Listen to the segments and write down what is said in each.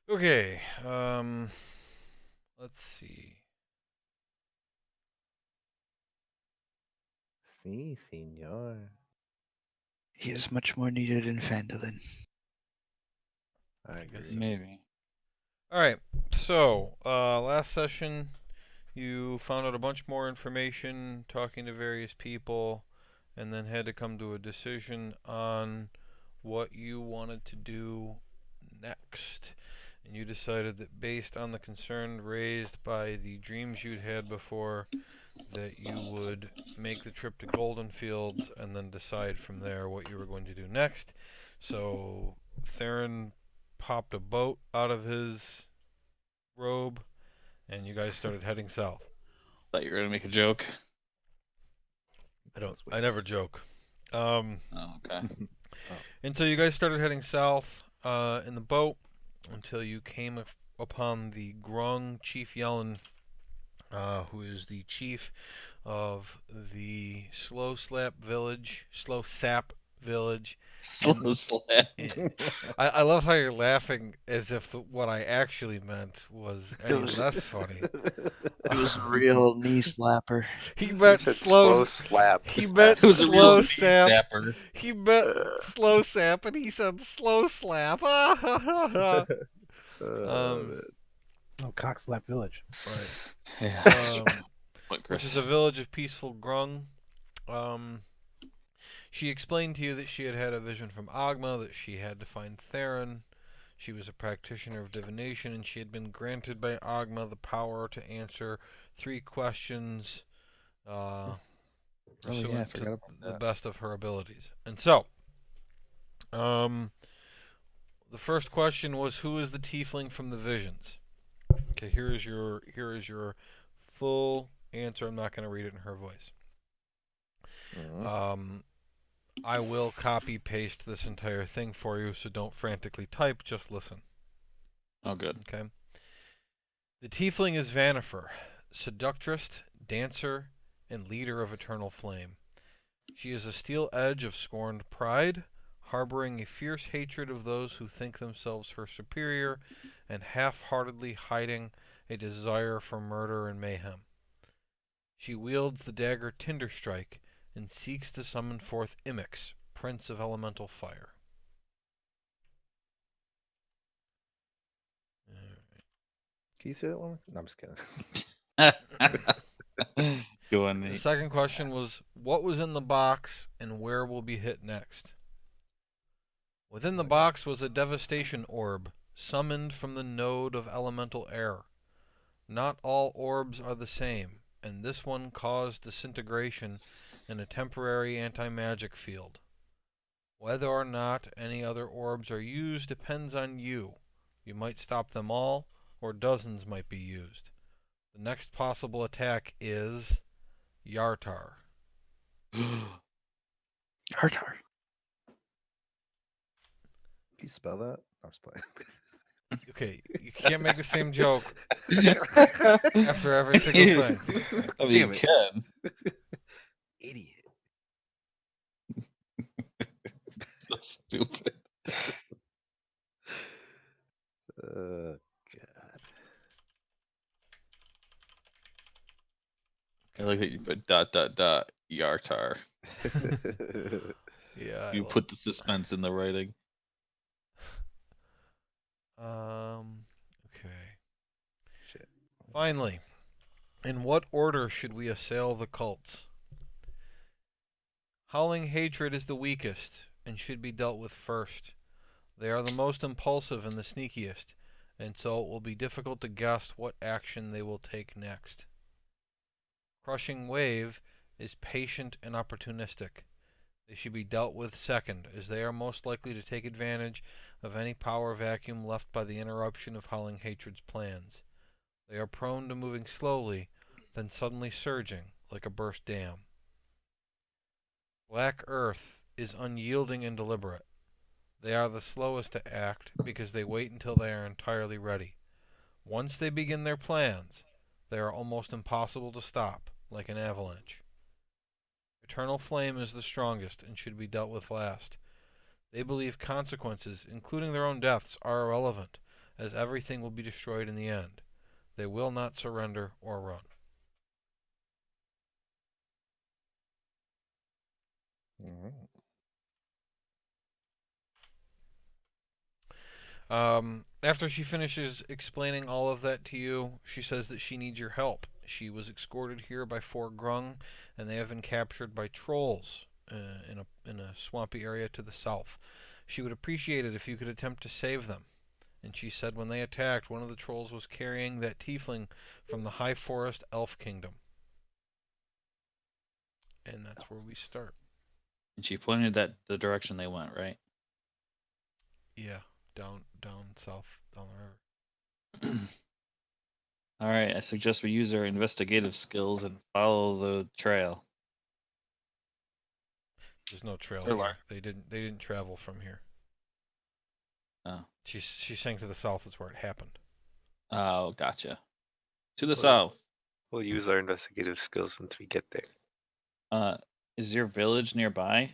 Okay. Let's see. Sí, señor. He is much more needed in Phandalin. I guess agree. so. Maybe. All right. So, last session, you found out a bunch more information, talking to various people, and then had to come to a decision on what you wanted to do next. And you decided that based on the concern raised by the dreams you'd had before, that you would make the trip to Golden Fields and then decide from there what you were going to do next. So Theron popped a boat out of his robe, and you guys started heading south. Thought you were gonna make a joke. I never joke. Um, Oh, okay. and so you guys started heading south in the boat until you came upon the Grung Chief Yellen, who is the chief of the Slow Sap Village. Slow slap. I love how you're laughing as if what I actually meant was any was- less funny. It was a real knee slapper. He He meant said slow. slow slap. He meant It was a real slow knee sap. sapper. He meant Uh, slow sap, and he said slow slap. Man. So Cockslap Village. Right. Yeah, that's true. What, Which Chris? is a village of peaceful grung. She explained to you that she had had a vision from Agma, that she had to find Theron. She was a practitioner of divination, and she had been granted by Agma the power to answer 3 questions Oh pursuant yeah, I to forgot about the that. best of her abilities. And so, um, the first question was, who is the tiefling from the visions? Okay, here is your full answer. I'm not going to read it in her voice. I will copy paste this entire thing for you, so don't frantically type. Just listen. Oh, good. Okay. The tiefling is Vanifer, seductress, dancer, and leader of eternal flame. She is a steel edge of scorned pride, harboring a fierce hatred of those who think themselves her superior, and half-heartedly hiding a desire for murder and mayhem. She wields the dagger Tinderstrike and seeks to summon forth Imix, Prince of Elemental Fire. Can you say that one? No, I'm just kidding. Go on, The Nate. second question was, what was in the box and where will be hit next? Within the box was a devastation orb, summoned from the node of elemental air. Not all orbs are the same, and this one caused disintegration in a temporary anti-magic field. Whether or not any other orbs are used depends on you. You might stop them all, or dozens might be used. The next possible attack is Yartar. Tartar. Can you spell that? I'm just playing. Okay, you can't make the same joke after every single thing. I mean, Damn you it. can. Idiot. So stupid. God. I like that you put dot dot dot Yartar. Yeah. You put the suspense in the writing. Okay. Shit. Finally, in what order should we assail the cults? Howling hatred is the weakest and should be dealt with first. They are the most impulsive and the sneakiest, and so it will be difficult to guess what action they will take next. Crushing wave is patient and opportunistic. They should be dealt with second, as they are most likely to take advantage of any power vacuum left by the interruption of Howling Hatred's plans. They are prone to moving slowly, then suddenly surging, like a burst dam. Black Earth is unyielding and deliberate. They are the slowest to act because they wait until they are entirely ready. Once they begin their plans, they are almost impossible to stop, like an avalanche. Eternal Flame is the strongest and should be dealt with last. They believe consequences, including their own deaths, are irrelevant, as everything will be destroyed in the end. They will not surrender or run. All After she finishes explaining all of that to you, she says that she needs your help. She was escorted here by 4 Grung, and they have been captured by trolls in a swampy area to the south. She would appreciate it if you could attempt to save them. And she said when they attacked, one of the trolls was carrying that tiefling from the High Forest Elf Kingdom. And that's where we start. And she pointed that the direction they went, right? Yeah, down south, down the river. All right, I suggest we use our investigative skills and follow the trail. There's no trail Sir here. Lark. They didn't travel from here. Oh. She's saying to the south is where it happened. Oh, gotcha. To the Well, south. We'll use our investigative skills once we get there. Is your village nearby?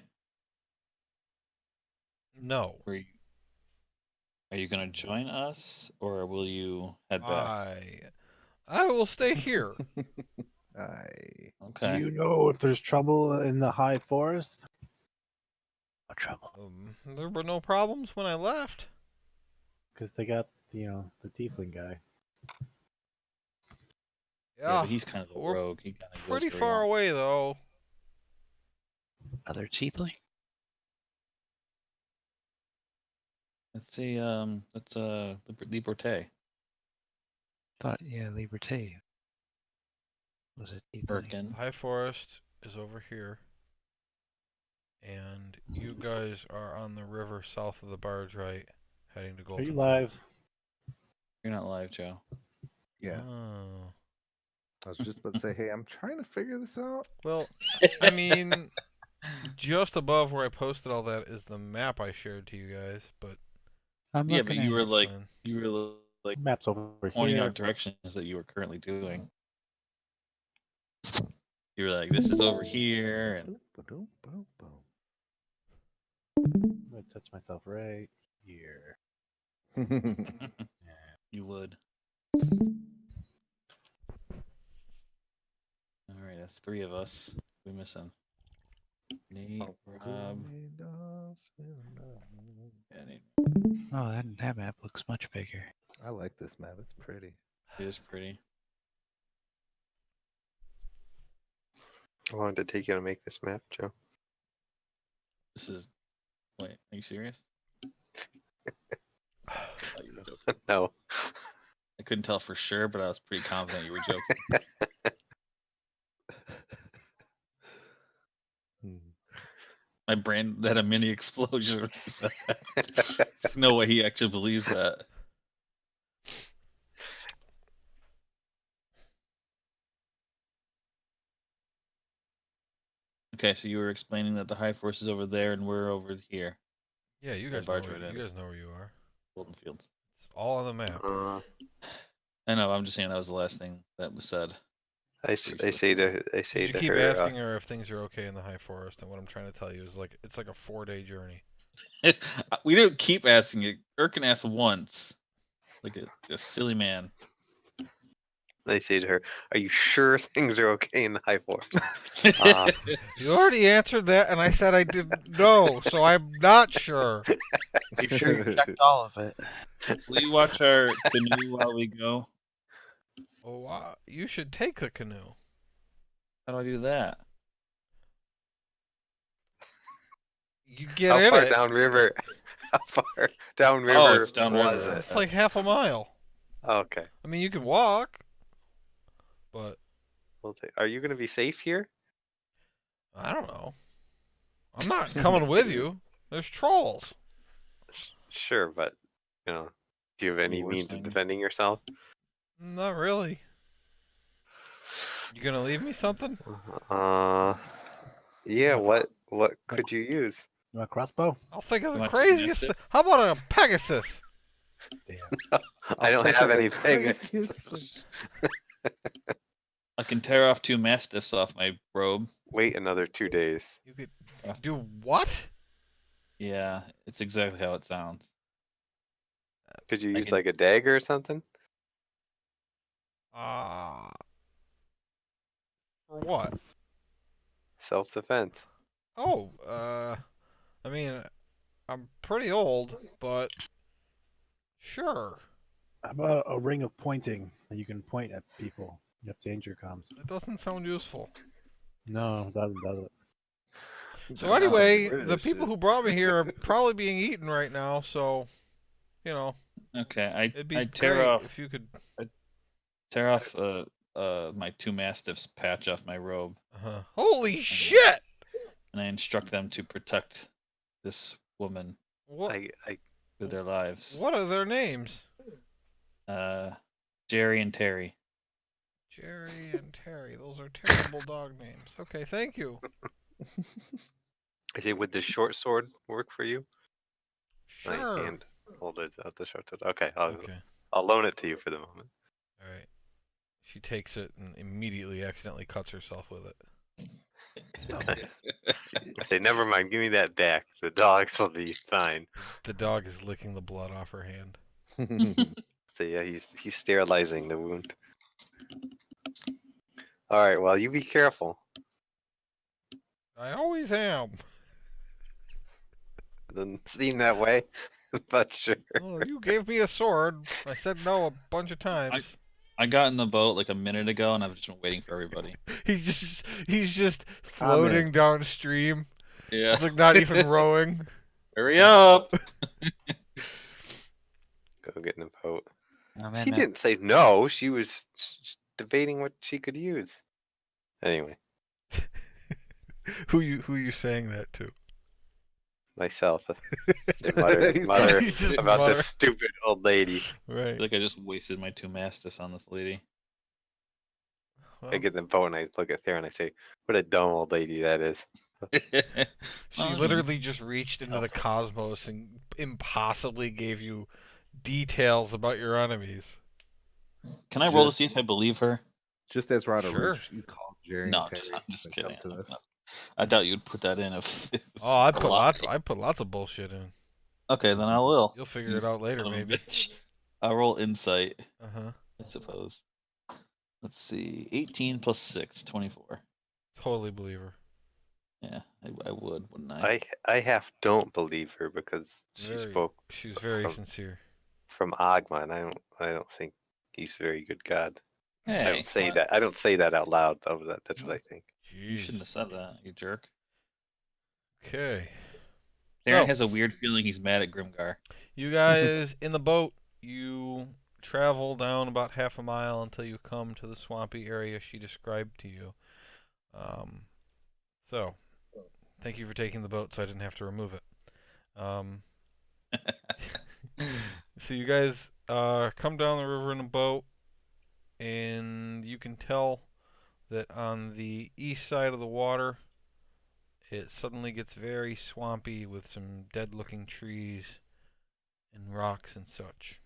No. Are you gonna join us, or will you head back? I will stay here. Aye. Okay. Do you know if there's trouble in the high forest? No trouble. There were no problems when I left. Because they got, the tiefling guy. Yeah, but he's kind of a we're rogue. He kind of pretty goes where he far wants. away though. Other tiefling? That's Liberté. Thought, yeah, Liberté. Was it tiefling? Birkin. High Forest is over here. And you guys are on the river south of the barge, right? Heading to Are Golden. you live? You're not live, Joe. Yeah. Oh. I was just about to say, hey, I'm trying to figure this out. Well, I mean, just above where I posted all that is the map I shared to you guys, but I'm Yeah, but looking you at were it. like fine. Map's over pointing here. out directions that you were currently doing. You were like, this is over here, and Boom, boom, boom. I'm gonna touch myself right here. you would. All right, that's 3 of us. We're missing Nate, Rob. Yeah, Nate. Oh, that map looks much bigger. I like this map. It's pretty. It is pretty. How long did it take you to make this map, Joe? This is. Wait, are you serious? I thought you were joking. No. I couldn't tell for sure, but I was pretty confident you were joking. My brain had a mini explosion. There's no way he actually believes that. Okay, so you were explaining that the High Force is over there and we're over here. Yeah, you Right, guys know barge where, right in. you guys know where you are. Golden Fields. It's all on the map. I know, I'm just saying that was the last thing that was said. I say to You keep her, asking her if things are okay in the High Forest, and what I'm trying to tell you is like it's like a 4-day journey. We didn't keep asking it. Erkin asked once. Like a silly man. I say to her, "Are you sure things are okay in the High Forest?" You already answered that, and I said I didn't know, so I'm not sure. You sure you checked all of it? Will you watch our canoe while we go? Oh, wow. You should take the canoe. How do I do that? You get How in far it. downriver? How far downriver Oh, it's downriver. was it? It's like half a mile. Okay. I mean, you can walk, but Are you going to be safe here? I don't know. I'm not coming with you. There's trolls. Sure, but do you have any worse means of thing. defending yourself? Not really. You gonna leave me something? Yeah. What could you use? You want a crossbow? I'll think of You the want to craziest. nest it? How about a Pegasus? Damn. I don't have any Pegasus. I can tear off 2 mastiffs off my robe. Wait another 2 days. You could do what? Yeah, it's exactly how it sounds. Could you I use can- like a dagger or something? For what? Self-defense. Oh, I mean, I'm pretty old, but sure. How about a ring of pointing that you can point at people if danger comes? It doesn't sound useful. No, it doesn't, does it? So Sounds like get anyway, rid of the this people shit. who brought me here are probably being eaten right now. So, you know, Okay, it'd be I tear great off if you could. my 2 mastiffs patch off my robe, Holy shit! and I instruct them to protect this woman What? I with their lives. What are their names? Jerry and Terry. Jerry and Terry. Those are terrible dog names. Okay, thank you. say, would the short sword work for you? Sure. My hand hold it out the short sword. Okay, Okay. I'll loan it to you for the moment. All right. She takes it and immediately accidentally cuts herself with it. I say, never mind. Give me that back. The dogs will be fine. The dog is licking the blood off her hand. So yeah, he's sterilizing the wound. All right. Well, you be careful. I always am. Doesn't seem that way, but sure. Oh, you gave me a sword. I said no a bunch of times. I got in the boat like a minute ago, and I've just been waiting for everybody. He's just floating downstream. Yeah. He's like not even rowing. Hurry up! Go get in the boat. Oh, man, She man. didn't say no. She was debating what she could use. Anyway, Who you saying that to? myself. Mutter He's just about mutter. this stupid old lady. I Right. feel like I just wasted my 2 mastiffs on this lady. Well, I get in the boat and I look at Thera and I say, "What a dumb old lady that is." she Well, literally just reached into the Oh. cosmos and impossibly gave you details about your enemies. Can I roll to Just- see if I believe her? Just as Rada Sure. Roosh, you called Jerry No, and Terry. I'm just and kidding. come to this. I doubt you'd put that in if it was Oh, I a put lie. lots of bullshit in. Okay, then I will. You'll figure You it out later, son of a maybe. bitch. I'll roll insight, Uh-huh. I suppose. Let's see. 18 plus 6, 24. Totally believe her. Yeah, I would, wouldn't I? I don't believe her because she Very, spoke she's very from- sincere. from Agma, and I don't think he's a very good god. I Hey, don't say what? that. I don't say that out loud. Though. That's what I think. You shouldn't Jeez. have said that, you jerk. Okay. Darren So- has a weird feeling he's mad at Grimgar. You guys in the boat, you travel down about half a mile until you come to the swampy area she described to you. So, thank you for taking the boat so I didn't have to remove it. So you guys come down the river in a boat, and you can tell that on the east side of the water, it suddenly gets very swampy with some dead-looking trees and rocks and such.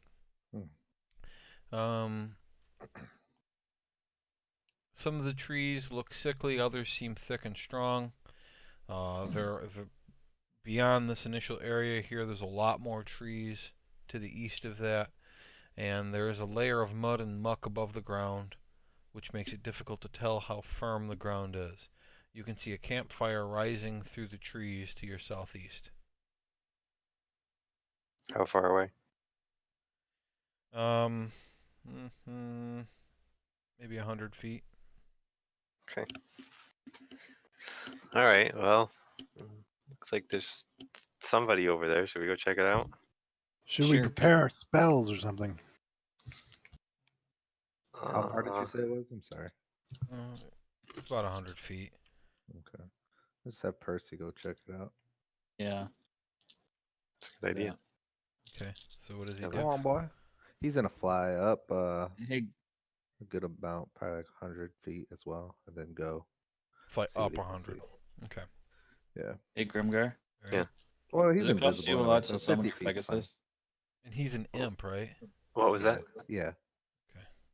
Some of the trees look sickly, others seem thick and strong. Beyond this initial area here, there's a lot more trees to the east of that, and there is a layer of mud and muck above the ground, which makes it difficult to tell how firm the ground is. You can see a campfire rising through the trees to your southeast. How far away? Maybe 100 feet. Okay. All right. Well, looks like there's somebody over there. Should we go check it out? Should we Sure. prepare our spells or something? How far did you say it was? I'm sorry. It's about 100 feet. Okay. Let's have Percy go check it out. Yeah. That's a good idea. Okay, so what does he Yeah, do? Come on, boy. He's gonna fly up Hey, a good amount, probably like 100 feet as well, and then go. Fly see what up he can 100. see. Okay. Yeah. hey, Grimgar. All right. Yeah. Well, he's Does it cost invisible you a anyway, lot so to summon 50 your feet's fine. Pegasus? And he's an imp, right? What was that? Yeah.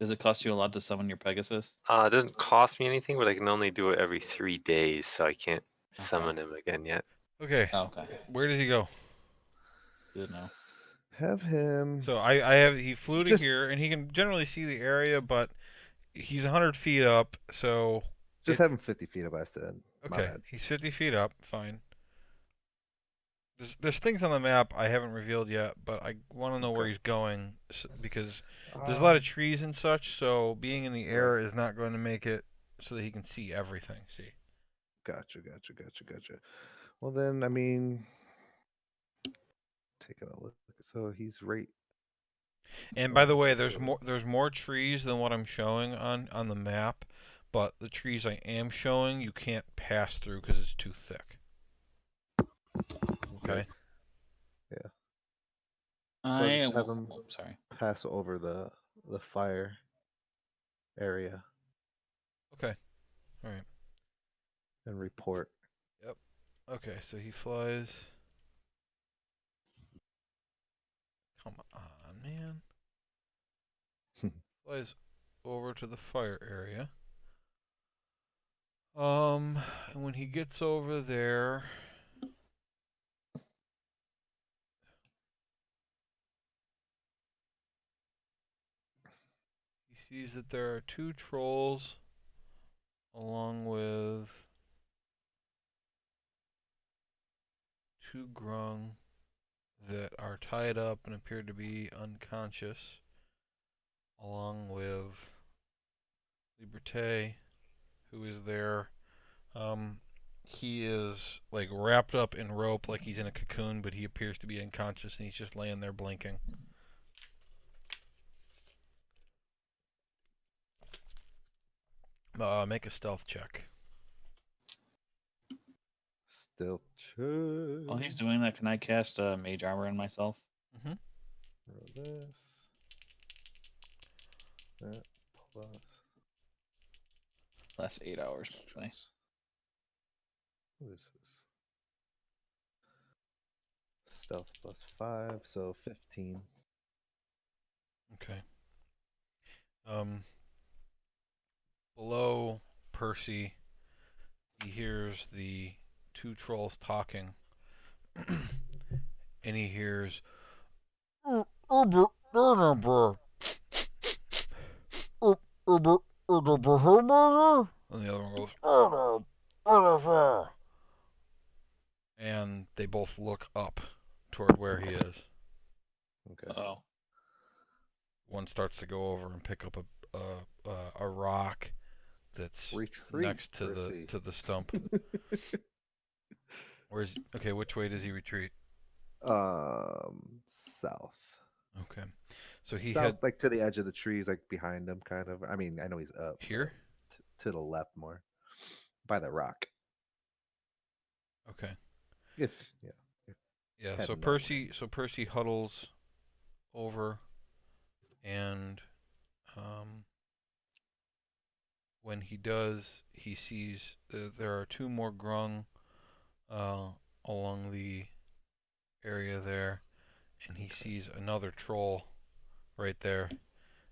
Does it cost you a lot to summon your Pegasus? It doesn't cost me anything, but I can only do it every 3 days, so I can't Okay. summon him again yet. Okay. Oh, okay. Where does he go? Good now. Have him. So I have he flew to Just- here, and he can generally see the area, but he's 100 feet up, so Just it, have him 50 feet up. I said. My okay. bad. He's 50 feet up. Fine. There's things on the map I haven't revealed yet, but I want to know where Okay. he's going because there's a lot of Um, trees and such. So being in the air is not going to make it so that he can see everything. See. Gotcha. Well, then, I mean, taking a look. So he's right. And Oh, by the I way, guess we're- there's more trees than what I'm showing on the map, but the trees I am showing you can't pass through because it's too thick. Okay. Yeah. I just am. have him- Sorry. Pass over the fire area Okay. All right. and report. Okay. So he flies. Come on, man. Flies over to the fire area. And when he gets over there, he sees that there are 2 trolls along with 2 grung that are tied up and appear to be unconscious, along with Liberté, who is there. He is like wrapped up in rope like he's in a cocoon, but he appears to be unconscious and he's just laying there blinking. Make a stealth check. Stealth check. While he's doing that, can I cast mage armor on myself? Mm-hmm. Roll this. That plus. Last 8 hours, by the way. Choice. What is this? Stealth plus 5, so 15. Okay. Below Percy, he hears the 2 trolls talking, and he hears, and the other one goes, and they both look up toward where he is. Okay. Oh. One starts to go over and pick up a rock that's Retreat. next to Percy. the stump. Where's okay? Which way does he retreat? South. Okay, so he South, had like to the edge of the trees, like behind him, kind of. I mean, I know he's up. here. To the left more. By the rock. Okay, If yeah. Heading So that way. Percy huddles over, and when he does, he sees there are 2 more grung along the area there, and he sees another troll right there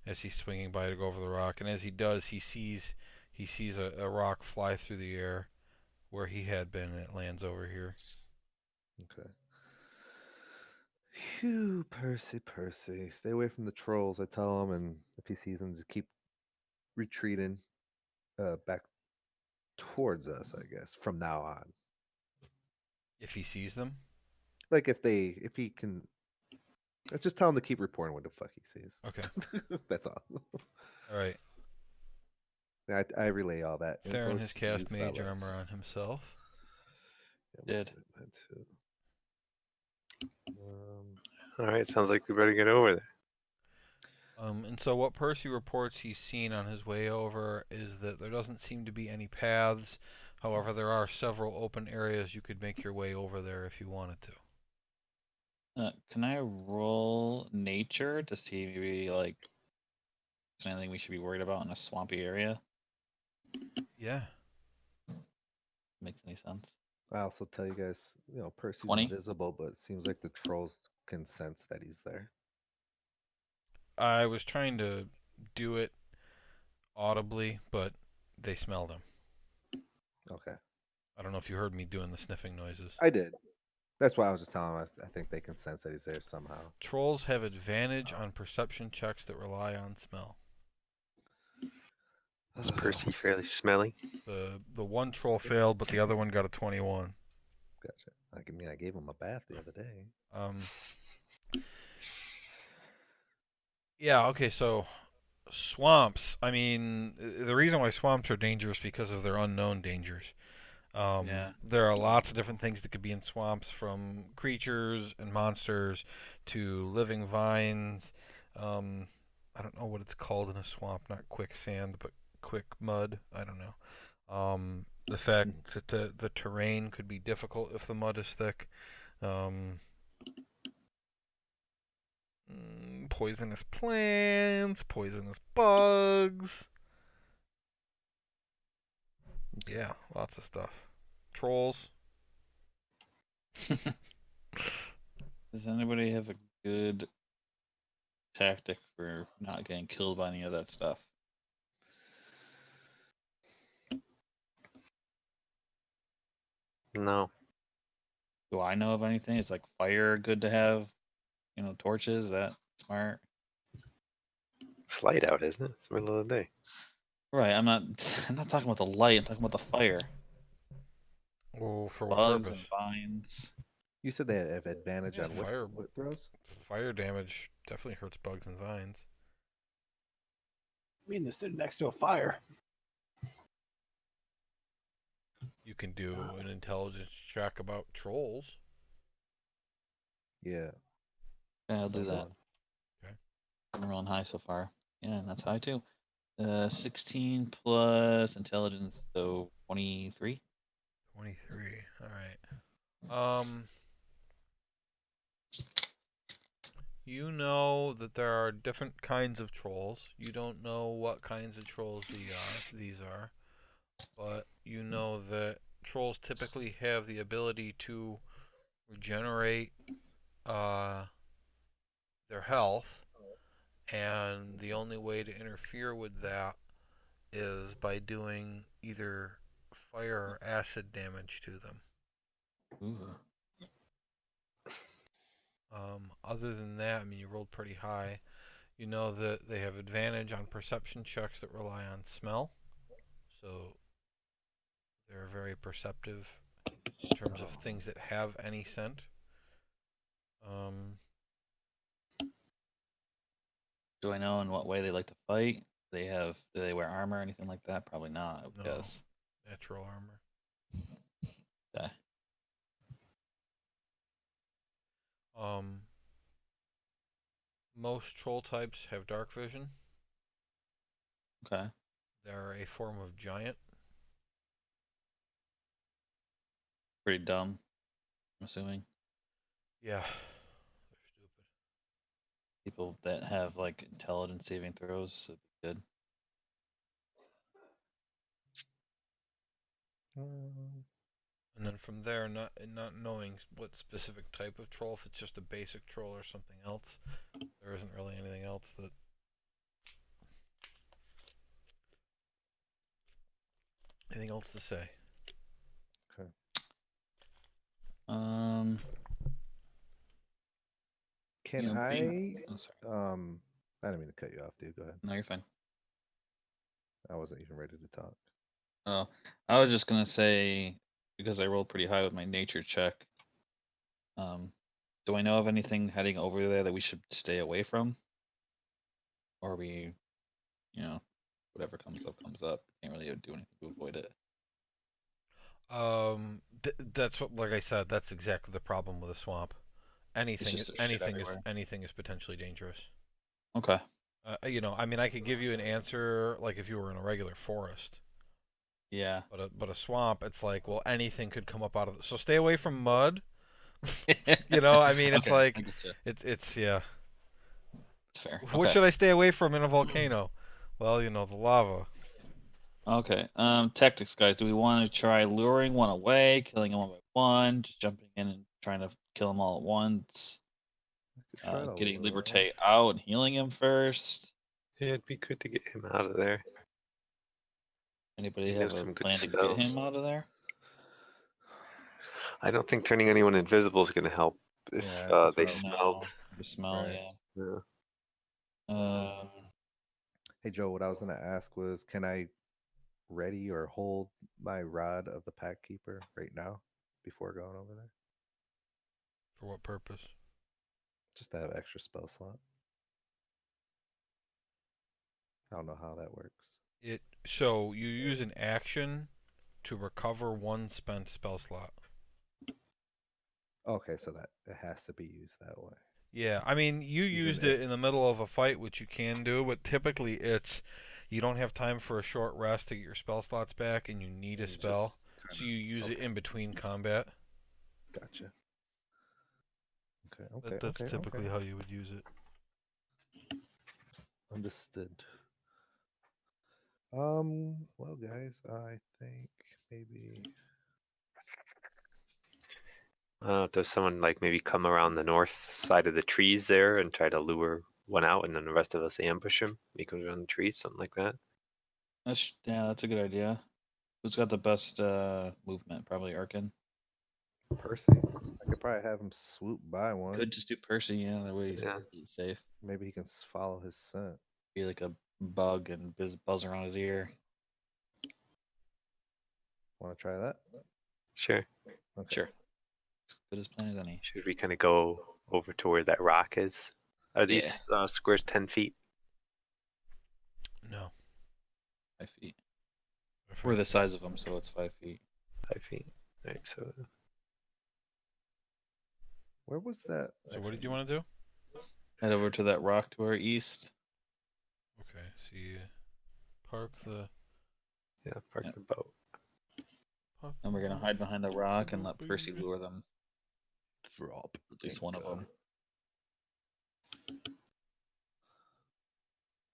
as he's swinging by to go over the rock. And as he does, he sees a rock fly through the air where he had been, and it lands over here. Okay. Phew, Percy. Stay away from the trolls, I tell him, and if he sees them, just keep retreating back towards us, I guess, from now on. If he sees them, Like if he can just tell him to keep reporting what the fuck he sees. okay, That's all. all right. I relay all that. info Theron has to you cast mage fellas. armor on himself. Yeah, Did. mine too. All right, sounds like we better get over there. And so what Percy reports he's seen on his way over is that there doesn't seem to be any paths. However, there are several open areas you could make your way over there if you wanted to. Can I roll nature to see maybe like is there anything we should be worried about in a swampy area? Yeah. Makes any sense? I also tell you guys, Percy's 20? invisible, but it seems like the trolls can sense that he's there. I was trying to do it audibly, but they smelled him. Okay. I don't know if you heard me doing the sniffing noises. I did. That's why I was just telling him. I think they can sense that he's there somehow. Trolls have advantage on perception checks that rely on smell. Is Percy fairly smelly? The one troll failed, but the other one got a 21. Gotcha. I gave him a bath the other day. Yeah. Okay. So swamps. I mean, the reason why swamps are dangerous because of their unknown dangers. Yeah. There are lots of different things that could be in swamps, from creatures and monsters to living vines. I don't know what it's called in a swamp, not quicksand, but quick mud. I don't know. The fact that the terrain could be difficult if the mud is thick. Poisonous plants, poisonous bugs. Yeah, lots of stuff. Trolls. Does anybody have a good tactic for not getting killed by any of that stuff? No. Do I know of anything? It's like fire good to have, torches. Is that smart? It's light out, isn't it? It's the middle of the day. Right. I'm not. I'm not talking about the light. I'm talking about the fire. Oh, for what Bugs purpose? and vines. You said they have advantage Yeah, on what throws? Fire damage definitely hurts bugs and vines. I mean, they're sitting next to a fire. You can do an intelligence check about trolls. Yeah. Yeah, I'll do that. somewhat. Okay. I'm rolling high so far. Yeah, that's high too. 16 plus intelligence, so 23. 23. All right. You know that there are different kinds of trolls. You don't know what kinds of trolls these are, but you know that trolls typically have the ability to regenerate their health, and the only way to interfere with that is by doing either fire or acid damage to them. Ooh. Other than that, I mean, you rolled pretty high. You know that they have advantage on perception checks that rely on smell, so they're very perceptive in terms of things that have any scent. Do I know in what way they like to fight? Do they wear armor or anything like that? Probably not, I would No. guess. Natural armor. Okay. Most troll types have dark vision. Okay. They're a form of giant. Pretty dumb, I'm assuming. Yeah, they're stupid. People that have like intelligence saving throws would be good. And then from there, not knowing what specific type of troll, if it's just a basic troll or something else, there isn't really anything else that. Anything else to say? Okay. Can You know, I? being- oh, sorry. I didn't mean to cut you off, dude. Go ahead. No, you're fine. I wasn't even ready to talk. Oh, I was just gonna say, because I rolled pretty high with my nature check. Do I know of anything heading over there that we should stay away from? Or we, whatever comes up comes up. Can't really do anything to avoid it. That's what, like I said, that's exactly the problem with a swamp. Anything, just there's shit everywhere. anything is potentially dangerous. Okay. I mean, I could give you an answer like if you were in a regular forest. Yeah. But a swamp, it's like, well, anything could come up out of it. So stay away from mud. I mean, it's Okay, like I getcha. it's yeah. It's fair. What Okay. should I stay away from in a volcano? Well, the lava. Okay. Tactics, guys. Do we want to try luring one away, killing them one by one, just jumping in and trying to kill them all at once? Try to Getting lure 'em. Liberté out and healing him first. Yeah, it'd be good to get him out of there. Anybody He have knows a some good plan to get spells. him out of there? I don't think turning anyone invisible is going to help if Yeah, they that's what I was- smelled. The smell, Right. yeah. Yeah. Hey Joe, what I was gonna ask was, can I ready or hold my rod of the Pack Keeper right now before going over there? For what purpose? Just to have extra spell slot. I don't know how that works. So you use an action to recover one spent spell slot. Okay, so that it has to be used that way. Yeah, I mean, you Even used it if- in the middle of a fight, which you can do, but typically it's you don't have time for a short rest to get your spell slots back, and you need a It's just spell, kinda- so you use it okay. in between combat. Gotcha. Okay. That's typically how you would use it. Understood. Well, guys, I think maybe Does someone like maybe come around the north side of the trees there and try to lure one out, and then the rest of us ambush him? He comes around the trees, something like that. That's a good idea. Who's got the best movement? Probably Arkin. Percy. I could probably have him swoop by one. Could just do Percy, yeah. That way Yeah. he's safe. Maybe he can follow his scent. Be like a bug and buzz around his ear. Want to try that? Sure. Okay. Sure. As good as plan as any. Should we kind of go over to where that rock is? Are these squares 10 feet? No. 5 feet. If We're I- the size of them, so it's 5 feet. 5 feet. All right. So Where was that? So what did you want to do? Head over to that rock to our east. Okay, so you park the. yeah, park Yeah. the boat. Park And we're the gonna hide behind the rock and let boat, Percy baby. lure them. Drop. At least one of them.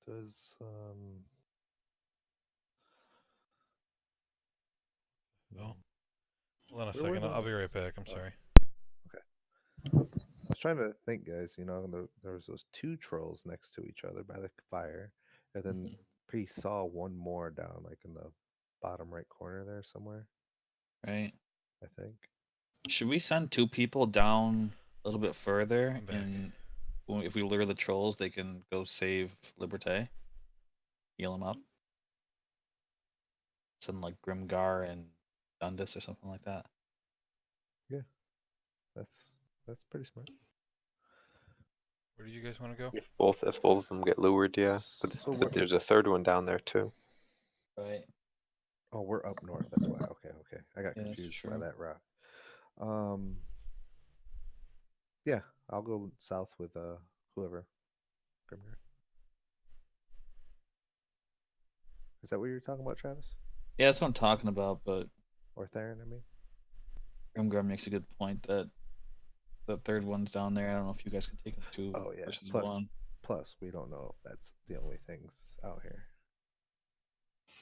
Does Oh. Hold on a Where were second. I'll be right those- back. I'm oh. sorry. I was trying to think, guys. There was those two trolls next to each other by the fire, and then he saw one more down, like in the bottom right corner there somewhere. Right? I think. Should we send 2 people down a little bit further? I'm back. And if we lure the trolls, they can go save Liberté. Heal him up. Send like Grimgar and Dundus or something like that. That's pretty smart. Where did you guys want to go? If both of them get lured, yeah. So But what- there's a third one down there too. Right. Oh, we're up north. That's why. Okay. I got Yeah, that's confused by true. that route. Yeah, I'll go south with whoever. Grimgar. Is that what you're talking about, Travis? Yeah, that's what I'm talking about, but Or Theron, I mean? Grimgar makes a good point that the third one's down there. I don't know if you guys can take 2 Oh yeah. versus Plus 1. we don't know if that's the only things out here.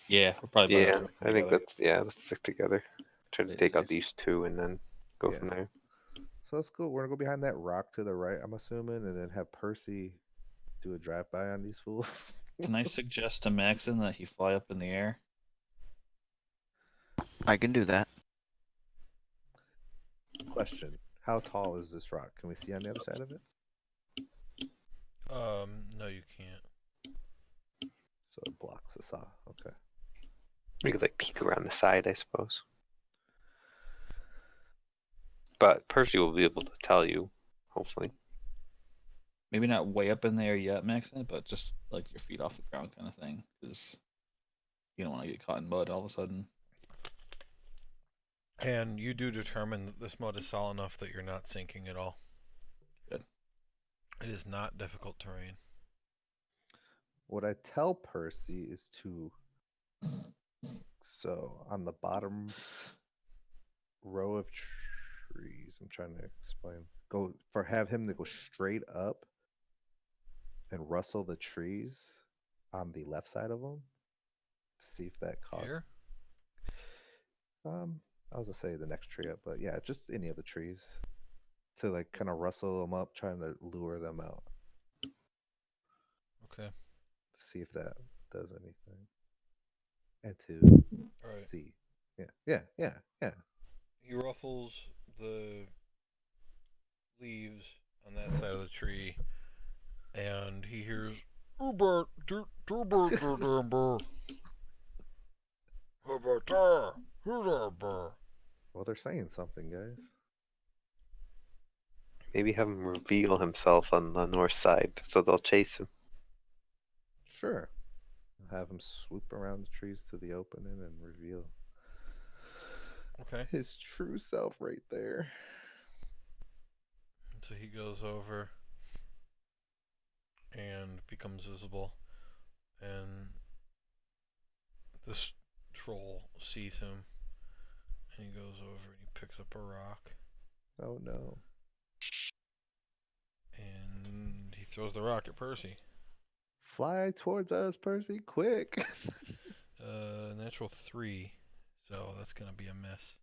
Yeah, we're probably better Yeah, off doing it I think together. let's stick together. Try to Play it take out safe. these 2 and then go Yeah. from there. So let's go. We're gonna go behind that rock to the right, I'm assuming, and then have Percy do a drive by on these fools. Can I suggest to Maxon that he fly up in the air? I can do that. Question: how tall is this rock? Can we see on the other side of it? No, you can't. So it blocks us off. Okay. We could like peek around the side, I suppose. But Percy will be able to tell you, hopefully. Maybe not way up in the air yet, Maxon, but just like your feet off the ground kind of thing. Because you don't want to get caught in mud all of a sudden. And you do determine that this mud is solid enough that you're not sinking at all. Good. It is not difficult terrain. What I tell Percy is to. So on the bottom row of trees, I'm trying to explain. Have him to go straight up and rustle the trees on the left side of them to see if that causes. Here? I was gonna say the next tree up, but yeah, just any of the trees to like kind of rustle them up, trying to lure them out Okay. to see if that does anything, and to All right. see. Yeah. He ruffles the leaves on that side of the tree, and he hears Uber, Duber, Well, they're saying something, guys. Maybe have him reveal himself on the north side, so they'll chase him. Sure. Have him swoop around the trees to the opening and reveal Okay. his true self right there. So he goes over and becomes visible, and this troll sees him, and he goes over and he picks up a rock, Oh no. and he throws the rock at Percy. Fly towards us, Percy, quick. Natural 3, so that's gonna be a miss.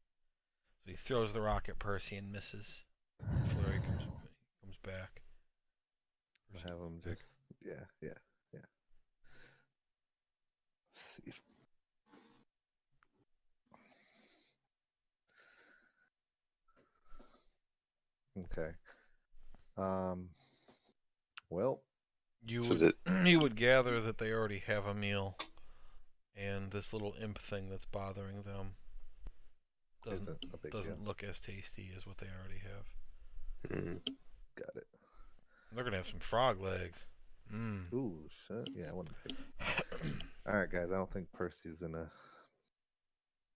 So he throws the rock at Percy and misses. And Flurry comes back. I'll have him Back. just yeah. Let's see if okay. Well, You So would you would gather that they already have a meal, and this little imp thing that's bothering them isn't a big deal. doesn't look as tasty as what they already have. Got it. They're gonna have some frog legs. Mmm. Ooh, shit. Yeah, I wouldn't pick. All right, guys. I don't think Percy's gonna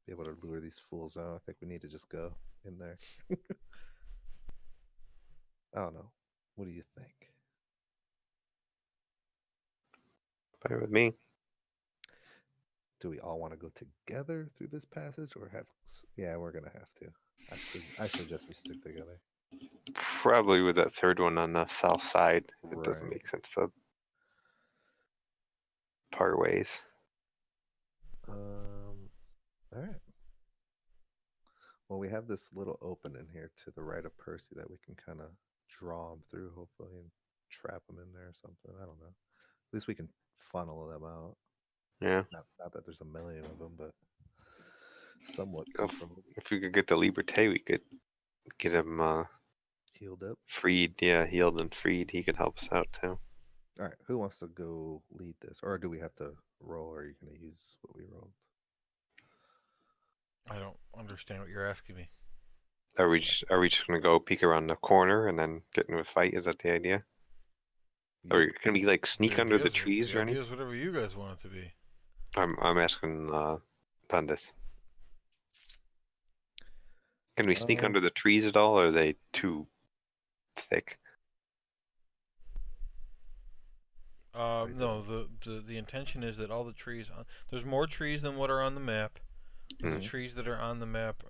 be able to lure these fools out. I think we need to just go in there. I don't know. What do you think? Fine with me. Do we all want to go together through this passage, or have? Yeah, we're gonna have to. I suggest we stick together. Probably with that third one on the south side. It doesn't Right. make sense to part ways. All right. Well, we have this little opening here to the right of Percy that we can kind of draw him through, hopefully, and trap him in there or something. I don't know. At least we can funnel them out. Yeah. Not that there's a million of them, but somewhat If, controlled. if we could get the Liberté, we could get him Healed up. freed. Yeah, healed and freed. He could help us out too. All right. Who wants to go lead this, or do we have to roll? Or are you going to use what we rolled? I don't understand what you're asking me. Are we just gonna go peek around the corner and then get into a fight? Is that the idea? Or can we like sneak under the trees or anything? Idea's whatever you guys want it to be. I'm asking Dundas. Can we sneak under the trees at all, or are they too thick? No, the intention is that all the trees there's more trees than what are on the map. Mhm. The trees that are on the map,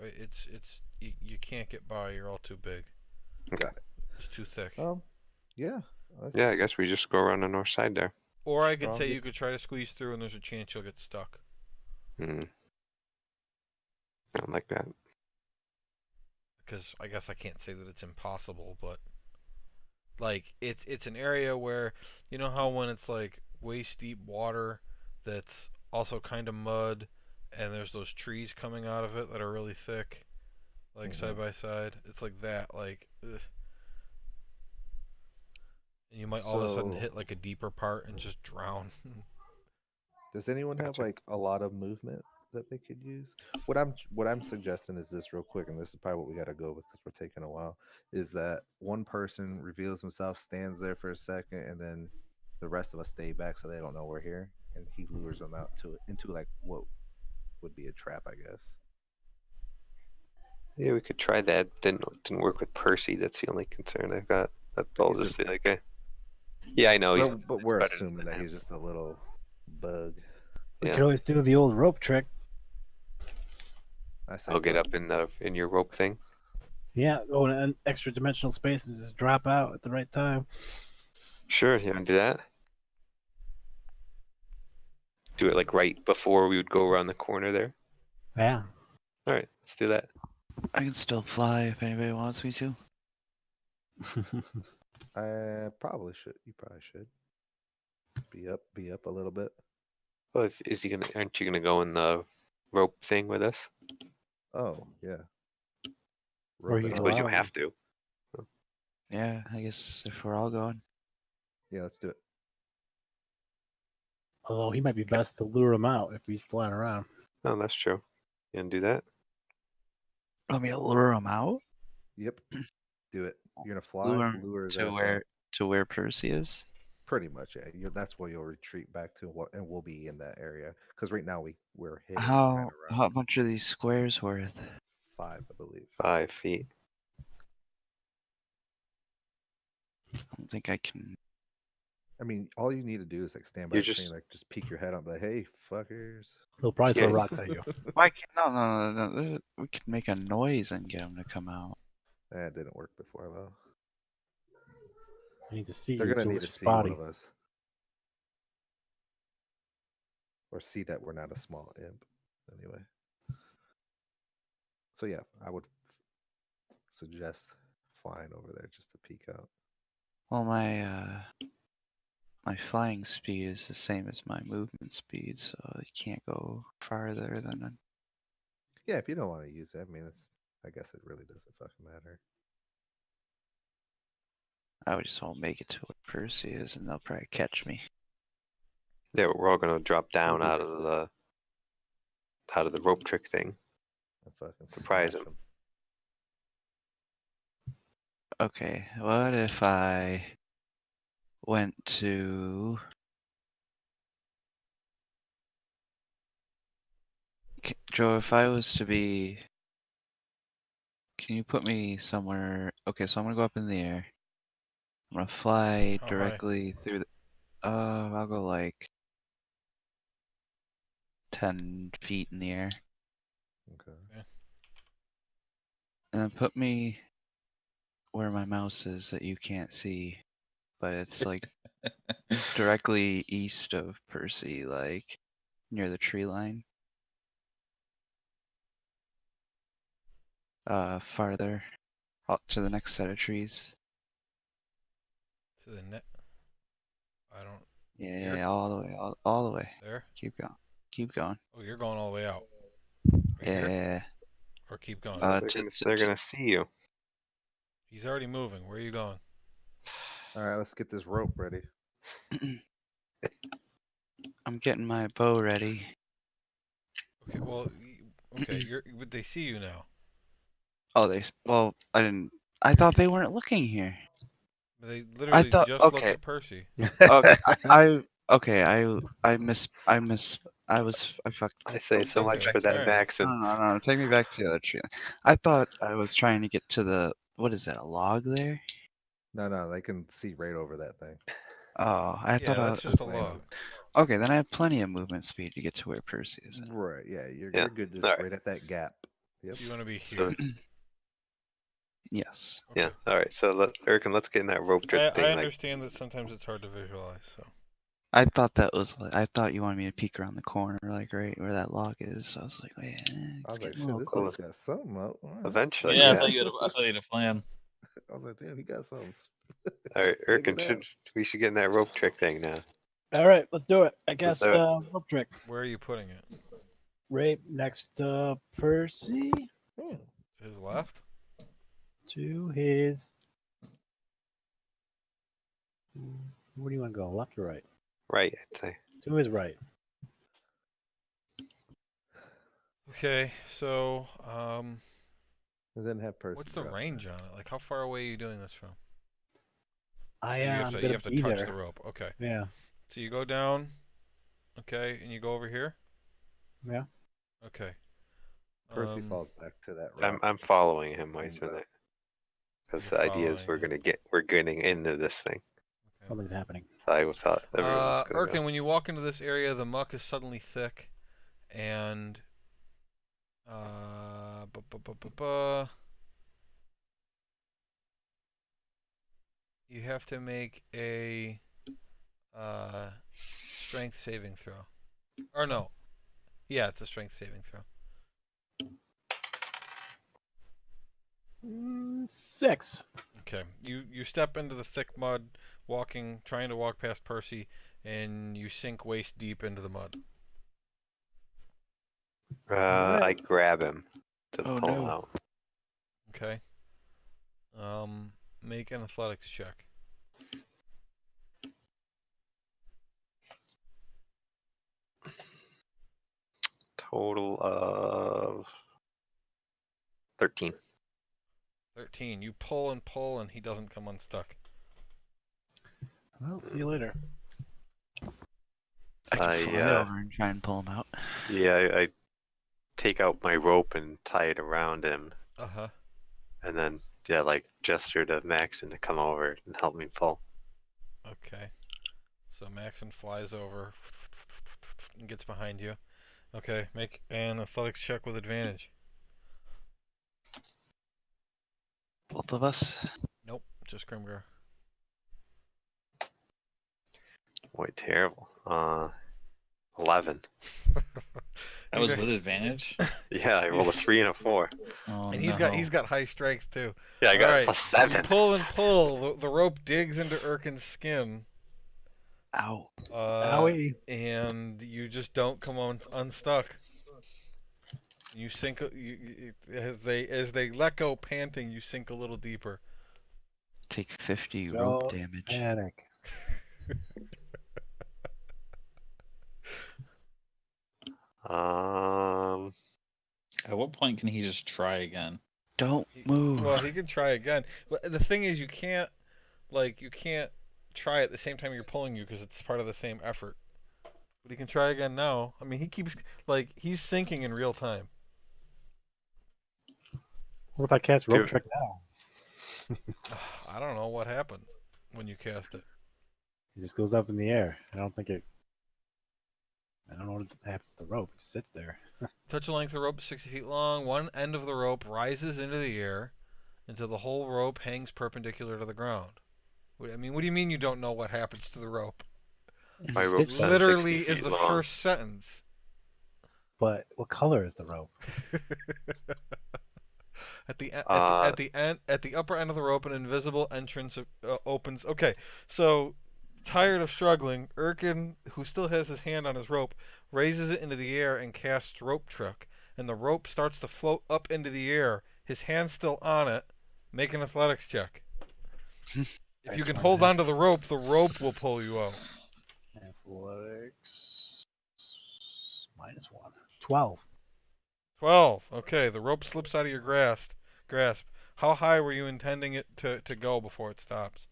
you can't get by. You're all too big. Got it. It's too thick. Yeah. Yeah, I guess we just go around the north side there. Or I could say you strongest- could try to squeeze through, and there's a chance you'll get stuck. I don't like that. Because I guess I can't say that it's impossible, but like it's an area where you know how when it's like waist deep water that's also kind of mud, and there's those trees coming out of it that are really thick, like side by side. It's like that, like. Ugh. And you might all of a sudden So- hit like a deeper part and just drown. Does anyone have Gotcha. like a lot of movement that they could use? What I'm suggesting is this real quick, and this is probably what we got to go with because we're taking a while. Is that one person reveals himself, stands there for a second, and then the rest of us stay back so they don't know we're here, and he lures them out into like what would be a trap, I guess. Yeah, we could try that. Didn't work with Percy. That's the only concern I've got. That'll He's just just- be like, yeah, I know. He's But we're better assuming than that him. he's just a little bug. We Yeah. could always do the old rope trick. I say I'll get put- up in your rope thing. Yeah, go in an extra dimensional space and just drop out at the right time. Sure, you want to do that? Do it like right before we would go around the corner there. Yeah. All right, let's do that. I can still fly if anybody wants me to. I probably should. You probably should be up a little bit. Well, aren't you gonna go in the rope thing with us? Oh yeah. Or Rope you it I go up. suppose you out. have to. Yeah, I guess if we're all going. Yeah, let's do it. Although he might be best to lure him out if he's flying around. Oh, that's true. You can do that. Want me to lure him out? Yep. Do it. You're gonna fly. Lure him Lure his to ass where out. to where Percy is? Pretty much, yeah. That's where you'll retreat back to, and we'll be in that area. Because right now we're hidden kind How of how around much are these squares worth? 5, I believe. 5 feet. I don't think I can. I mean, all you need to do is like stand by You're the tree just and like just peek your head up, like, "Hey, fuckers!" He'll probably throw Yeah. rocks at you. Why? No. We could make a noise and get him to come out. That didn't work before though. I need to see They're you gonna till need to it's see one spotty. of us, or see that we're not a small imp. Anyway, so yeah, I would suggest flying over there just to peek out. Well, my flying speed is the same as my movement speed, so you can't go farther than. Yeah, if you don't want to use it, I mean, I guess it really doesn't fucking matter. I just won't make it to where Percy is, and they'll probably catch me. Yeah, we're all gonna drop down be out right of the rope trick thing. And fucking Surprise smash him. 'em. Okay, what if I went to Joe? If I was to be, can you put me somewhere? Okay, so I'm gonna go up in the air. I'm gonna fly How high? directly through the. I'll go like 10 feet in the air, Okay. and then put me where my mouse is that you can't see, but it's like directly east of Percy, like near the tree line. Farther up to the next set of trees. To the net. I don't. Yeah, Here? all the way, all the way. There. Keep going. Keep going. Oh, you're going all the way out. Right Yeah. here. Or keep going. So To, they're gonna see you. He's already moving. Where are you going? All right, let's get this rope ready. I'm getting my bow ready. Okay. Well. Okay. But they see you now. Oh, well, I didn't. I thought they weren't looking here. But they I literally thought. just looked Okay. at Percy. Okay. Okay. I fucked. I say so Take me much Okay, back for to- that alright. Maxon. No. Take me back to the other tree. I thought I was trying to get to the. What is that? A log there? No, they can see right over that thing. Oh, I Yeah, thought. that's just a laying log. on- Okay, then I have plenty of movement speed to get to where Percy is. Right, yeah, you're Yeah, good just alright. right at that gap. Yep. So you want to be So here. Yes. yeah, Okay. all right. So Eric, let's get in that rope trick I thing. Like, understand that sometimes it's hard to visualize. So. I thought that was. I thought you wanted me to peek around the corner, like right where that log is. So I was like, wait, I it's was like, getting a shit, little this close. dude's got something up. All right. eventually, Yeah, I yeah. thought you had a plan. I was like, damn, he got something. All right, Eric, figured out. we should get in that rope trick thing now. All right, let's do it. I guess do it. rope trick. Where are you putting it? Right next to Percy Hmm. To his left? to his. Where do you want to go? Left or right? Right, I'd say. To his right. Okay, so And then have Percy. what's the drop range down. on it? Like, how far away are you doing this from? I You am have to, gonna you have to be touch there. the rope. Okay. Yeah. So you go down. Okay, and you go over here. Yeah. Okay. Percy falls back to that I'm rock. I'm following him while he's Hangs doing up. that. Because You're the idea is following him. we're getting into this thing. Okay. Something's happening. So I thought everyone was gonna Erkin, go. when you walk into this area, the muck is suddenly thick, and you have to make a strength saving throw. Or no, yeah, it's a strength saving throw. 6. Okay, you step into the thick mud, trying to walk past Percy, and you sink waist deep into the mud. I grab him to Oh, pull him no. out. Okay. Make an athletics check. Total of 13. 13. You pull, and he doesn't come unstuck. Well, see you later. I can fly I over and try and pull him out. yeah, I take out my rope and tie it around him, Uh-huh. and then like gesture to Maxon to come over and help me pull. Okay. So Maxon flies over and gets behind you. Okay, make an athletics check with advantage. Both of us. Nope, just Grimgar. Boy, terrible. 11. That was with advantage. Yeah, I rolled a 3 and a 4. Oh And no. he's got high strength too. Yeah, I got Alright, plus you 7. pull and pull. The rope digs into Urkin's skin. Ow. Owie. And you just don't come unstuck. You sink. As they let go, panting, you sink a little deeper. Take 50 rope Don't damage. panic. At what point can he just try again? Don't move. Well, he can try again. But the thing is, you can't try at the same time you're pulling you because it's part of the same effort. But he can try again now. I mean, he keeps he's sinking in real time. What if I cast rope Dude. trick now? I don't know what happened when you cast it. It just goes up in the air. I don't know what happens to the rope. It just sits there. Touch the length of the rope is 60 feet long. One end of the rope rises into the air until the whole rope hangs perpendicular to the ground. I mean, what do you mean you don't know what happens to the rope? My It rope sits says there. 60 Literally is feet the long. first sentence. But what color is the rope? At the upper end of the rope, an invisible entrance opens. Okay, so tired of struggling, Urkin, who still has his hand on his rope, raises it into the air and casts rope trick, and the rope starts to float up into the air. His hand's still on it. Make an athletics check. If you can hold onto the rope will pull you out. Athletics -1. 12. 12. Okay, the rope slips out of your grasp. How high were you intending it to go before it stops?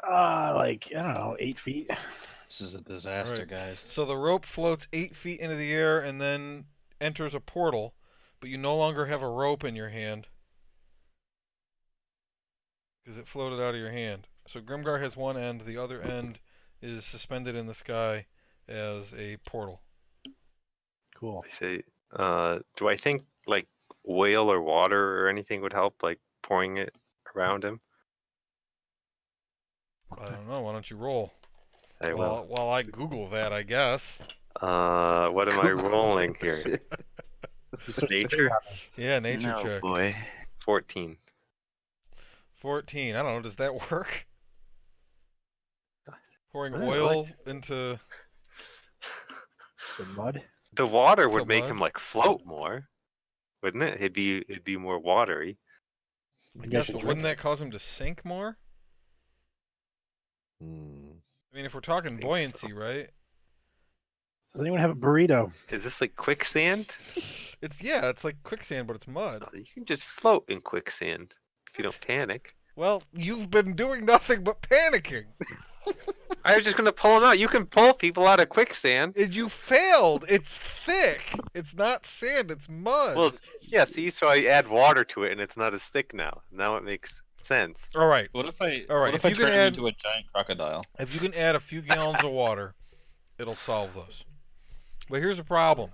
Like, I don't know, 8 feet. This is a disaster, Right. guys. So the rope floats 8 feet into the air and then enters a portal, but you no longer have a rope in your hand because it floated out of your hand. So Grimgar has one end, the other end is suspended in the sky as a portal. Cool. I say, do I think like oil or water or anything would help, like pouring it around him? I don't know. Why don't you roll? I will. While I Google that, I guess. What am I rolling here? Nature? Yeah, nature No, check. boy. 14. 14. I don't know. Does that work? Pouring Yeah, oil into The mud. The water To would make mud? him like float more, wouldn't it? It'd be more watery. I You guess, should but drink wouldn't it. that cause him to sink more? Hmm. I mean, if we're talking think so. buoyancy, right? Does anyone have a burrito? Is this like quicksand? It's like quicksand, but it's mud. You can just float in quicksand if you don't panic. Well, you've been doing nothing but panicking. I was just gonna pull him out. You can pull people out of quicksand. And you failed. It's thick. It's not sand. It's mud. Well, yeah. See, so I add water to it, and it's not as thick now. Now it makes sense. all right. What if I? All right, What if if I you can turn him add- into a giant crocodile? If you can add a few gallons of water, it'll solve this. But here's the problem.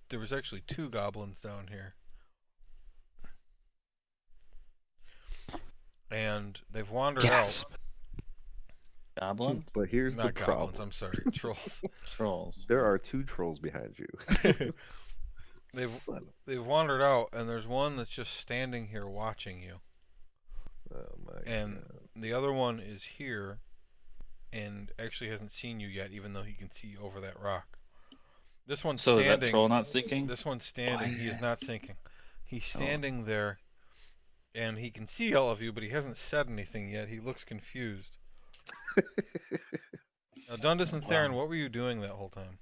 There was actually 2 goblins down here. And they've wandered Gasp. Goblin? But here's out. Not the goblins, problem. I'm sorry, trolls. Trolls. There are 2 trolls behind you. They've- Son of- They've wandered out, and there's one that's just standing here watching you. Oh my And god. the other one is here and actually hasn't seen you yet, even though he can see over that rock. This one's So is standing. that troll not sinking? This one's standing. He is not sinking. He's Oh. standing there, and he can see all of you, but he hasn't said anything yet. He looks confused. Now, Dundas and Theron, what were you doing that whole time?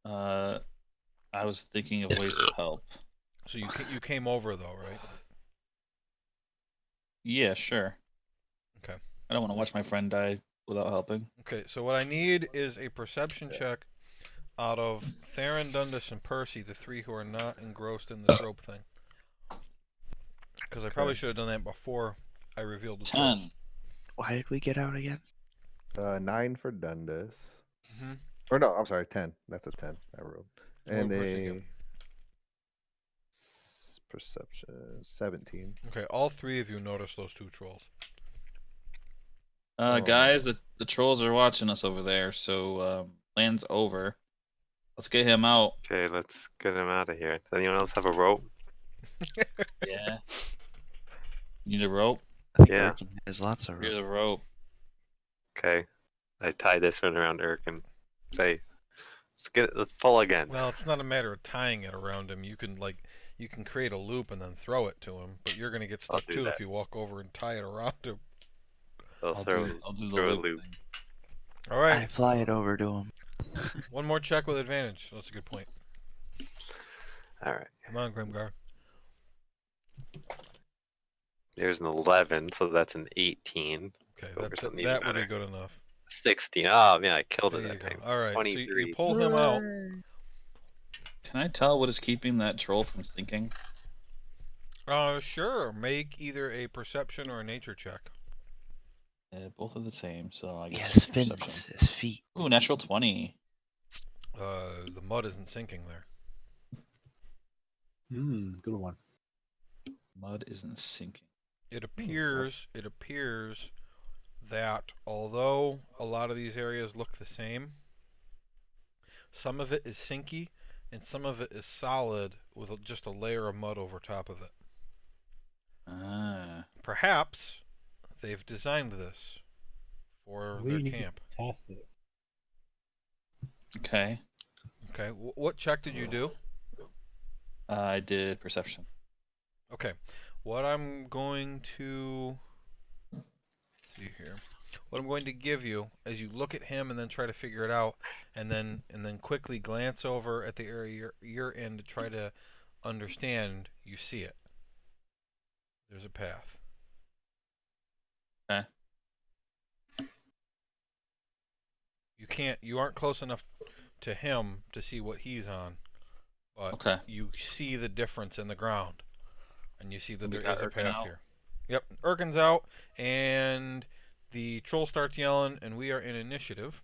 I was thinking of ways to help. So you came over though, right? Yeah, sure. Okay. I don't want to watch my friend die without helping. Okay. So what I need is a perception check out of Theron, Dundas, and Percy, the three who are not engrossed in this rope thing. Because I probably should have done that before I revealed the trolls. 10. Why did we get out again? 9 for Dundas. Mhm. Or no, I'm sorry, 10. That's a 10 I wrote. What And did Percy get? Perception 17. Okay. All three of you noticed those two trolls. Guys, the trolls are watching us over there, so plan's over. Let's get him out. Okay, let's get him out of here. Does anyone else have a rope? Yeah. You need a rope? I think Yeah. Arkin has lots of Here's rope. a rope. Okay. I tie this one around Eric and say, let's pull again. Well, it's not a matter of tying it around him. You can create a loop and then throw it to him, but you're gonna get I'll stuck do too that. if you walk over and tie it around him. I'll I'll throw do the throw a loop. loop. thing. All I right. fly it over to him. One more check with advantage. That's a good point. All right. Come on, Grimgar. There's an 11, so that's an 18. Okay, Go for that something even would be better. good enough. 16. Oh, man, I killed There it you that go. time. All right. So you 23. pull him out. Can I tell what is keeping that troll from sinking? Sure. Make either a perception or a nature check. Both are the same, so I He guess has perception. fins, his feet. Ooh, natural 20. The mud isn't sinking there. Good one. Mud isn't sinking. It appears that although a lot of these areas look the same, some of it is sinky and some of it is solid with just a layer of mud over top of it. Ah. Perhaps they've designed this for We their need camp. to test it. Okay. Okay, what check did you do? I did perception. Okay, what I'm going to see here. What I'm going to give you as you look at him and then try to figure it out, and then quickly glance over at the area you're in to try to understand. You see it. There's a path. Okay. You aren't close enough to him to see what he's on, but Okay. you see the difference in the ground, and you see that We there got is a Erkin path out? here. Yep, Erkin's out, and the troll starts yelling, and we are in initiative.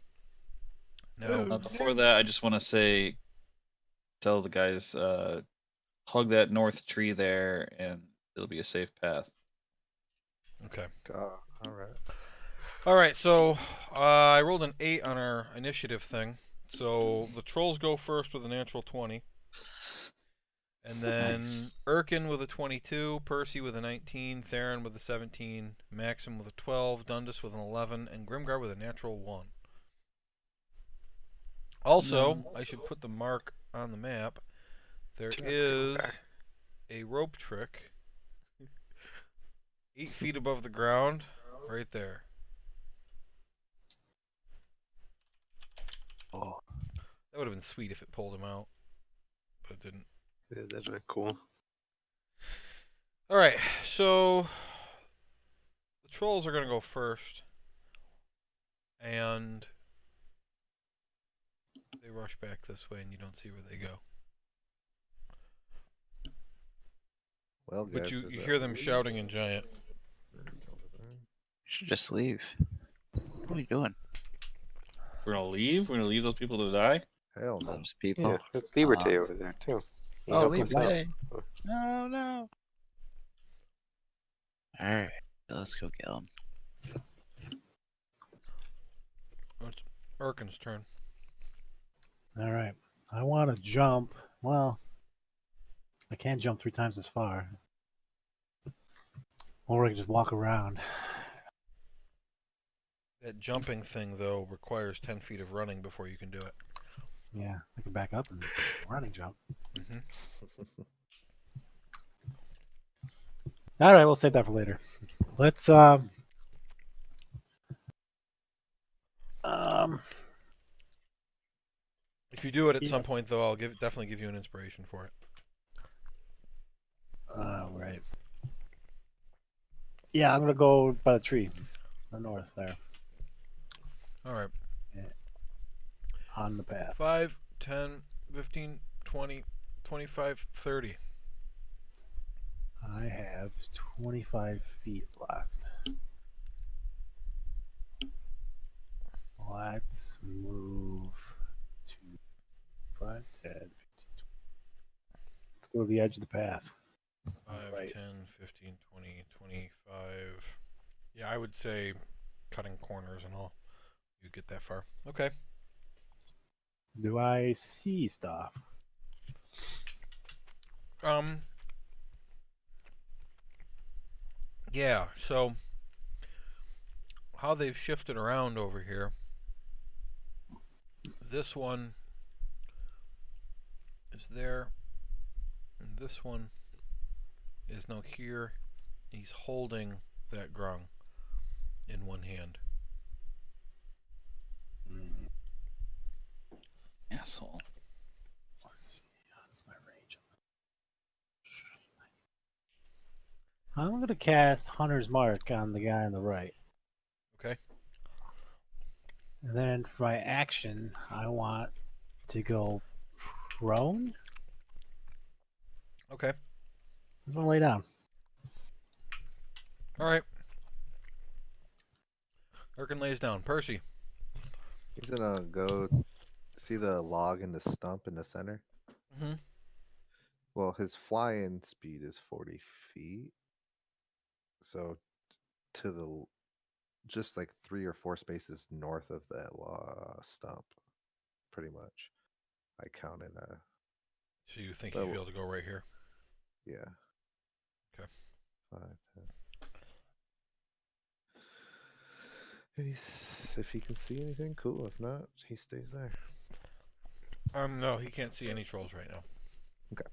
Now, Before that, I just want to tell the guys, hug that north tree there, and it'll be a safe path. okay. All right. All right, so I rolled an 8 on our initiative thing. So the trolls go first with a natural 20. And then Nice. Erkin with a 22, Percy with a 19, Theron with a 17, Maxim with a 12, Dundas with an 11, and Grimgar with a natural 1. Also, I should put the mark on the map. There Good job, is Grimgar. a rope trick 8 feet above the ground, right there. Oh, That would have been sweet if it pulled him out, but it didn't. Yeah, that'd been cool. All right, so the trolls are going to go first, and they rush back this way, and you don't see where they go. Well, But guys, you there's hear at them least- shouting in giant. you should just leave. What are you doing? We're gonna leave. We're gonna leave those people to die. Hell no. Those people. Yeah, that's Liberté over there, too. He's Oh, up leave with that. away. No, no. Alright, let's go kill him. It's Erkin's turn. All right. I want to jump. Well, I can't jump 3 times as far. Or I can just walk around. That jumping thing, though, requires 10 feet of running before you can do it. Yeah, I can back up and running jump. Hmm. All right, we'll save that for later. Let's If you do it at Yeah. some point, though, I'll definitely give you an inspiration for it. right. Yeah, I'm gonna go by the tree, the north there, All right. on the path. 5, 10, 15, 20, 25, 30. I have 25 feet left. Let's move to 5, 10, 15, 20. Let's go to the edge of the path. 5, Right. 10, 15, 20, 25. Yeah, I would say cutting corners and all. You get that far. Okay. Do I see stuff? Um. Yeah. So how they've shifted around over here. This one is there, and this one is now here. He's holding that grung in one hand. Asshole. Let's see. How's my range? I'm going to cast Hunter's Mark on the guy on the right. Okay. And then for my action, I want to go prone. Okay. I'm going to lay down. All right. Erkin lays down. Percy. He's gonna go see the log and the stump in the center. Mm-hmm. Well, his flying speed is 40 feet. So to the just like 3 or 4 spaces north of that stump, pretty much. I counted. So you think But you'd be able to go right here? yeah. Okay. 5, 10. And if he can see anything, cool. If not, he stays there. No, he can't see any trolls right now. Okay.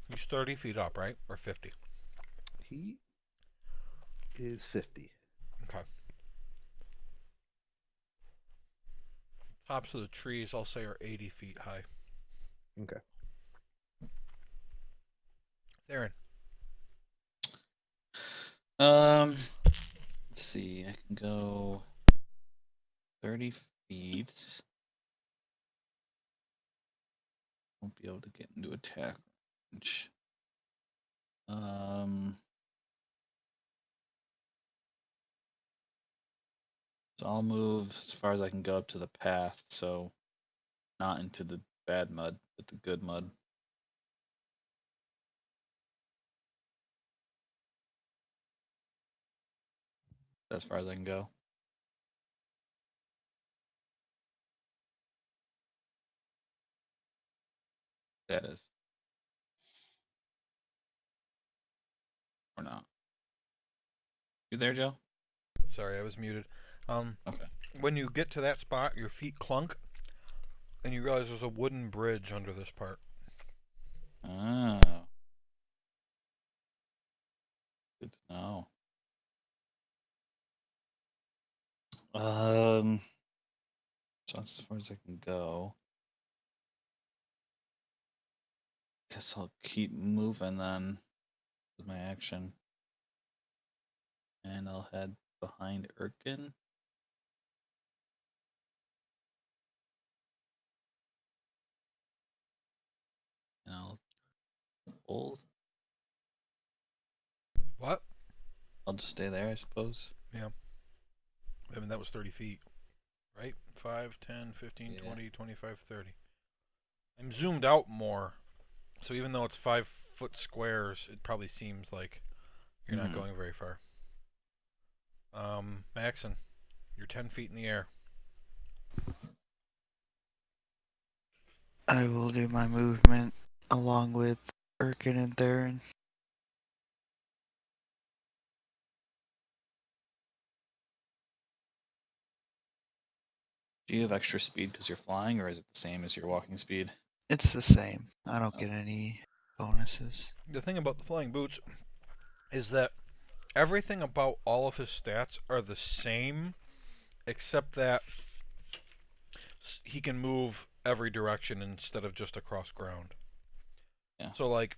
He's 30 feet up, right? Or 50? He is 50. Okay. Tops of the trees, I'll say, are 80 feet high. Okay. Theron. Let's see. I can go 30 feet. Won't be able to get into attack range. So I'll move as far as I can go up to the path, so not into the bad mud, but the good mud. As far as I can go. That is. Or not. You there, Joe? Sorry, I was muted. Okay. When you get to that spot, your feet clunk, and you realize there's a wooden bridge under this part. Oh. Good to know. So that's as far as I can go. Guess I'll keep moving then with my action. And I'll head behind Erkin. And I'll hold. What? I'll just stay there, I suppose. Yeah. I mean, that was 30 feet, right? 5, 10, 15, Yeah. 20, 25, 30. I'm zoomed out more, so even though it's 5-foot squares, it probably seems like you're not going very far. Maxon, you're 10 feet in the air. I will do my movement along with Erkin and Theron. Do you have extra speed because you're flying, or is it the same as your walking speed? It's the same. I don't get any bonuses. The thing about the flying boots is that everything about all of his stats are the same, except that he can move every direction instead of just across ground. Yeah. So, like,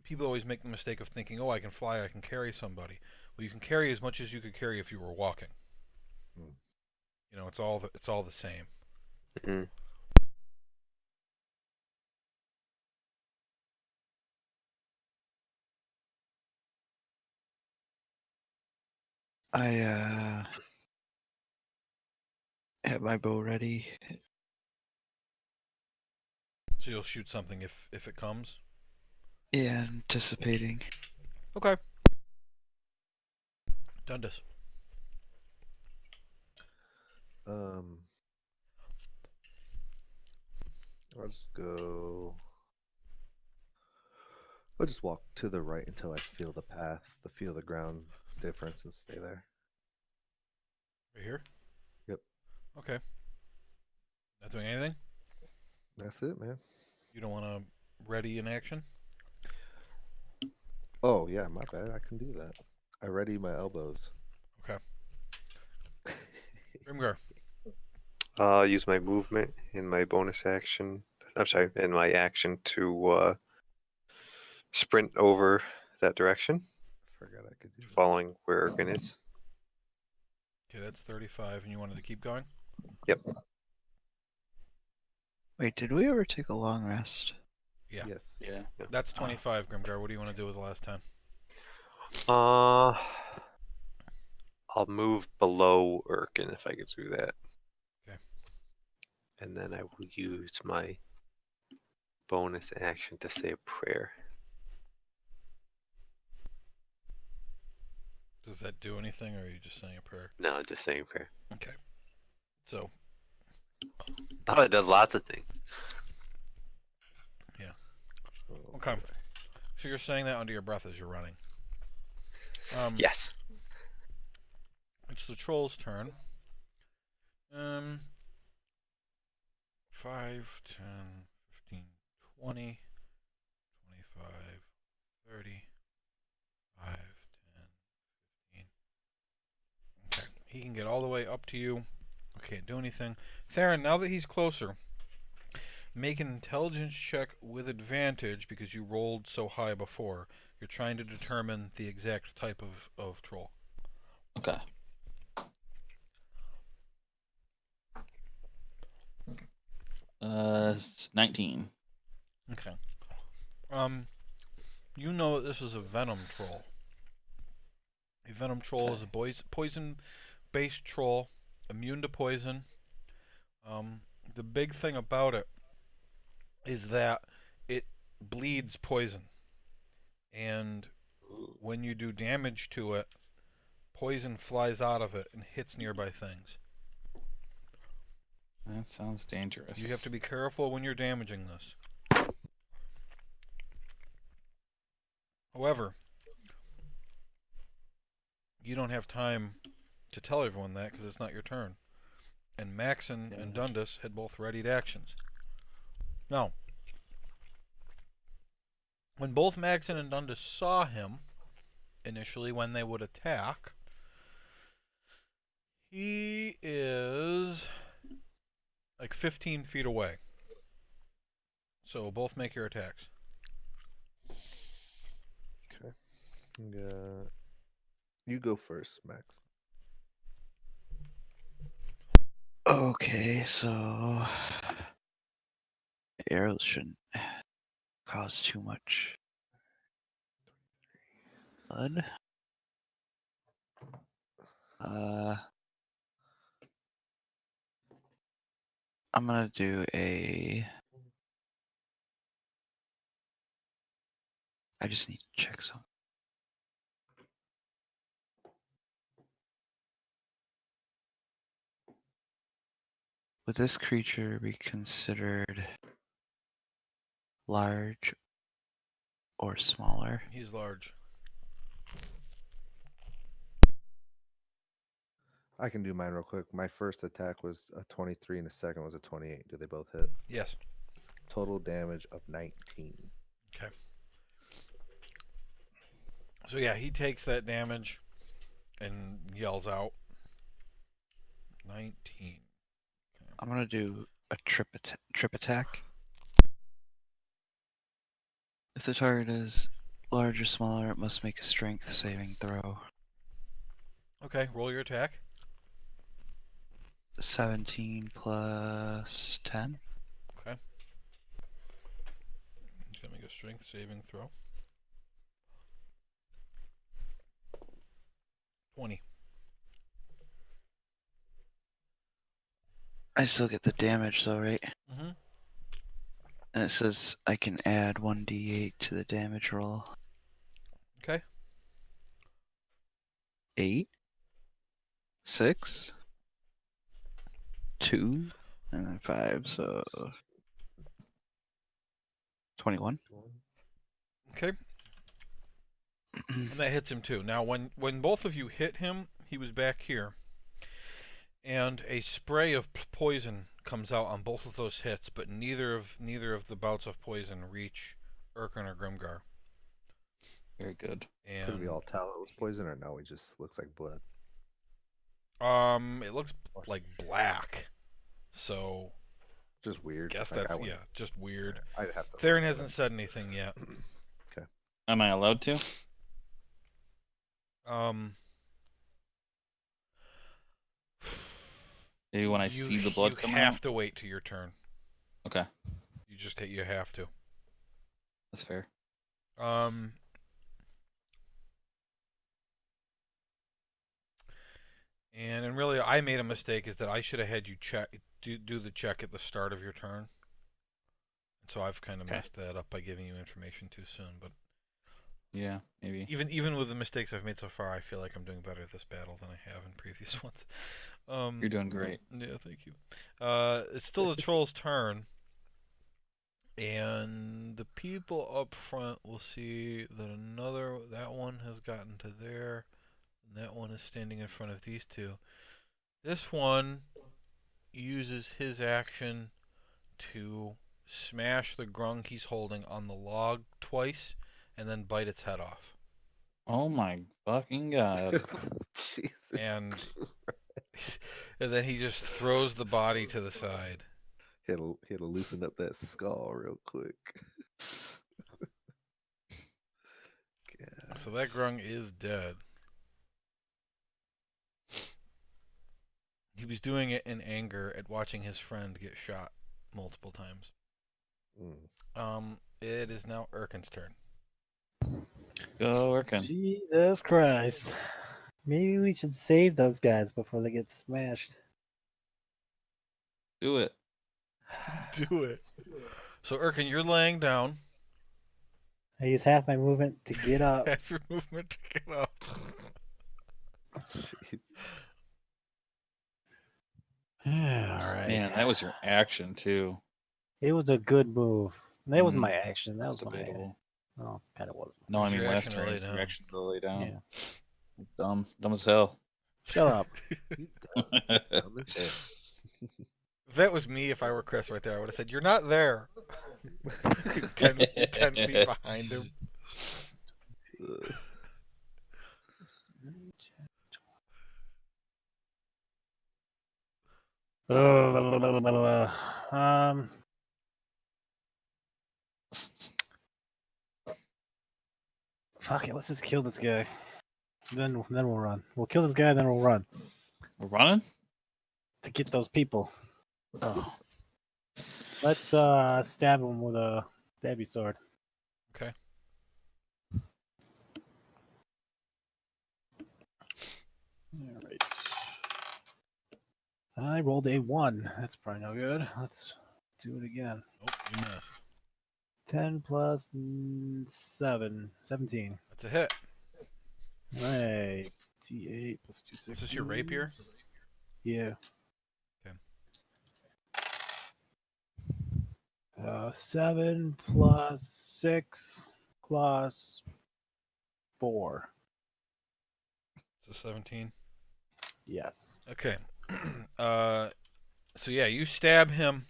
people always make the mistake of thinking, "Oh, I can fly, I can carry somebody." Well, you can carry as much as you could carry if you were walking. Hmm. You know, it's all the same. Mm. I have my bow ready. So you'll shoot something if it comes. Yeah, anticipating. Okay. Dundas. I'll just go. I'll just walk to the right until I feel the path, feel the ground difference, and stay there. Right here. Yep. Okay. Not doing anything. That's it, man. You don't want to ready in action. Oh yeah, my bad. I can do that. I ready my elbows. Okay. Grimgar. I'll use my movement in my bonus action. I'm sorry, in my action to sprint over that direction, Forgot I could do that. following where Ergen is. Okay, that's 35, and you wanted to keep going. Yep. Wait, did we ever take a long rest? Yeah. Yes. Yeah. That's 25, Grimgar. What do you want to do with the last 10? I'll move below Ergen if I could do that. Okay. And then I will use my bonus action to say a prayer. Does that do anything, or are you just saying a prayer? No, just saying prayer. Okay. So, Oh, it does lots of things. Oh, okay. boy. So you're saying that under your breath as you're running. Yes. It's the troll's turn. 5, 10, 15, 20, 25, 30, 5, 10, 15. Okay. He can get all the way up to you. I can't do anything. Theron, now that he's closer, make an intelligence check with advantage because you rolled so high before. You're trying to determine the exact type of troll. Okay. It's 19. Okay. You know that this is a venom troll. A venom troll is a poison-based troll, immune to poison. The big thing about it is that it bleeds poison, and when you do damage to it, poison flies out of it and hits nearby things. That sounds dangerous. You have to be careful when you're damaging this. However, you don't have time to tell everyone that because it's not your turn. And Maxon and Dundas had both readied actions. Now, when both Maxon and Dundas saw him, initially when they would attack, he is like 15 feet away. So both make your attacks. Okay. You go first, Max. Okay, so arrows shouldn't cause too much blood. I'm gonna do a. I just need to check something. Would this creature be considered large or smaller? He's large. I can do mine real quick. My first attack was a 23 and the second was a 28. Do they both hit? Yes. Total damage of 19. Okay. So yeah, he takes that damage and yells out. 19. I'm gonna do a trip attack. If the target is large or smaller, it must make a strength saving throw. Okay, roll your attack. 17 plus 10. Okay. He's gonna make a strength saving throw. 20. I still get the damage though, right? Mm-hmm. And it says I can add 1d8 to the damage roll. Okay. 8, 6, 2, and then 5, so 21. Okay. And that hits him too. Now, when both of you hit him, he was back here, and a spray of poison comes out on both of those hits, but neither of the bouts of poison reach Urkin or Grimgar. Very good. And Could we all tell it was poison or no? It just looks like blood. it looks like black. So Just weird. guess Like, that's I wouldn't- just weird. I'd have to. Theron look for hasn't said anything yet. Okay. Am I allowed to? Maybe when I see the blood you come have out? to wait till your turn. Okay, You have to. that's fair. And really, I made a mistake. Is that I should have had you do the check at the start of your turn. And so I've kind of Okay. messed that up by giving you information too soon. But Yeah, maybe. even with the mistakes I've made so far, I feel like I'm doing better at this battle than I have in previous ones. You're doing great. Yeah, thank you. It's still the troll's turn, and the people up front will see that that one has gotten to there, and that one is standing in front of these two. This one uses his action to smash the grung he's holding on the log twice, and then bite its head off. Oh my fucking god. Jesus. And Christ. and then he just throws the body to the side. He had to loosen up that skull real quick. God. So that grung is dead. He was doing it in anger at watching his friend get shot multiple times. It is now Urkin's turn. Go working. Jesus Christ. Maybe we should save those guys before they get smashed. Do it. Do it. So Urkin, you're laying down. I use half my movement to get up. Half your movement to get up. Jeez. All right. Man, that was your action too. It was a good move. That wasn't my Mhm. action. That That's was my. debatable. Well, kind of was. No, I It's mean your last action to turn. lay down. Your action to lay down. Yeah. It's dumb. Dumb as hell. Shut up. You dumb as hell. If that was me, if I were Chris right there, I would have said, "You're not there." 10 feet behind him. Fuck it. Let's just kill this guy. Then we'll run. We'll kill this guy, then we'll run We're running? to get those people. Oh. Let's stab him with a stabby sword. Okay. All right. I rolled a 1. That's probably no good. Let's do it again. Oh, you missed. 10 plus 7. 17. That's a hit. Right. T8 plus 2 6. Is this your rapier? Yeah. Okay. 7 plus 6 plus 4. So 17. Yes. Okay. So yeah, you stab him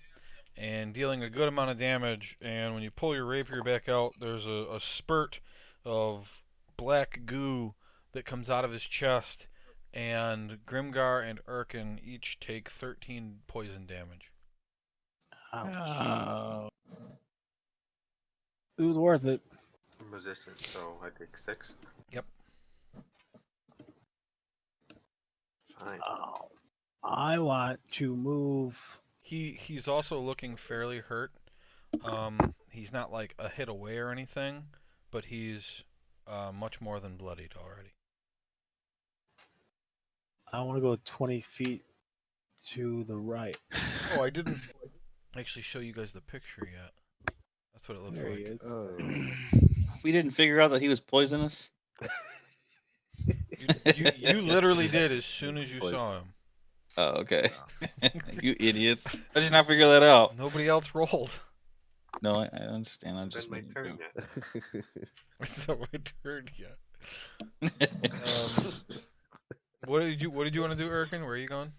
and dealing a good amount of damage. And when you pull your rapier back out, there's a spurt of black goo that comes out of his chest. And Grimgar and Erkin each take 13 poison damage. Ouch. Oh. It was worth it. I'm resistant, so I take 6. Yep. Fine. Oh. I want to move. He's also looking fairly hurt. He's not like a hit away or anything, but he's much more than bloodied already. I want to go 20 feet to the right. Oh, I didn't actually show you guys the picture yet. That's what it looks There like. he is. Oh. We didn't figure out that he was poisonous. You literally did as soon as you saw him. Oh, okay. You idiots. How did you not figure that out? Nobody else rolled. No, I understand. I'm It's just been my making turn yet. It's not my turn yet. What did you want to do, Erkin? Where are you going?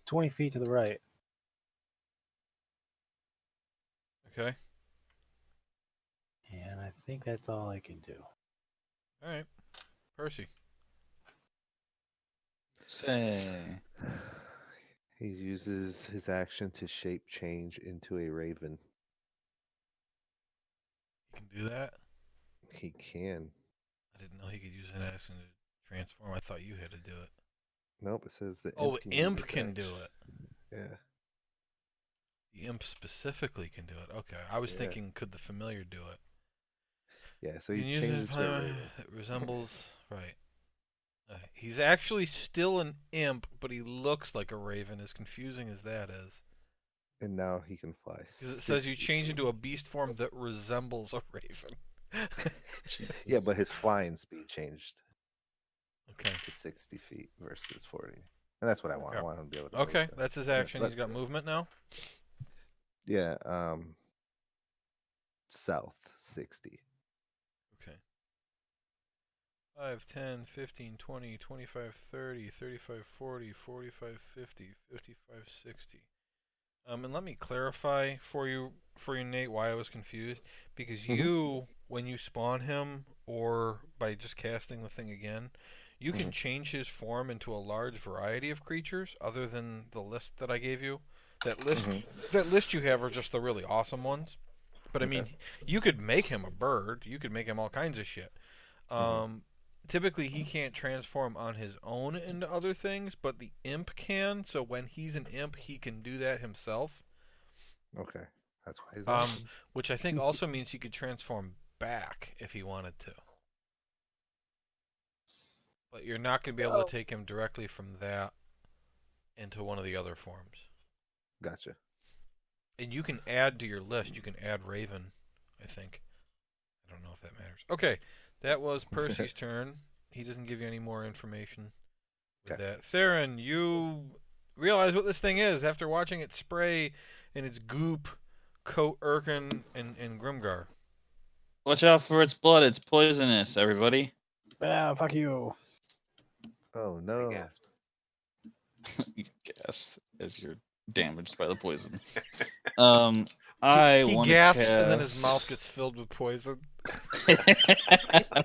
20 feet to the right. Okay. And I think that's all I can do. All right. Percy. Say. He uses his action to shape change into a raven. You can do that? He can. I didn't know he could use an action to transform. I thought you had to do it. Nope, it says the Oh, imp can, imp use can action. do it. Yeah. The imp specifically can do it. Okay. I was Yeah. thinking, could the familiar do it? Yeah, so You he can use changes it to a raven. It resembles right. He's actually still an imp, but he looks like a raven. As confusing as that is, And now he can fly. because it says you 60 change into feet. a beast form that resembles a raven. Yeah, but his flying speed changed Okay. to 60 feet versus 40. And that's what I want. I Okay. want him to be able to Okay, move that. that's his Yeah, action. but- He's got movement now. Yeah, south 60. Okay. 5, 10, 15, 20, 25, 30, 35, 40, 45, 50, 55, 60. And let me clarify for you, Nate, why I was confused. Because Mhm. you, when you spawn him, or by just casting the thing again, you can change his form into a large variety of creatures other than the list that I gave you. That list you have are just the really awesome ones. But I mean, Okay. you could make him a bird. You could make him all kinds of shit. Typically, he can't transform on his own into other things, but the imp can. So when he's an imp, he can do that himself. Okay. That's why he's Um, awesome. which I think also means he could transform back if he wanted to. But you're not going to be able to take him directly from that into one of the other forms. Gotcha. And you can add to your list. You can add Raven, I think. I don't know if that matters. Okay, that was Percy's turn. He doesn't give you any more information with Okay. that. Theron, you realize what this thing is after watching it spray in its goop, coat Erkin, and Grimgar. Watch out for its blood. It's poisonous, everybody. Ah, fuck you. Oh I no. gasp. You gasp as you're damaged by the poison. I He want to gasps cast... and then his mouth gets filled with poison. I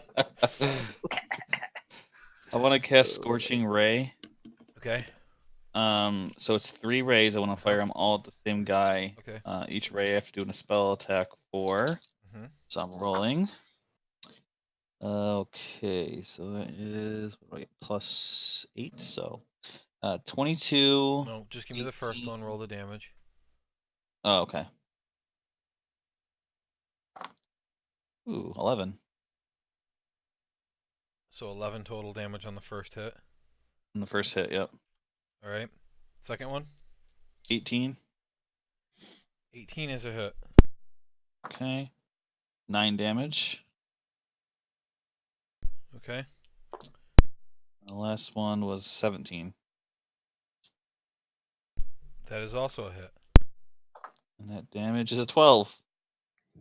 want to cast Scorching Ray. Okay. So it's 3 rays. I want to fire them all at the same guy. Okay. Each ray I have to do a spell attack for. Mhm. So I'm rolling. Okay, so that is what do I get? Plus 8. So 22. No, just give me the first one. Roll the damage. Oh, okay. Ooh, 11 So 11 total damage on the first hit. on the first hit. Yep. All right. Second one. 18. 18 is a hit. Okay. 9 damage. Okay. The last one was 17. That is also a hit. And that damage is a 12.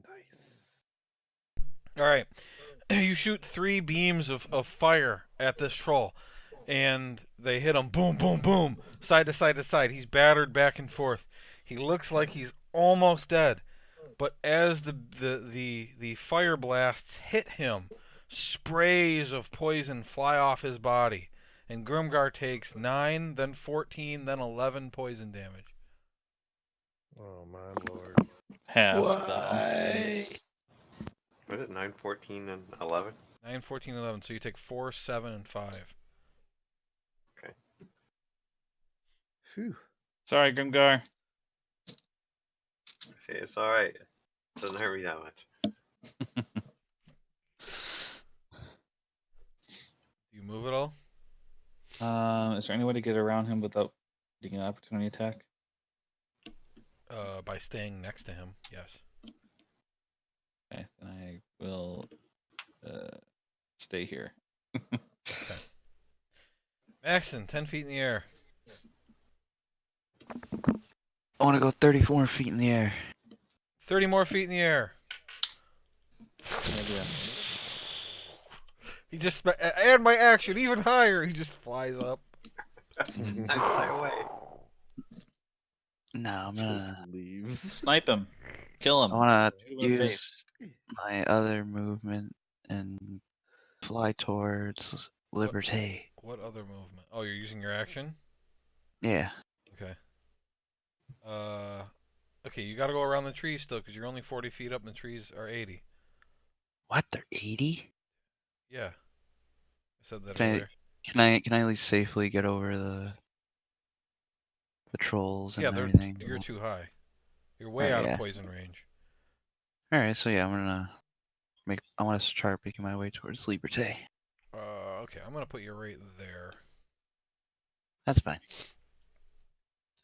Nice. All right. You shoot 3 beams of fire at this troll, and they hit him, boom, boom, boom, side to side to side. He's battered back and forth. He looks like he's almost dead, but as the fire blasts hit him, sprays of poison fly off his body, and Grimgar takes 9, then 14, then 11 poison damage. Oh my lord. Half Why? the Was it 9, 14, and 11? 9, 14, 11. So you take 4, 7, and 5. Phew. Sorry, Grimgar. See, it's all right. Doesn't hurt me that much. Do you move at all? Is there any way to get around him without getting an opportunity attack? By staying next to him, yes. Okay, then I will stay here. Okay. Maxon, 10 feet in the air. I want to go 34 feet in the air. 30 more feet in the air. Maybe He just add my action even higher. He just flies up. I fly away. No, I'm Just gonna. leaves. snipe him, kill him. I want Shoot to him in the face. use my other movement and fly towards Liberté. What other movement? Oh, you're using your action? Yeah. Okay. Okay, you gotta go around the trees still, because you're only 40 feet up and the trees are 80. What? They're 80? Yeah. I said that Can I, earlier. can I at least safely get over the trolls and Yeah, everything? you're too high. You're way out of yeah. poison range. Alright, so yeah, I want to start making my way towards Liberté. Okay, I'm gonna put you right there. That's fine.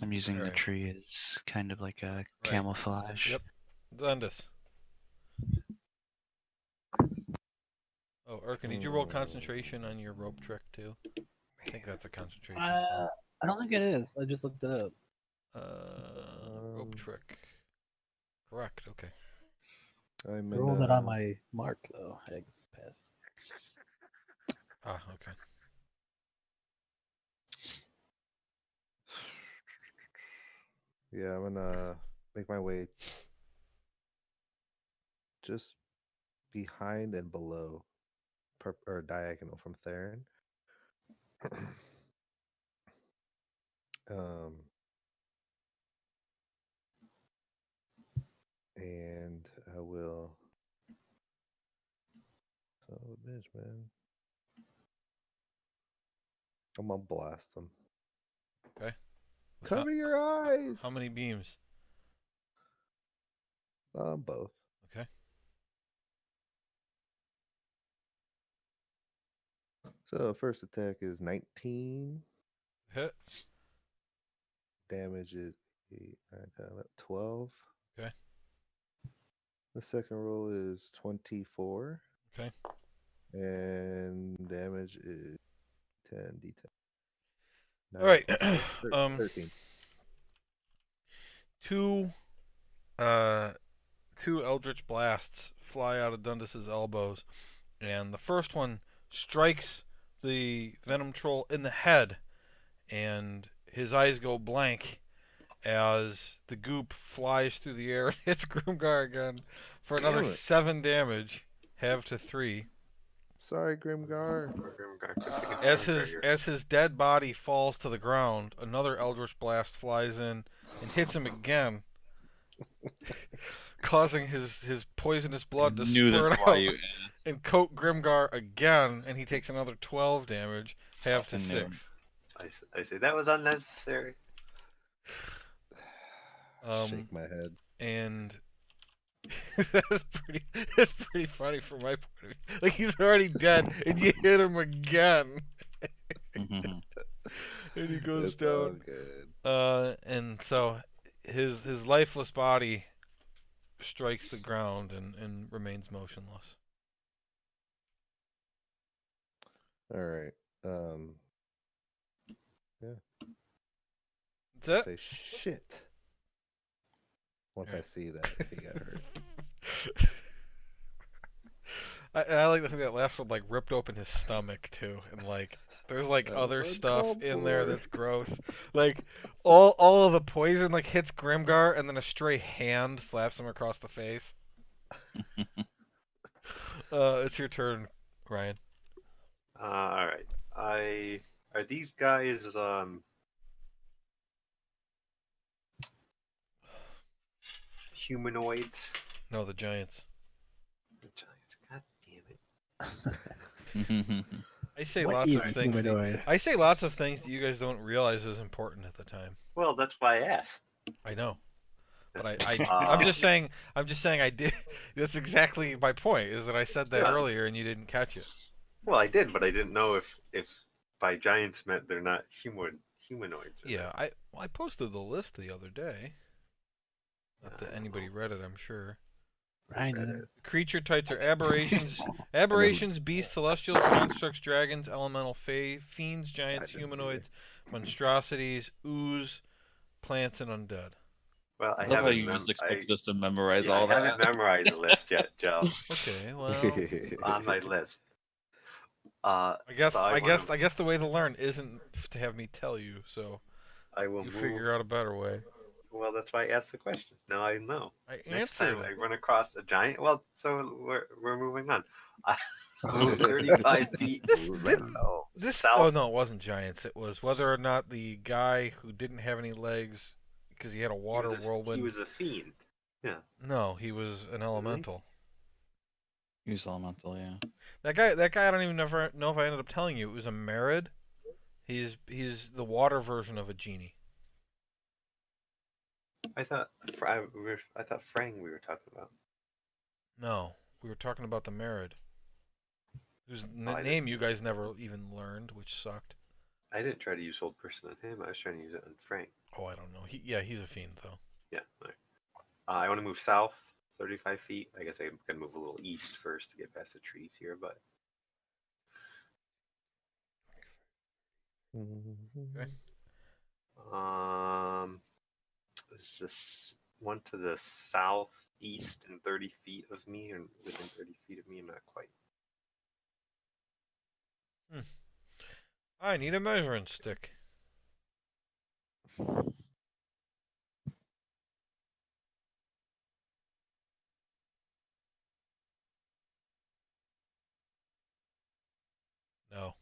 I'm using the Alright. tree as kind of like a camouflage. Yep. Dundus. Oh, Urkin, did you roll concentration on your rope trick too? I think that's a concentration spell. I don't think it is. I just looked it up. Rope trick. Correct, okay. I'm I in, rolled it on my mark though. I passed. Ah, okay. Yeah, I'm gonna make my way just behind and below, or diagonal from Theron. um, and I will. Son of a bitch, man! I'm gonna blast them. Okay. Cover your eyes. How many beams? Both. Okay. So first attack is 19. Hit. Damage is 8, 9, 10, 11, 12. Okay. The second roll is 24. Okay. And damage is 10 d10. All right. 13. Two eldritch blasts fly out of Dundus's elbows, and the first one strikes the venom troll in the head, and his eyes go blank as the goop flies through the air and hits Grimgar again for another Damn it. 7 damage, half to 3. Sorry, Grimgar. As his dead body falls to the ground, another eldritch blast flies in and hits him again, causing his poisonous blood to Knew spurt that's out why you asked. and coat Grimgar again, and he takes another 12 damage, half to Fucking knew. 6. I say that was unnecessary. Shake my head. And that's pretty funny from my point of view. Like, he's already dead, and you hit him again, and he goes It's all down. good. And so his lifeless body strikes the ground and remains motionless. All right. That's Say shit. Once I see that he got hurt. I like the thing that last one like ripped open his stomach too, and like there's like That other was stuff uncalled in there for. that's gross. Like all of the poison like hits Grimgar, and then a stray hand slaps him across the face. It's your turn, Ryan. All right. Are these guys humanoids? No, the giants. The giants. God damn it. I say What lots is of a things. humanoid? I say lots of things that you guys don't realize is important at the time. Well, that's why I asked. I know, but I'm Uh, just saying. I'm just saying I did. That's exactly my point. Is that I said that Yeah. earlier and you didn't catch it. Well, I did, but I didn't know if by giants meant they're not humanoids. Or Yeah, not. I posted the list the other day. Not I that don't anybody know. read it, I'm sure. Ryan. Creature types are aberrations, beasts, celestials, constructs, dragons, elemental, fae, fiends, giants, didn't either. humanoids, monstrosities, ooze, plants, and undead. Well, I I love how haven't. you just I expected us to memorize yeah, I all haven't that. memorized the list yet, Joe. Okay, well, On my list. So I guess the way to learn isn't to have me tell you. So I will you move. figure out a better way. Well, that's why I asked the question. Now I know. I Next answered time I it. run across a giant. Well, so we're moving on. I move 35 feet This south. oh no, it wasn't giants. It was whether or not the guy who didn't have any legs because he had a water He whirlwind. was a fiend. Yeah. No, he was an elemental. Use elemental, yeah. That guy I don't even never know if I ended up telling you. It was a Merid. He's the water version of a genie. I thought I thought Frang we were talking about. No, we were talking about the Merid, whose I name you guys never even learned, which sucked. I didn't try to use hold person on him. I was trying to use it on Frank. Oh, I don't know. He's a fiend though. Yeah. All right. I want to move south 35 feet. I guess I'm gonna move a little east first to get past the trees here, but Okay. is this one to the southeast and 30 feet of me, and within 30 feet of me? I'm not quite. I need a measuring stick. No.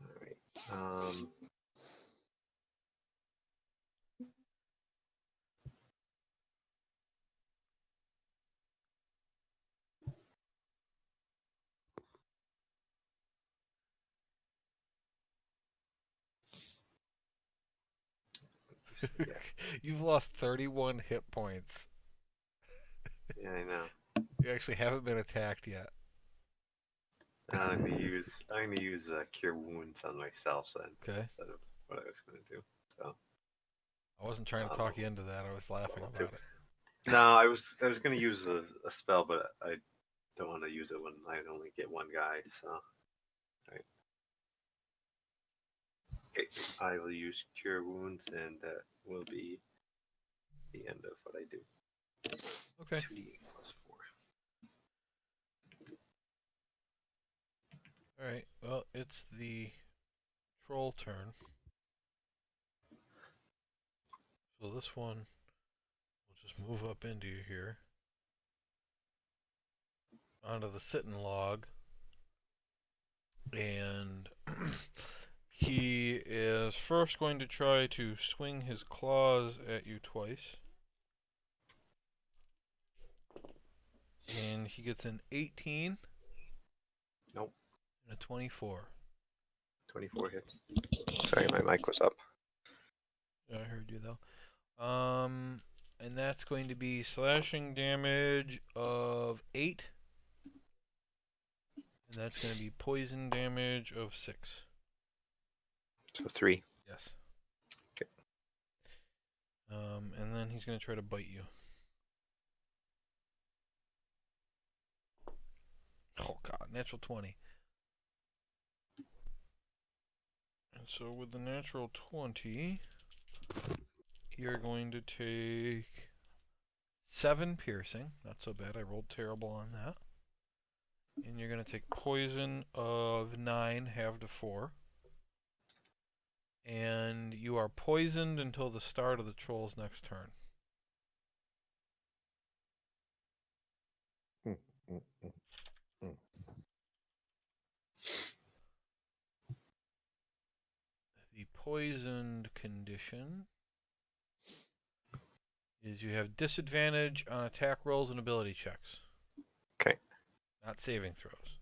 All right. Yeah. You've lost 31 hit points. Yeah, I know. You actually haven't been attacked yet. I'm gonna use cure wounds on myself then Okay. instead of what I was gonna do. So I wasn't trying to talk you into that. I was laughing level about 2. it. No, I was gonna use a spell, but I don't want to use it when I only get one guy. So, right. Okay, I will use cure wounds, and that will be the end of what I do. Okay. 2d8 plus 4. All right. Well, it's the troll turn. So this one will just move up into here onto the sitting log, and he is first going to try to swing his claws at you twice. And he gets an 18. Nope. And a 24. 24 hits. Sorry, my mic was up. I heard you though. And that's going to be slashing damage of 8. And that's going to be poison damage of 6. So 3. Yes. Okay. And then he's going to try to bite you. Oh god, natural 20. And so with the natural 20, you're going to take 7 piercing. Not so bad. I rolled terrible on that. And you're going to take poison of 9, halved to 4. And you are poisoned until the start of the troll's next turn. Mm, mm, mm, mm. The poisoned condition is you have disadvantage on attack rolls and ability checks. Okay. Not saving throws.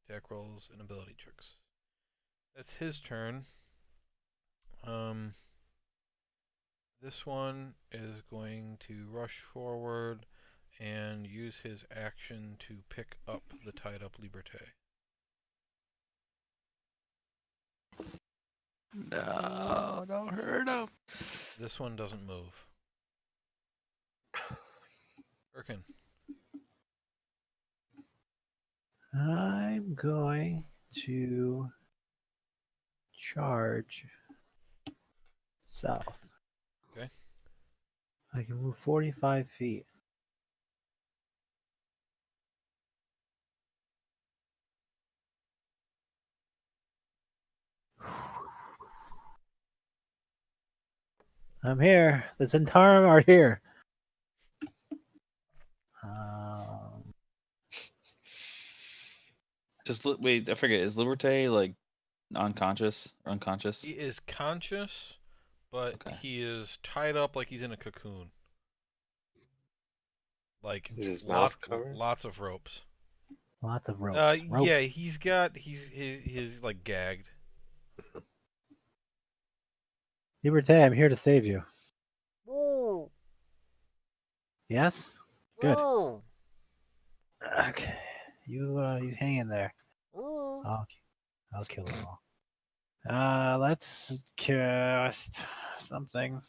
Attack rolls and ability checks. That's his turn. This one is going to rush forward and use his action to pick up the tied up Liberté. No, don't hurt him. This one doesn't move. Birkin. I'm going to charge south. Okay. I can move 45 feet. I'm here. The Centauri are here. Just wait. I forget. Is Liberté like unconscious or unconscious? He is conscious, but Okay. he is tied up like he's in a cocoon. Like Is his mouth covered? lots of ropes. Lots of ropes. Yeah, he's like gagged. Liberté, I'm here to save you. Yes? Good. Okay. You hang in there. I'll kill them all. Let's cast something.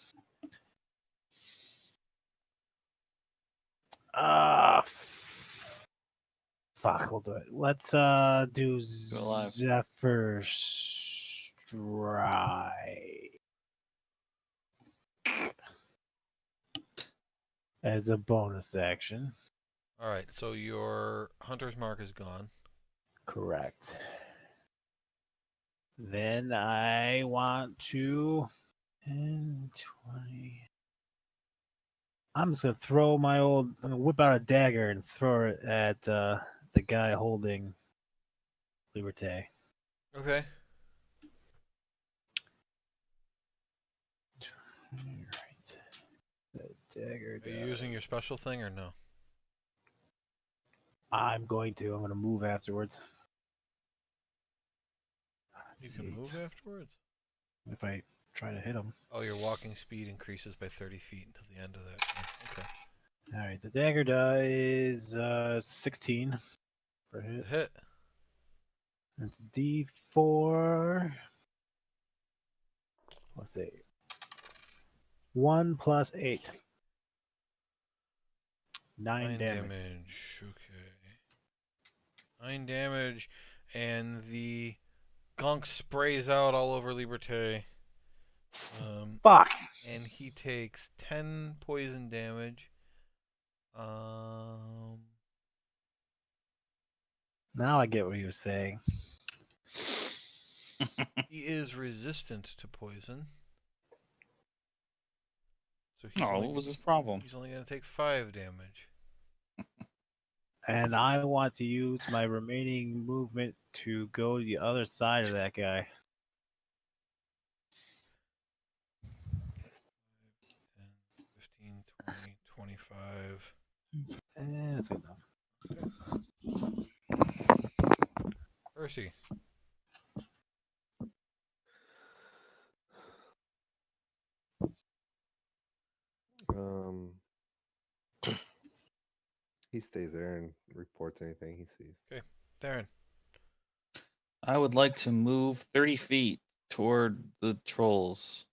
Fuck, we'll do it. Let's do alive. Zephyr Strike as a bonus action. All right, so your hunter's mark is gone. Correct. Then I want to 10, 20. I'm just gonna throw I'm gonna whip out a dagger and throw it at the guy holding Liberté. Okay. Right. The dagger. Are you using your special thing or no? I'm going to move afterwards. You can move afterwards. If I try to hit him. Oh, your walking speed increases by 30 feet until the end of that. Okay. All right, the dagger dies 16 for hit. Hit. It's D4 plus 8. 1 plus 8. 9 damage. Okay. 9 damage, and the gunk sprays out all over Liberté. Fuck! And he takes 10 poison damage. Now I get what he was saying. He is resistant to poison. So What was his problem? He's only going to take 5 damage. And I want to use my remaining movement to go to the other side of that guy. 10, 15, 20, 25. That's good enough. Percy. He stays there and reports anything he sees. Okay, Darren. I would like to move 30 feet toward the trolls.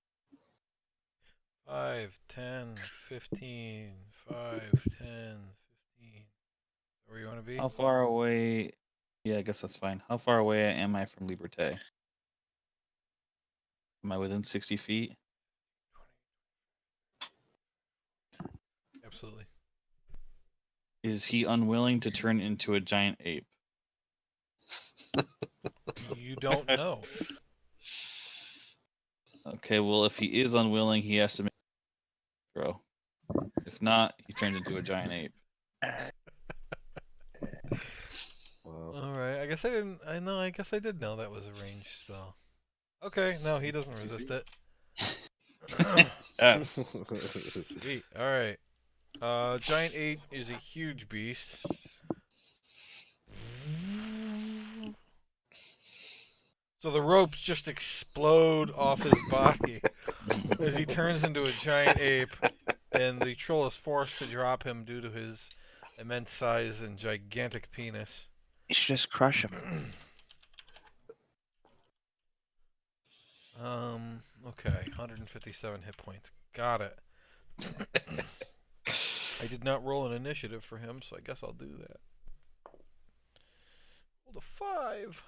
5, 10, 15, 5, 10, 15. Where you want to be? How far away? Yeah, I guess that's fine. How far away am I from Liberté? Am I within 60 feet? Absolutely. Is he unwilling to turn into a giant ape? You don't know. Okay, well, if he is unwilling, he has to make a throw. If not, he turns into a giant ape. Wow. All right. I guess I didn't. I know. I guess I did know that was a ranged spell. Okay. No, he doesn't resist it. Yes. Sweet. All right. Giant ape is a huge beast. So the ropes just explode off his body as he turns into a giant ape, and the troll is forced to drop him due to his immense size and gigantic penis. You should just crush him. Okay, 157 hit points. Got it. I did not roll an initiative for him, so I guess I'll do that. Rolled a 5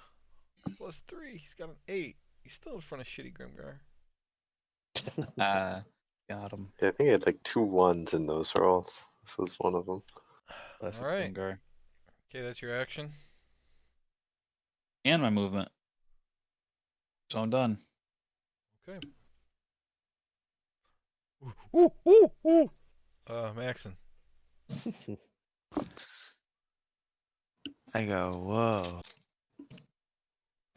plus 3. He's got an 8. He's still in front of shitty Grimgar. Got him. Yeah, I think I had like 2 1s in those rolls. This was one of them. Classic All right. Grimgar. Okay, that's your action. And my movement. So I'm done. Okay. Ooh, ooh, ooh. Maxon. I go, whoa.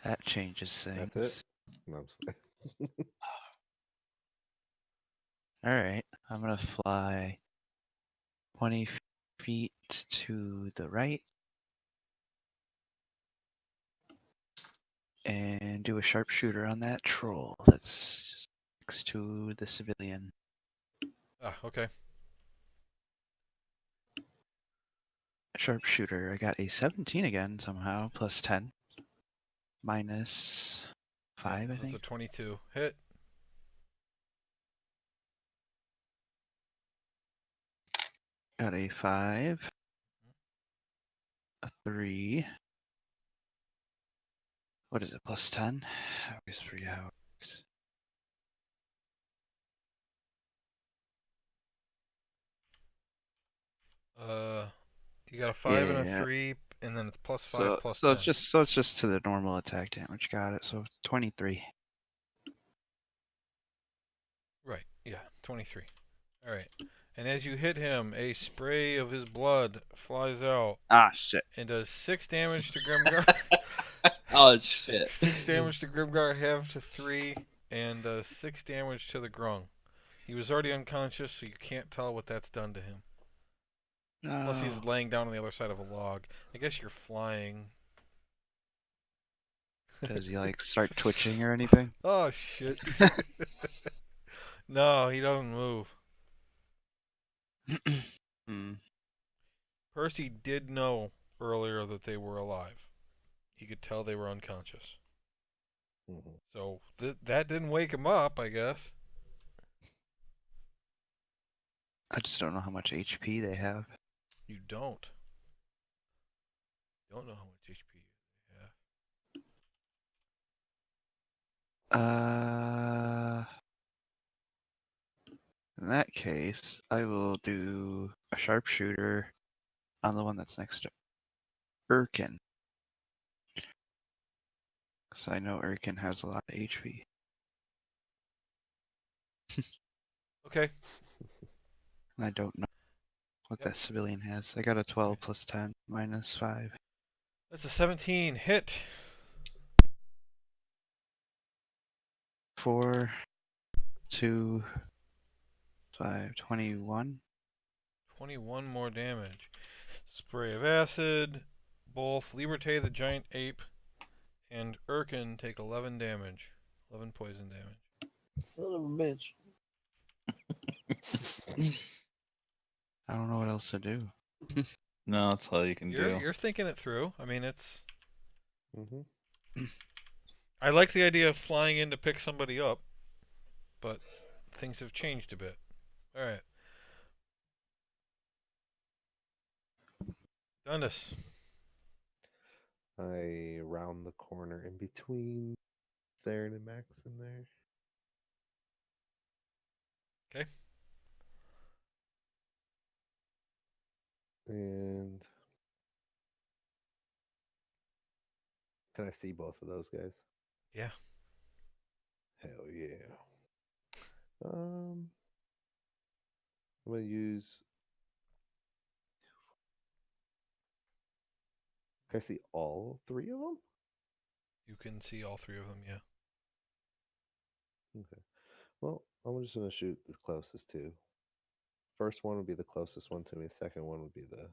That changes things. That's it? No, I'm just- Alright, I'm gonna fly 20 feet to the right and do a sharpshooter on that troll that's next to the civilian. Okay. Sharpshooter, I got a 17 again somehow, plus 10. Minus 5, I That's think. a 22. Hit. Got a 5. A 3. What is it, plus 10? I always forget how it works. You got a 5 and a Yeah. 3, and then it's plus 5 So plus so 10. it's just to the normal attack damage. Got it. So 23. Right. Yeah. 23. All right. And as you hit him, a spray of his blood flies out Ah shit. and does 6 damage to Grimgar. Oh shit. 6 damage to Grimgar, half to 3, and 6 damage to the Grung. He was already unconscious, so you can't tell what that's done to him. Plus, he's No. laying down on the other side of a log. I guess you're flying. Does he like start twitching or anything? Oh shit. No, he doesn't move. Hmm. Percy did know earlier that they were alive. He could tell they were unconscious. Mhm. So that didn't wake him up, I guess. I just don't know how much HP they have. You don't. Don't know how much HP you have. In that case, I will do a sharpshooter on the one that's next to Erkin. Because I know Erkin has a lot of HP. Okay. And I don't know what Yep. that civilian has. I got a 12 plus 10 minus 5. That's a 17 hit. 4, 2, 5, 21. 21 more damage. Spray of acid. Both Liberté the giant ape and Erkin take 11 damage. 11 poison damage. Son of a bitch. I don't know what else to do. No, that's all you can do. You're thinking it through. I mean, it's. Mhm. I like the idea of flying in to pick somebody up, but things have changed a bit. All right. Dundas. I round the corner in between Theron and Max in there. Okay. And can I see both of those guys? Yeah. Hell yeah. I'm gonna use. Can I see all three of them? You can see all three of them, yeah. Okay. Well, I'm just gonna shoot the closest two. First one would be the closest one to me. Second one would be the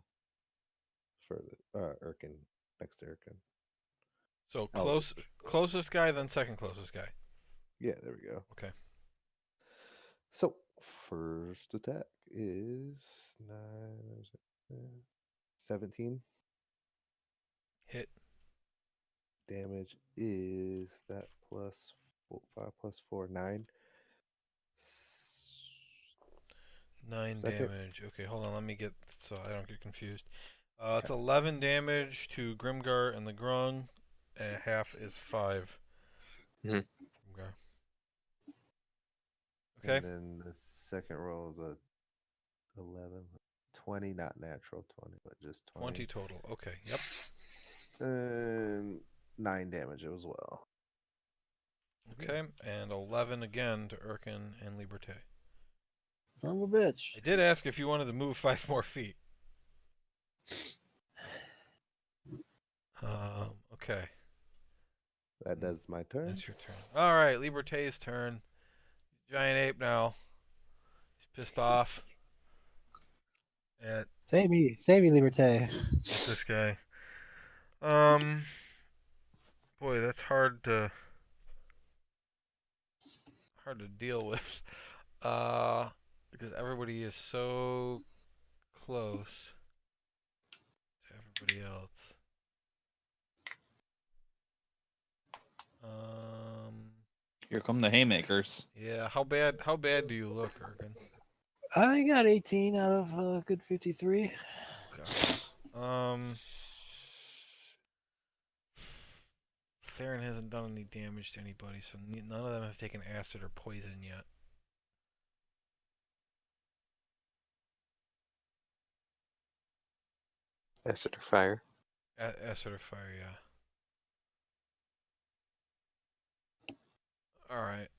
further. Erkin, next to Erkin. So Eldritch. closest guy, then second closest guy. Yeah, there we go. Okay. So first attack is 17. Hit. Damage is that plus 5 plus 4, 9. 9 Second. damage. Okay, hold on. Let me get so I don't get confused. It's 11 damage to Grimgar and the Grung. Half is 5. Mhm. Grimgar. Okay. And then the second roll is a 11, 20, not natural 20, but just 20 20. total. Okay. Yep. And 9 damage as well. Okay. And 11 again to Urkin and Liberté. Son of a bitch. I did ask if you wanted to move 5 more feet. Okay. That does my turn. That's your turn. All right, Liberté's turn. Giant ape now. He's pissed off at Save me, Liberté. this guy. Boy, that's hard to deal with. Because everybody is so close to everybody else. Here come the haymakers. Yeah. How bad do you look, Ergen? I got 18 out of a good 53. Okay. Theron hasn't done any damage to anybody, so none of them have taken acid or poison yet. Acid or fire. Acid or fire, yeah. Alright.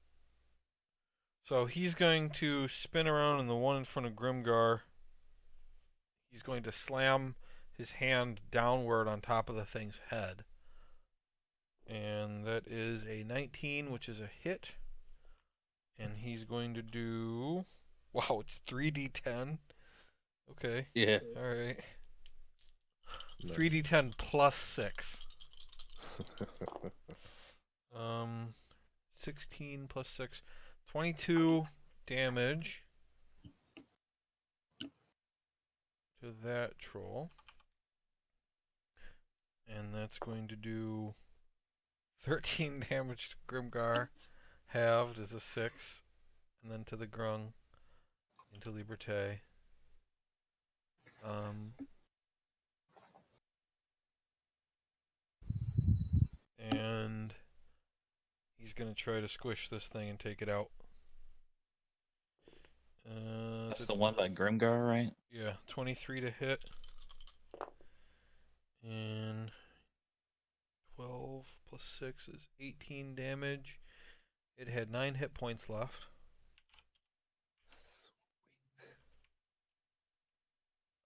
So he's going to spin around in the one in front of Grimgar. He's going to slam his hand downward on top of the thing's head. And that is a 19, which is a hit. And he's going to do... Wow, it's 3d10. Okay. Yeah. Alright. Nice. 3d10 plus 6. 16 plus 6. 22 damage to that troll. And that's going to do 13 damage to Grimgar. Halved is a 6. And then to the Grung. Into Liberté. And he's going to try to squish this thing and take it out. That's the one by Grimgar, right? Yeah, 23 to hit. And 12 plus 6 is 18 damage. It had 9 hit points left. Sweet.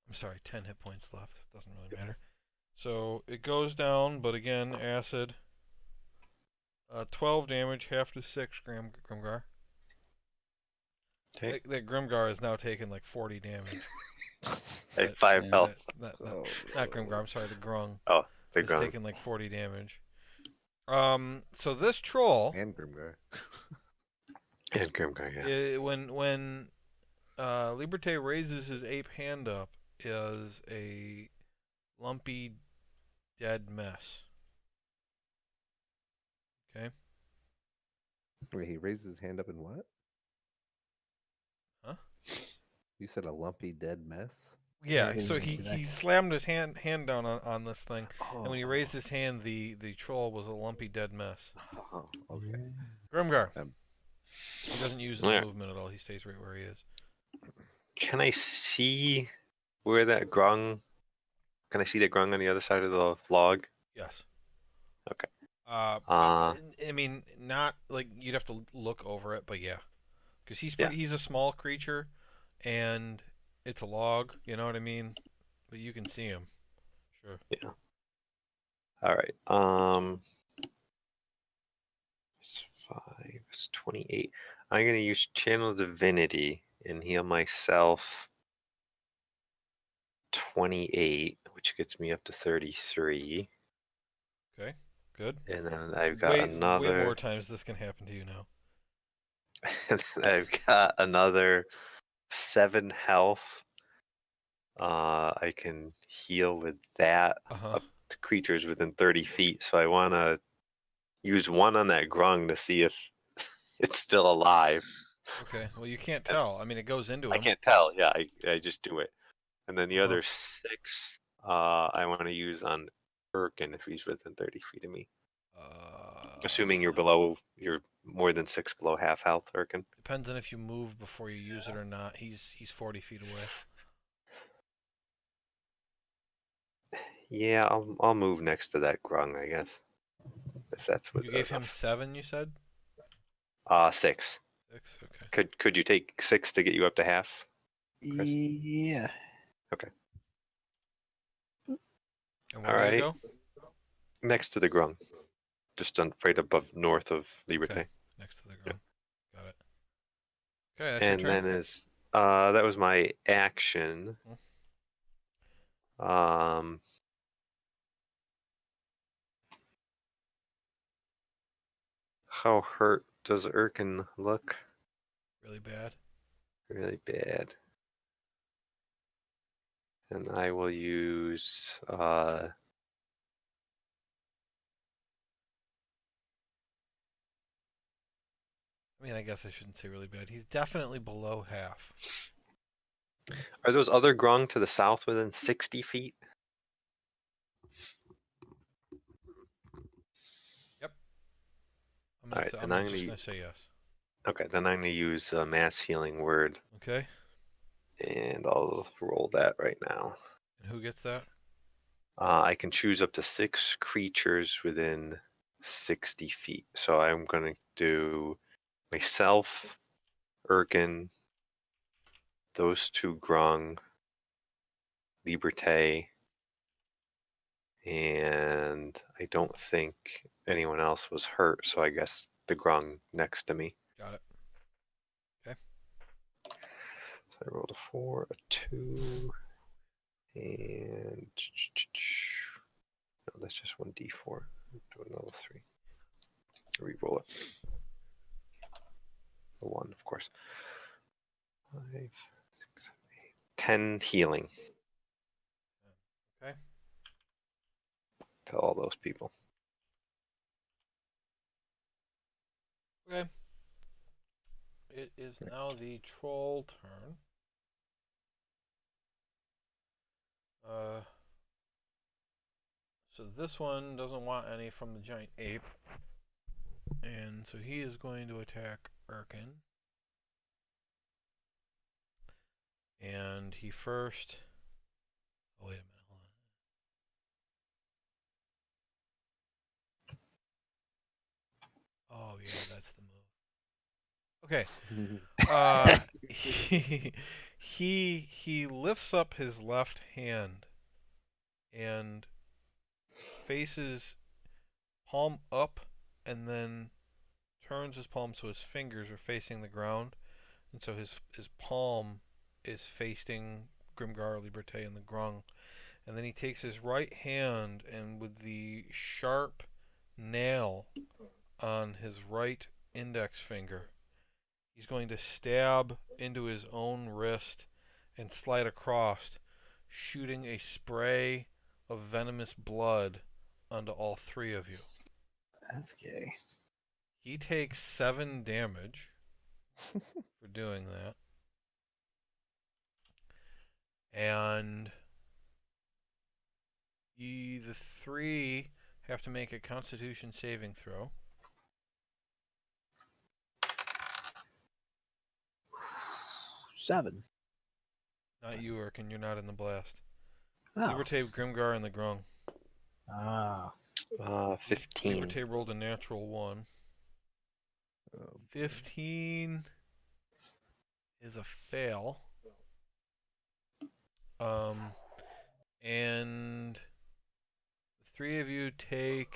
I'm sorry, 10 hit points left. Doesn't really matter. So it goes down, but again, acid. 12 damage, half to 6, Grimgar. Okay. That Grimgar has now taken like 40 damage. Hey, 5 yeah, health. Not Oh, Grimgar, I'm sorry, the Grung. Oh, the It's ground. taken like 40 damage. So this troll, and Grimgar. And Grimgar, yes. when Liberté raises his ape hand up, is a lumpy, dead mess. Okay. Wait, he raises his hand up in what? Huh? You said a lumpy dead mess? Yeah. Yeah, So yeah. he slammed his hand down on this thing, Oh, and when he raised his hand, the troll was a lumpy, dead mess. Oh, okay. Grimgar. Um, He doesn't use his Alright. movement at all. He stays right where he is. Can I see where that grung? Can I see the grung on the other side of the log? Yes. Okay. I mean, not like you'd have to look over it, but yeah, because Yeah. he's a small creature, and it's a log. You know what I mean? But you can see him. Sure. Yeah. All right. It's 5. It's 28. I'm gonna use Channel Divinity and heal myself 28, which gets me up to 33. Okay. Good. And then That's I've got way more another. times this can happen to you now. And then I've got another 7 health. I can heal with that Uh-huh. up to creatures within 30 feet. So I want to use one on that grung to see if it's still alive. Okay. Well, you can't And tell. I mean, it goes into I him. can't tell. Yeah, I just do it. And then the Uh-huh. other 6, I want to use on Birkin if he's within 30 feet of me. Assuming you're more than 6 below half health, Birkin. Depends on if you move before you use it or not. He's 40 feet away. Yeah, I'll move next to that grung, I guess. If that's You gave him enough. 7, you said? 6. 6. Okay. Could you take 6 to get you up to half? Chris? Yeah. Okay. And where All do you right. go? Next to the grung. Just right above north of Liberté. Okay. Next to the ground. Got it. Okay, that's And your turn. then that was my action. Um how hurt does Erkin look? Really bad. Really bad. And I will use I mean, I guess I shouldn't say really bad. He's definitely below half. are those other grung to the south within 60 feet? Yep. All right, then I'm just gonna say yes. Okay, then I'm gonna use a mass healing word, Okay. and I'll roll that right now. And who gets that? I can choose up to 6 creatures within 60 feet. So I'm going to do myself, Erkin, those 2 grung, Liberté, and I don't think anyone else was hurt. So I guess the grung next to me. Got it. Okay. So I rolled a 4, a 2, and no, that's just 1d4. Do another 3. Reroll it. The 1, of course. 5, 6, 7, 8, 10 healing. Okay. To all those people. Okay. It is now the troll turn. So this one doesn't want any from the giant ape. And so he is going to attack Erkin. And he first... Oh, wait a minute. Hold on. Oh, yeah, that's the move. Okay. He lifts up his left hand and faces palm up and then turns his palm so his fingers are facing the ground, and so his palm is facing Grimgar Liberté and the grung. And then he takes his right hand and with the sharp nail on his right index finger, he's going to stab into his own wrist and slide across, shooting a spray of venomous blood onto all 3 of you. That's gay. He takes 7 damage for doing that. And the 3 have to make a Constitution saving throw. 7. Not you, Erkin. You're not in the blast. Oh. Liberté, Grimgar, and the Grung. Ah. 15. Liberté rolled a natural 1. Oh, 15 is a fail. And the three of you take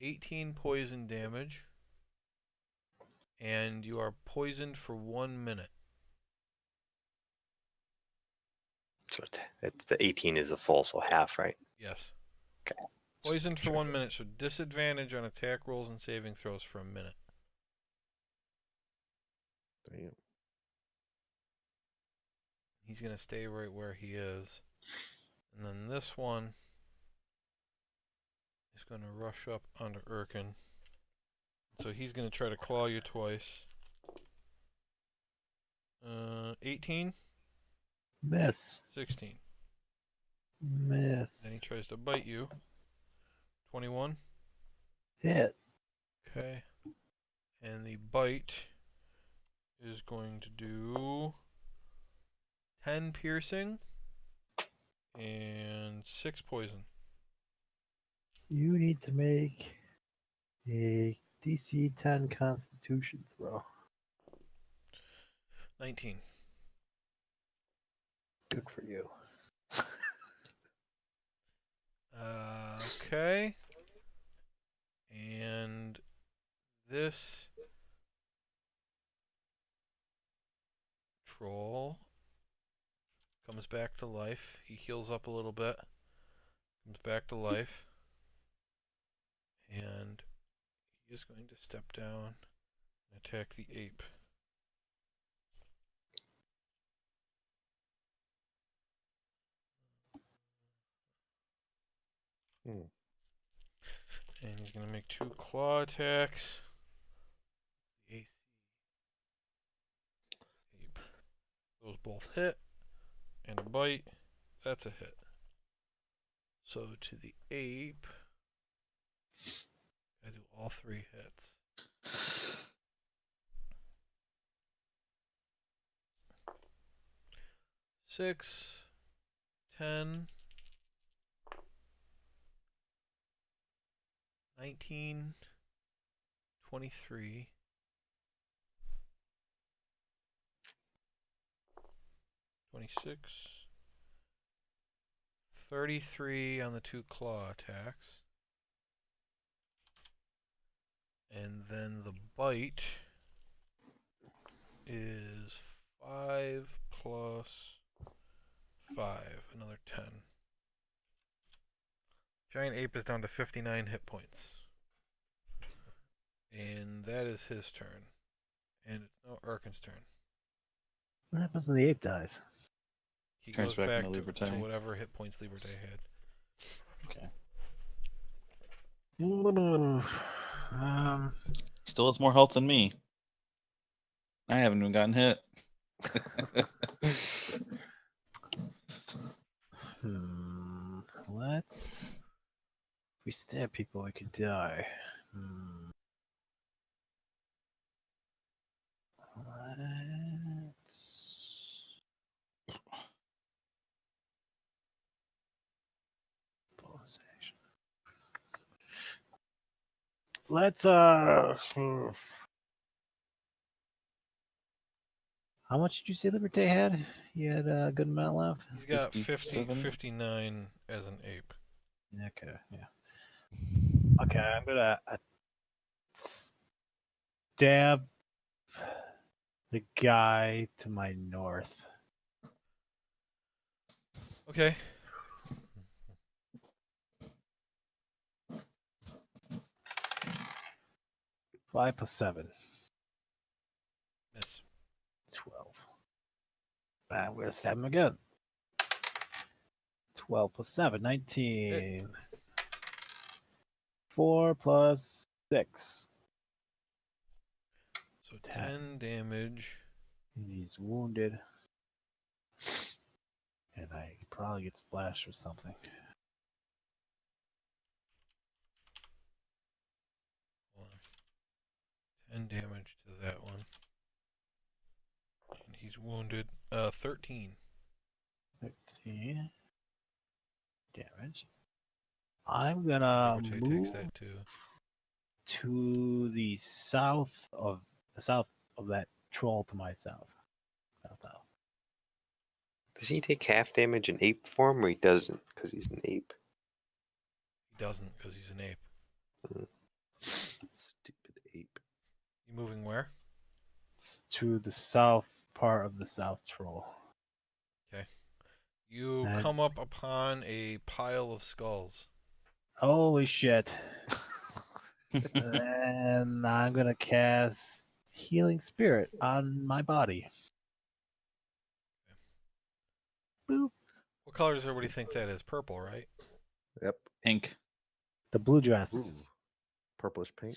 18 poison damage, and you are poisoned for 1 minute. So the 18 is a full, so half, right? Yes. Okay. Poisoned for Sure. 1 minute, so disadvantage on attack rolls and saving throws for a minute. damn. He's going to stay right where he is. And then this one is going to rush up onto Erkin. So he's going to try to claw you twice. 18, Miss. 16. Miss. Then he tries to bite you. 21. Hit. Okay. And the bite is going to do 10 piercing and 6 poison. You need to make a DC 10 Constitution throw. 19. Good for you. Okay. And this troll comes back to life. He heals up a little bit. Comes back to life. And he is going to step down and attack the ape. Hmm. And he's going to make 2 claw attacks. The AC ape. Those both hit. And a bite. That's a hit. So to the ape, I do all 3 hits. Six, 10, 19, 23, 26, 33 on the 2 claw attacks. And then the bite is 5 plus 5, another 10. Giant ape is down to 59 hit points. And that is his turn. And it's now Erkin's turn. What happens when the ape dies? He Turns goes back back into to Liberté. whatever hit points Liberté had. Okay. Um, Still has more health than me. I haven't even gotten hit. let's. If we stab people, we could die. Let's. Bonus action. Let's. How much did you say Liberté had? He had a good amount left. He's got 50, 57? 59 as an ape. Okay, yeah. Okay, I'm gonna stab the guy to my north. Okay. 5 plus 7. Miss. 12. I'm gonna stab him again. 12 plus 7, 19. 4 plus 6. So 10. 10 damage. And he's wounded. And I could probably get splashed or something. Hold on. 10 damage to that one. And he's wounded. 13. 13 damage. I'm gonna Liberté takes move that too. to the south of that troll to my south. South. Does he take half damage in ape form, or he doesn't because he's an ape? He doesn't because he's an ape. Stupid ape. You moving where? It's to the south part of the south troll. You And- come up upon a pile of skulls. Holy shit. And I'm gonna cast Healing Spirit on my body. Boop. What color does everybody think that is? Purple, right? Yep. Pink. The blue dress. Ooh. Purplish pink.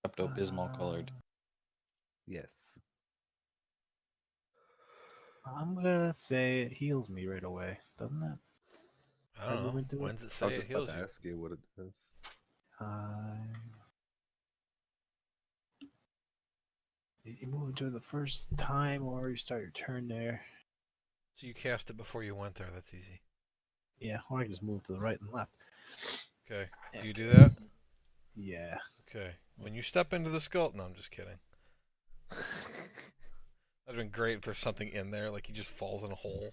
Pepto-Bismol colored. Yes. I'm gonna say it heals me right away, doesn't it? I don't know. Movement to it? When does it I say was it just about heals to you? ask you what it is. You move into the first time, or you start your turn there. So you cast it before you went there. That's easy. Yeah, or I can just move to the right and left. Okay. Yeah. Do you do that? Yeah. Okay. When you step into the skull, no, I'm just kidding. That'd been great if there's something in there, like he just falls in a hole.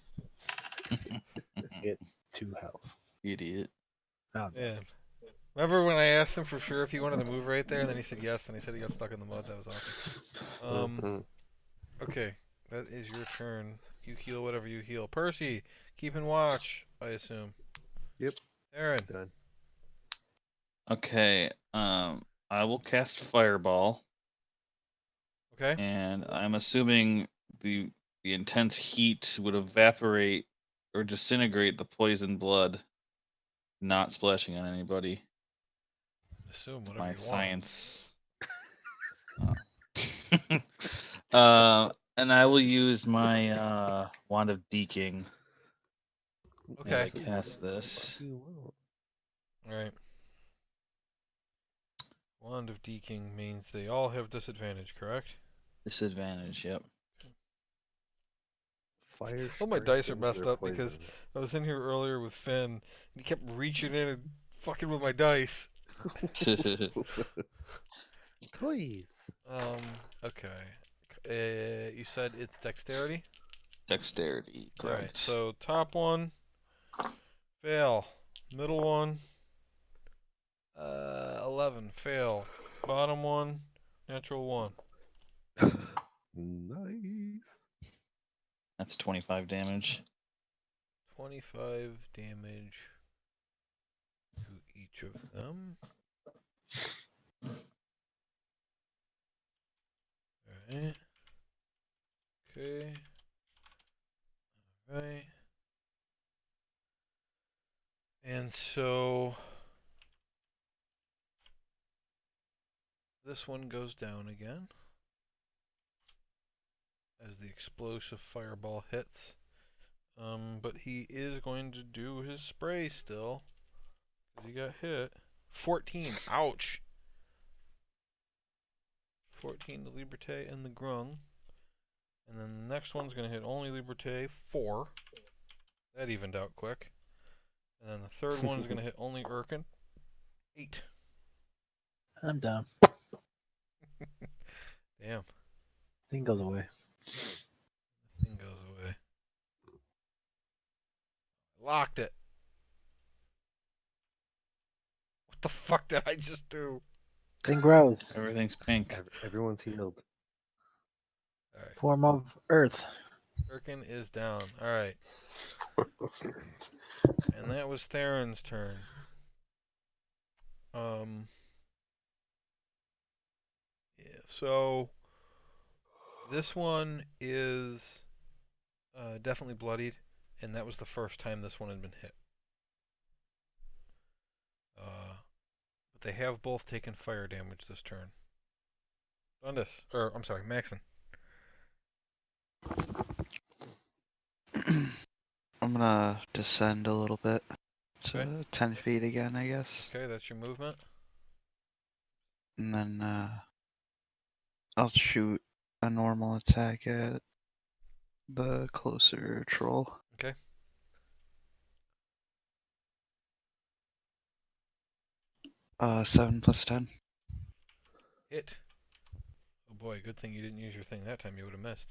Get 2 health. Idiot. Oh, Yeah. Remember when I asked him for sure if he wanted to move right there, and then he said yes, and he said he got stuck in the mud. That was awesome. Mhm. Okay, that is your turn. You heal whatever you heal. Percy, keeping watch, I assume. Yep. Aaron. Done. Okay. I will cast Fireball, Okay. and I'm assuming the intense heat would evaporate or disintegrate the poison blood, not splashing on anybody. Assume whatever My you want. science. And I will use my Wand of Deking Okay. as I cast this. You won't. Alright. Wand of Deking means they all have disadvantage, correct? Disadvantage, yep. Fire All my strike dice are things messed that are up because poison. I was in here earlier with Finn, and he kept reaching in and fucking with my dice. Toys. Okay. You said it's dexterity? Dexterity, correct. Alright, so top one, fail. Middle one, 11, fail. Bottom one, natural 1. Nice. That's 25 damage. 25 damage to each of them. Alright. Okay. Alright. And so this one goes down again as the explosive fireball hits. But he is going to do his spray still, because he got hit. 14, ouch! 14 to Liberté and the Grung. And then the next one's going to hit only Liberté, 4. That evened out quick. And then the third one is going to hit only Erkin, 8. I'm down. Damn, Thing goes away. thing goes away. Locked it. What the fuck did I just do? Thing grows. Everything's pink. Everyone's healed. Alright, Form of earth. Erkin is down. Alright. And that was Theron's turn. Yeah, so this one is definitely bloodied, and that was the first time this one had been hit. But they have both taken fire damage this turn. Dundas, or I'm sorry, Maxon. I'm gonna descend a little bit to Okay. 10 feet again, I guess. Okay, that's your movement. And then I'll shoot a normal attack at the closer troll. Okay. 7 plus 10. Hit. Oh boy, good thing you didn't use your thing that time. You would have missed.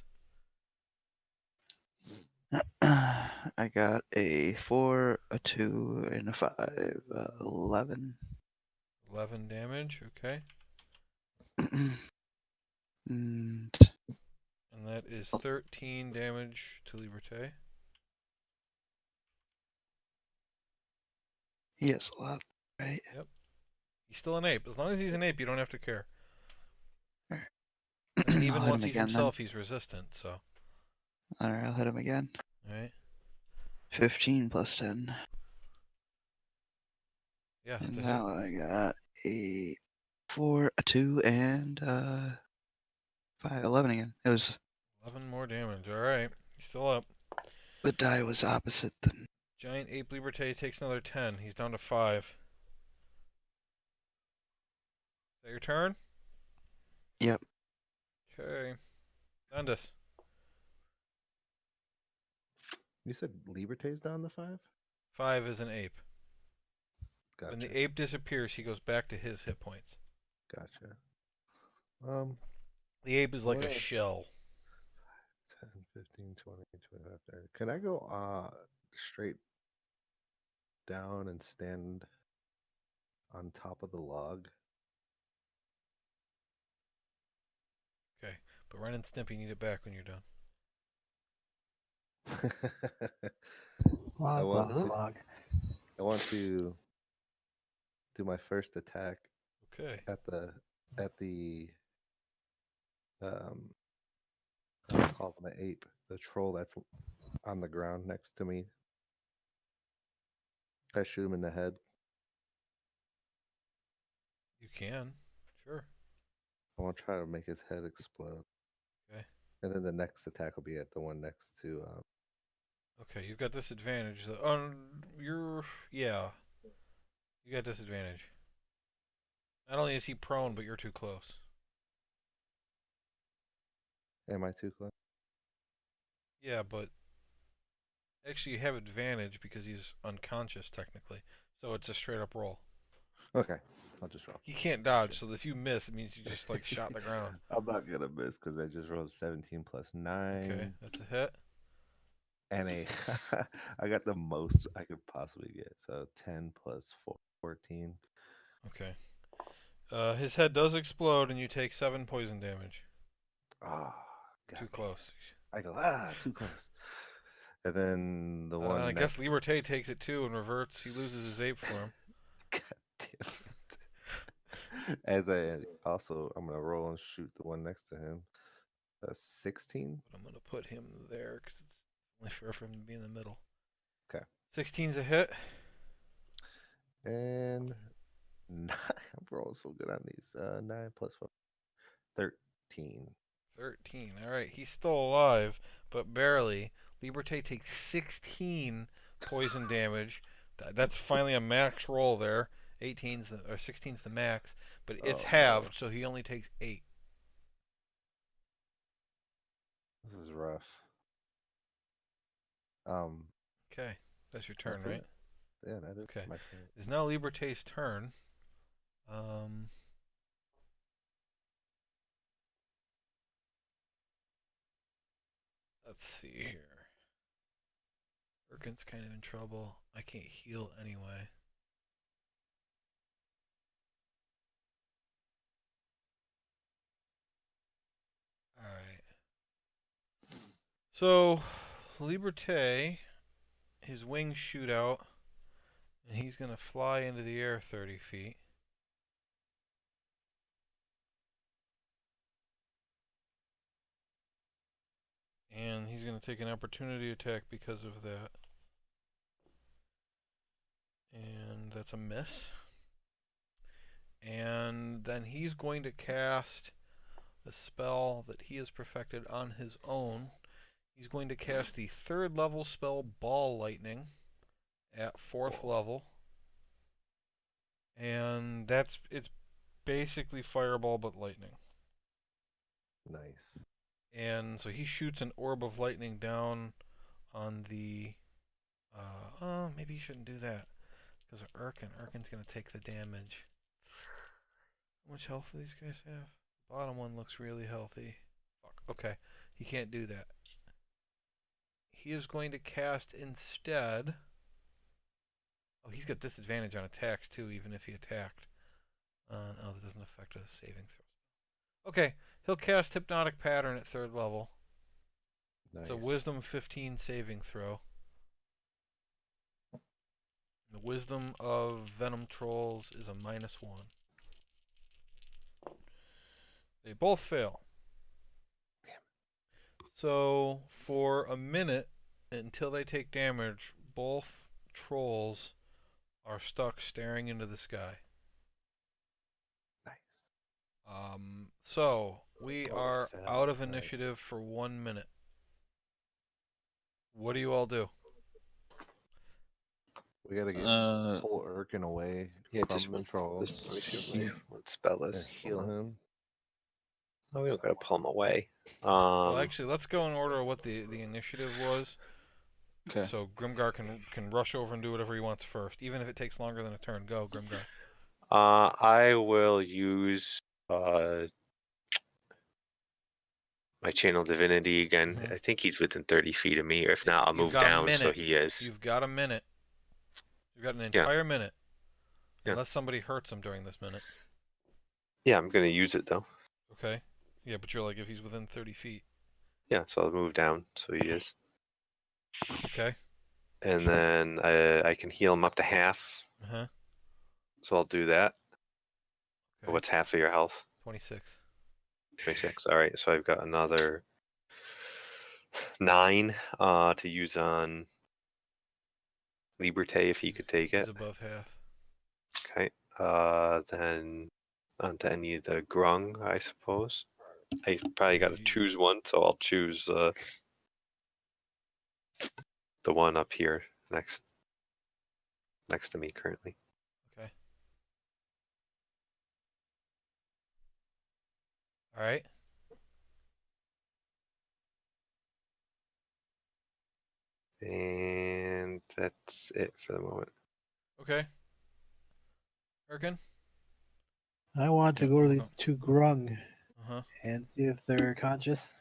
I got a 4, a 2, and a 5. 11. 11 damage. Okay. And And that is 13 damage to Liberté. he has a lot, right? He's still an ape. As long as he's an ape, you don't have to care. Alright. I mean, even I'll hit once him he's again himself, he's resistant. So. then. Alright, I'll hit him again. All right. 15 plus 10. Yeah, that's And a hit. now I got a 4, a 2, and 5, 11 again. It was 11 more damage. All right. He's still up. the die was opposite than. Giant ape Liberté takes another 10. He's down to 5. Is that your turn? Yep. Okay. Dundas. You said Liberté's down to 5? 5 is an ape. Gotcha. When the ape disappears, he goes back to his hit points. Gotcha. The ape is like a What? shell. 10, 15, 20, 25, 30. Can I go straight down and stand on top of the log? Okay. But Ren and Stimpy need it back when you're done. I want to- Log. I want to do my first attack Okay. at the let's call him an ape, the troll that's on the ground next to me. I shoot him in the head. You can. Sure. I want to try to make his head explode. Okay. And then the next attack will be at the one next to Okay, you've got disadvantage. Yeah. You got disadvantage. Not only is he prone, but you're too close. am I too close? Yeah, but actually you have advantage because he's unconscious technically. So it's a straight up roll. Okay, I'll just roll. He can't dodge, so if you miss, it means you just like shot the ground. I'm not gonna miss because I just rolled 17 plus 9. Okay, that's a hit. And I got the most I could possibly get. So 10 plus 14. Okay. His head does explode, and you take 7 poison damage. Ah, Too close. I go, too close. And then the one I next. guess Liberté takes it too and reverts. He loses his ape form. God damn it. As I'm going to roll and shoot the one next to him. 16. But I'm going to put him there because it's only fair for him to be in the middle. Okay. 16's a hit. And 9. I'm rolling so good on these. 9 plus 4. 13. 13. All right, he's still alive, but barely. Liberté takes 16 poison damage. That's finally a max roll there. 16's the max, but it's halved, so he only takes 8. This is rough. Okay, that's your turn, That's right? it. Yeah, that is Okay. my turn. It's now Liberté's turn. Let's see here. Birkin's kind of in trouble. I can't heal anyway. Alright. So, Liberté, his wings shoot out, and he's going to fly into the air 30 feet. And he's going to take an opportunity attack because of that. And that's a miss. And then he's going to cast a spell that he has perfected on his own. He's going to cast the 3rd level spell Ball Lightning at 4th level. And it's basically fireball but lightning. Nice. And so he shoots an orb of lightning down on the. Maybe he shouldn't do that because of Urkin. Urkin's gonna take the damage. How much health do these guys have? Bottom one looks really healthy. Fuck. Okay, he can't do that. He is going to cast instead. Oh, he's got disadvantage on attacks too, even if he attacked. Oh, that doesn't affect his saving throw. Okay, he'll cast Hypnotic Pattern at 3rd level. Nice. It's a Wisdom 15 saving throw. The Wisdom of Venom Trolls is a -1. They both fail. So for a minute until they take damage, both trolls are stuck staring into the sky. Nice. So we Oh, are they fell. out of Nice. initiative for 1 minute. What do you all do? We gotta get pull Urkin away Yeah, from just the one, trolls one spell and list. heal him. Oh, we don't gotta pull him away. Well, actually, let's go in order of what the initiative was. Okay. So Grimgar can rush over and do whatever he wants first, even if it takes longer than a turn. Go, Grimgar. I will use my channel divinity again. Mhm. I think he's within 30 feet of me. Or if not, I'll You've move got a down so minute. he is. You've got a minute. You've got an Yeah. entire minute. Yeah. Unless somebody hurts him during this minute. Yeah, I'm gonna use it though. Okay. Yeah, but you're like, if he's within 30 feet. Yeah, so I'll move down so he is. Okay. And then I can heal him up to half. Uh-huh. So I'll do that. Okay. What's half of your health? 26. 26. All right, so I've got another 9 to use on Liberté if he could take He's it. above half. Okay. Then onto any of the grung, I suppose. I probably got to choose one, so I'll choose the one up here next to me currently. Okay. All right. And that's it for the moment. Okay. Erkin? I want to go to these two grung Uh-huh. and see if they're conscious.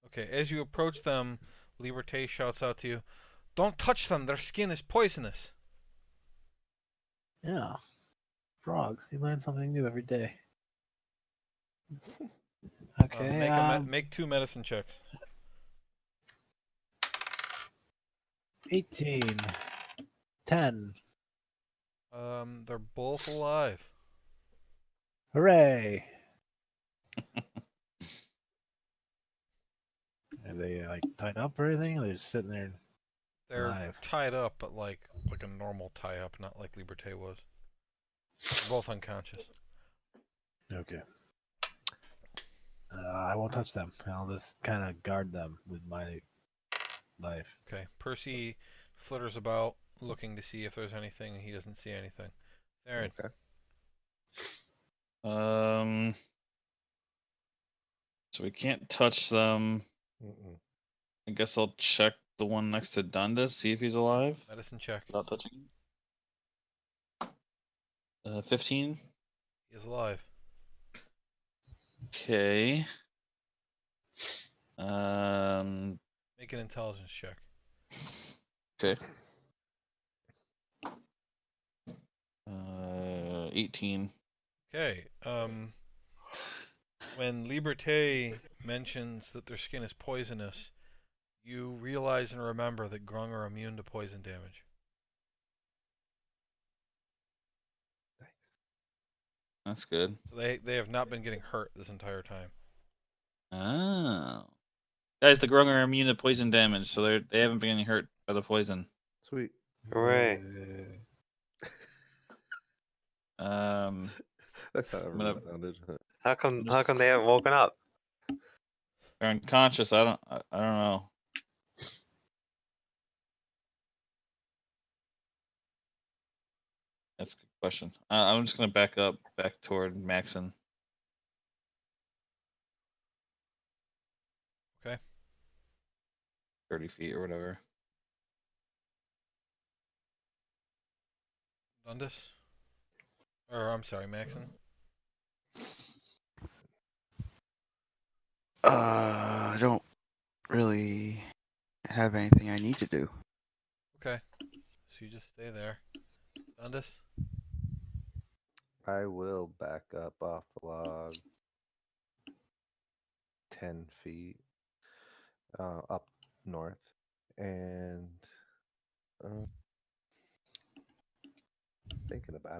Okay, as you approach them, Liberté shouts out to you, "Don't touch them, their skin is poisonous." Yeah. Frogs. You learn something new every day. Okay. Make 2 medicine checks. 18. 10. They're both alive. Hooray! Are they like tied up or anything? Or are they just sitting there They're alive? tied up, but like a normal tie up, not like Liberté was. They're both unconscious. Okay. I won't touch them. I'll just kind of guard them with my life. Okay. Percy flitters about, looking to see if there's anything. He doesn't see anything. Theron. Okay. So we can't touch them. Mm-mm. I guess I'll check the one next to Dundas, see if he's alive Medicine check. without touching him. 15. He is alive. Okay. Make an intelligence check. Okay. 18. Okay. When Liberté mentions that their skin is poisonous, you realize and remember that grung are immune to poison damage. Nice. That's good. So they have not been getting hurt this entire time. Oh. Guys, the grung are immune to poison damage, so they haven't been getting hurt by the poison. Sweet. Hooray. That's how everyone gonna- sounded. How come they haven't woken up? They're unconscious. I don't know. That's a good question. I'm just gonna back toward Maxon. Okay. 30 feet or whatever. Dundas? Or, I'm sorry, Maxon. I don't really have anything I need to do. Okay. So you just stay there. Dundas? I will back up off the log 10 feet up north. And I've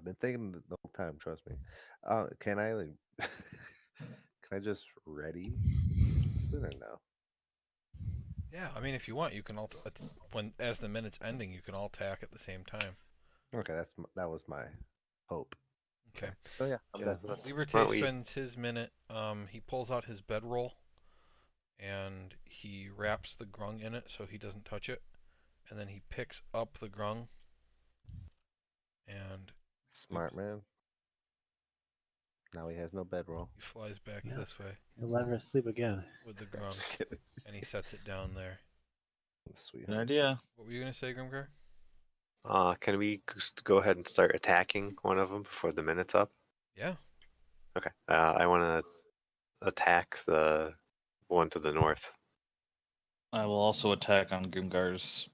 been thinking the whole time, trust me. Can I like can I just ready something or no? Yeah, I mean, if you want, you can all, as the minute's ending, you can all attack at the same time. Okay, that was my hope. Okay. So yeah, I'm done. Why Liberté don't we? spends his minute. He pulls out his bedroll, and he wraps the grung in it so he doesn't touch it, and then he picks up the grung, and Smart man. Now he has no bedroll. he flies back Yeah. this way You'll let her sleep again. with the I'm grung, just kidding. and he sets it down there. Good Sweetheart. idea. What were you gonna say, Grimgar? Can we just go ahead and start attacking one of them before the minute's up? Yeah. Okay. I want to attack the one to the north. I will also attack on Grimgar's.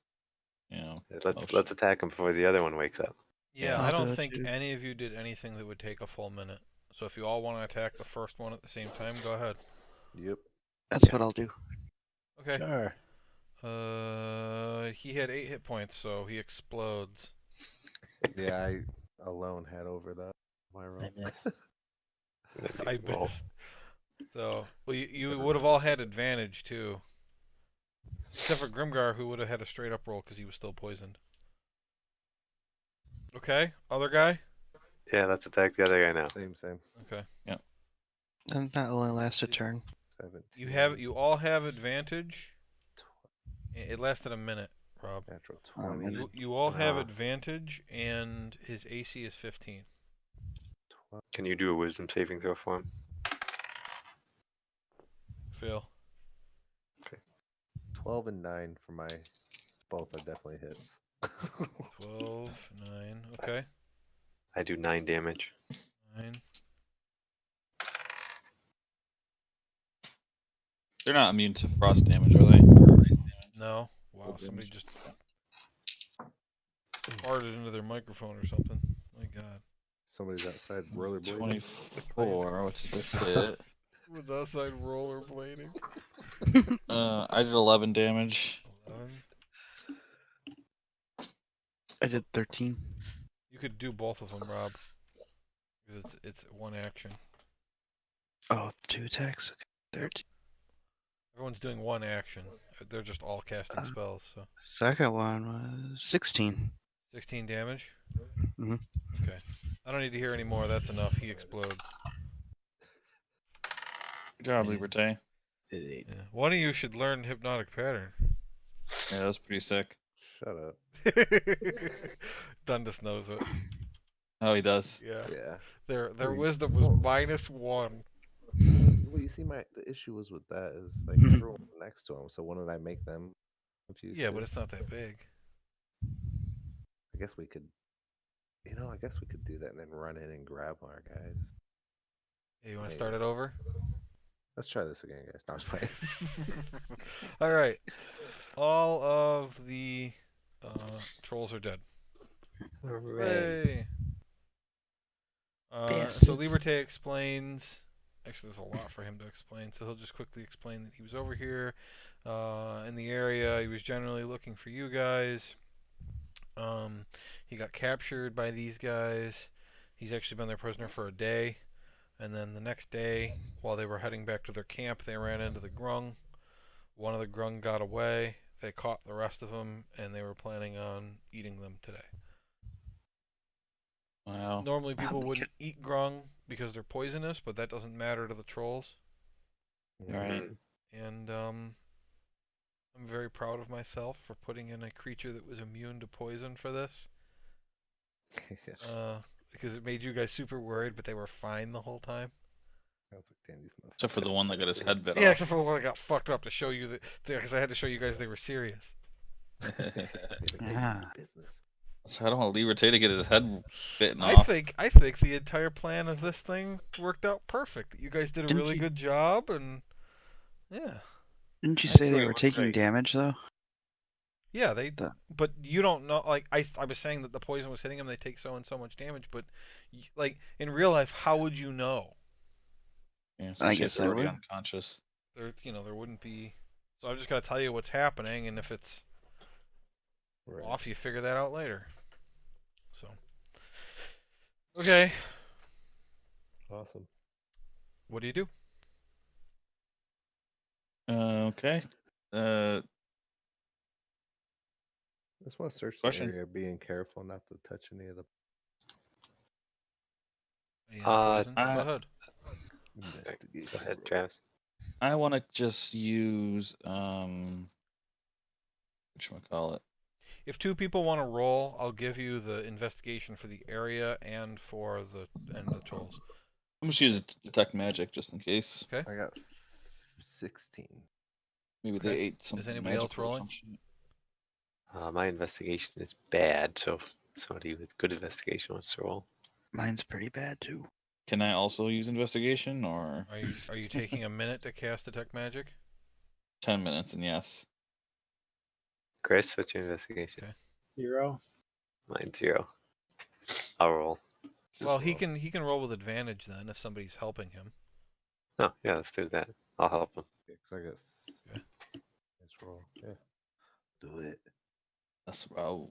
Let's motion. attack him before the other one wakes up. Yeah, Yeah. I I'll do don't it think too. any of you did anything that would take a full minute. So if you all want to attack the first one at the same time, go ahead. Yep. That's Yeah. what I'll do. Okay. Sure. He had 8 hit points, so he explodes. Yeah, I alone had over that. My roll. I missed. And then I you roll. missed. So, well, you Everyone would have all just had did. advantage too, except for Grimgar, who would have had a straight up roll because he was still poisoned. Okay, other guy. Yeah, let's attack the other guy now. Same. Okay, And that only lasts a turn. 17. you all have advantage. It lasted a minute, Rob. Natural Oh, 20. man. You all have Ah. advantage, and his AC is 15. Can you do a wisdom saving throw for him? Phil. 12 and 9 for my. Both are definitely hits. 12, 9. Okay, I do 9 damage. 9. They're not immune to frost damage, are they? No. Wow, Cold somebody damage. just farted into their microphone or something. My God. Somebody's outside rollerblading. 24, which is a hit. Was outside rollerblading. I did 11 damage. 11. I did 13. You could do both of them, Rob. Because it's one action. Oh, 2 attacks. Okay. 13. Everyone's doing one action. They're just all casting spells. So Second one was 16. 16 damage. Mhm. Okay. I don't need to hear any more. That's enough. He explodes. Good job, Yeah. Liberté. Did 8. Yeah. One of you should learn hypnotic pattern. Yeah, that was pretty sick. Shut up. Dundas knows it. Oh, he does. Yeah. Yeah. Their Wait, wisdom was well- -1. Well, you see, the issue was with that is like everyone was next to him. So wouldn't I make them confused? Yeah, too? but it's not that big. I guess we could. I guess we could do that and then run in and grab our guys. Hey, you want to Maybe. start it over? Let's try this again, guys. No, I'm just playing. All right. All of the trolls are dead. Hooray! So Bastards. Liberté explains. Actually, there's a lot for him to explain, so he'll just quickly explain that he was over here in the area. He was generally looking for you guys. He got captured by these guys. He's actually been their prisoner for a day. And then the next day, while they were heading back to their camp, they ran into the grung. One of the grung got away. They caught the rest of them, and they were planning on eating them today. Wow. Normally, people they wouldn't eat grung because they're poisonous, but that doesn't matter to the trolls. Right. Mhm. And I'm very proud of myself for putting in a creature that was immune to poison for this. Because it made you guys super worried, but they were fine the whole time. Sounds like Danny's motherfucker. Except for the one that got his head bit Yeah, off. except for the one that got fucked up to show you that, because I had to show you guys they were serious. Ah. Business. So I don't want Liberté to get his head bitten I off. think the entire plan of this thing worked out perfect. You guys did a Didn't really you- good job, and yeah, Didn't you I say thought they it were went taking great. damage though? yeah. They, The- but you don't know. Like I was saying that the poison was hitting them. They take so and so much damage, but like in real life, how would you know? Yeah, I especially if guess they're I already would. unconscious. There wouldn't be. So I'm just gonna tell you what's happening, and if it's Right. off, you figure that out later. So, okay, Awesome. what do you do? Okay. Uh, I just want to search Question. the area, being careful not to touch any of the Any other poison? I- Go ahead. investigation. Go ahead, roll. Travis. I want to just use whatchamacallit. If two people want to roll, I'll give you the investigation for the area and for the tolls. I'm just use detect magic just in case. Okay. I got 16. Maybe they Okay. ate something anybody else magical or rolling? some shit. My investigation is bad, so if somebody with good investigation wants to roll. Mine's pretty bad too. Can I also use investigation or Are you taking a minute to cast detect magic? 10 minutes? And yes. Chris, what's your investigation? Okay. 0. Mine's 0. I'll roll. Well, Just roll. he can roll with advantage then if somebody's helping him. Oh, yeah, let's do that. I'll help him. Yeah, 'cause I guess. Okay. Let's roll. Yeah. Do it. That's about.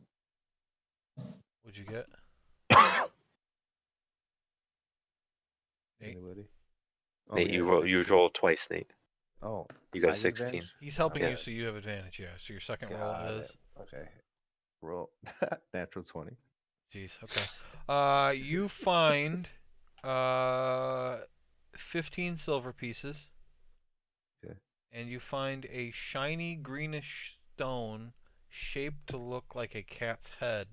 What'd you get? 8. Anybody? Oh, Nate, yeah, you roll. You 16. roll twice, Nate. Oh, You got I a get 16. advantage? He's helping Okay. you, so you have advantage. Yeah. So your second roll Got is. it. Okay. Roll. Natural 20. Jeez. Okay. You find 15 silver pieces. Okay. And you find a shiny greenish stone shaped to look like a cat's head,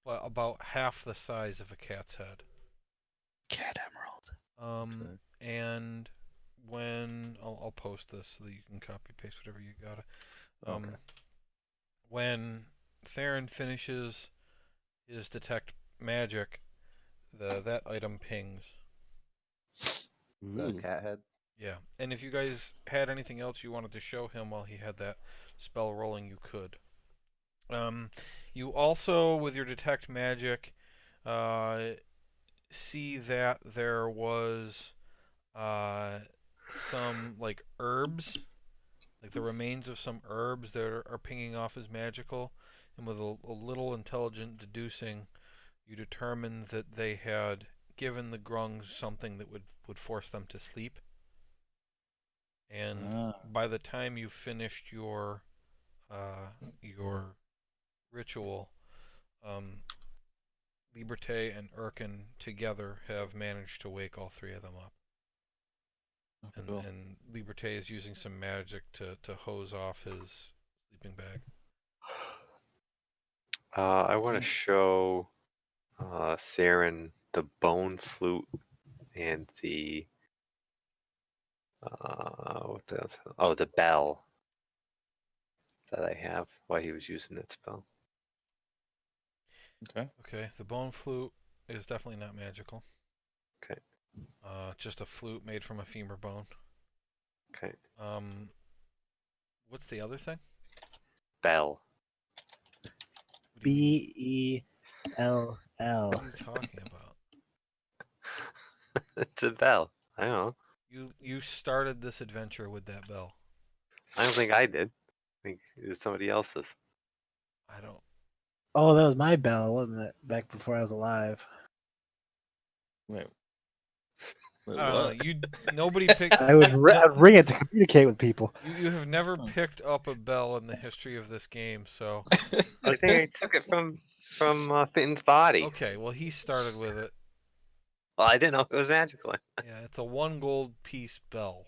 but about half the size of a cat's head. Cat emerald. Okay. And when I'll post this so that you can copy paste whatever you got. Okay. When Theron finishes his detect magic, that item pings. The Ooh. cat head. Yeah, and if you guys had anything else you wanted to show him while he had that spell rolling, you could. You also, with your detect magic, see that there was some like herbs, like the remains of some herbs that are pinging off as magical, and with a little intelligent deducing, you determined that they had given the grungs something that would force them to sleep. And by the time you finished your ritual, Liberté and Erkin together have managed to wake all three of them up. Okay, cool. And Liberté is using some magic to hose off his sleeping bag. I want to show Theron the bone flute and the what the the bell that I have while he was using that spell. Okay. Okay, the bone flute is definitely not magical. Okay. Just a flute made from a femur bone. Okay. What's the other thing? Bell. What do you mean? BELL. What are you talking about? It's a bell. I don't know. You started this adventure with that bell. I don't think I did. I think it was somebody else's. I don't. Oh, that was my bell, wasn't it? Back before I was alive. Wait. I don't know. What? Nobody picked. I would I'd ring it to communicate with people. You have never picked up a bell in the history of this game, so I think I took it from Fitton's body. okay. Well, he started with it. Well, I didn't know it was magical. Yeah, it's a 1 gold piece bell.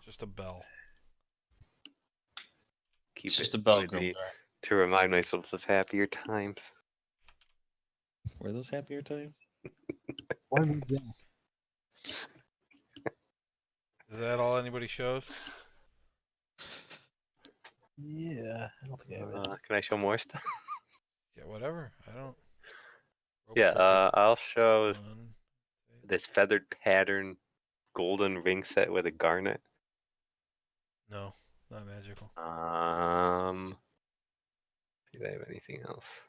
Just a bell. Keep It's just it a bell with me Grimgar. to remind myself of happier times. Were those happier times? One of these days. Is that all anybody shows? Yeah, I don't think I have it. Can I show more stuff? Yeah, whatever. I don't. Rope Yeah, circuit, I'll show one. this feathered pattern golden ring set with a garnet. No, not magical. Do I have anything else?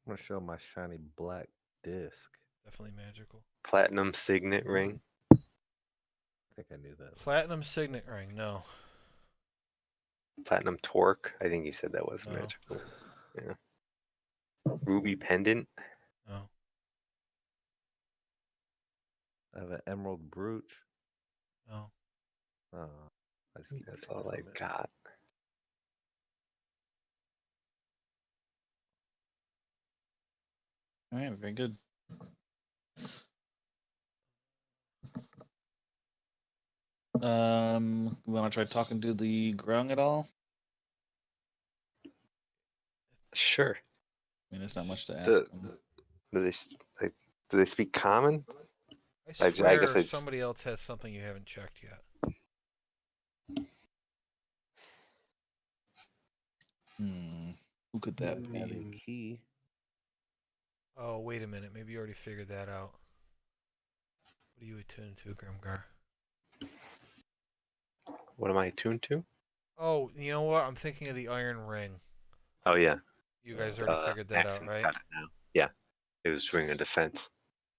I'm gonna show my shiny black disc. Definitely magical. Platinum signet ring. I think I knew that. Platinum signet ring. No. Platinum torque. I think you said that was No. magical. Yeah. Ruby pendant. No. I have an emerald brooch. No. Oh, I just keep That's taking all I from it. got. All right, very good. We want to try talking to the grung at all? Sure. I mean, there's not much to ask The- them. Do they do they speak common? I I swear guess I just- somebody else has something you haven't checked yet. Who could that Have be? a key. Oh, wait a minute. Maybe you already figured that out. What are you attuned to, Grimgar? What am I attuned to? Oh, you know what? I'm thinking of the Iron Ring. Oh yeah. You guys already figured that out, Maxon's right? got it now. Yeah. It was ring of defense.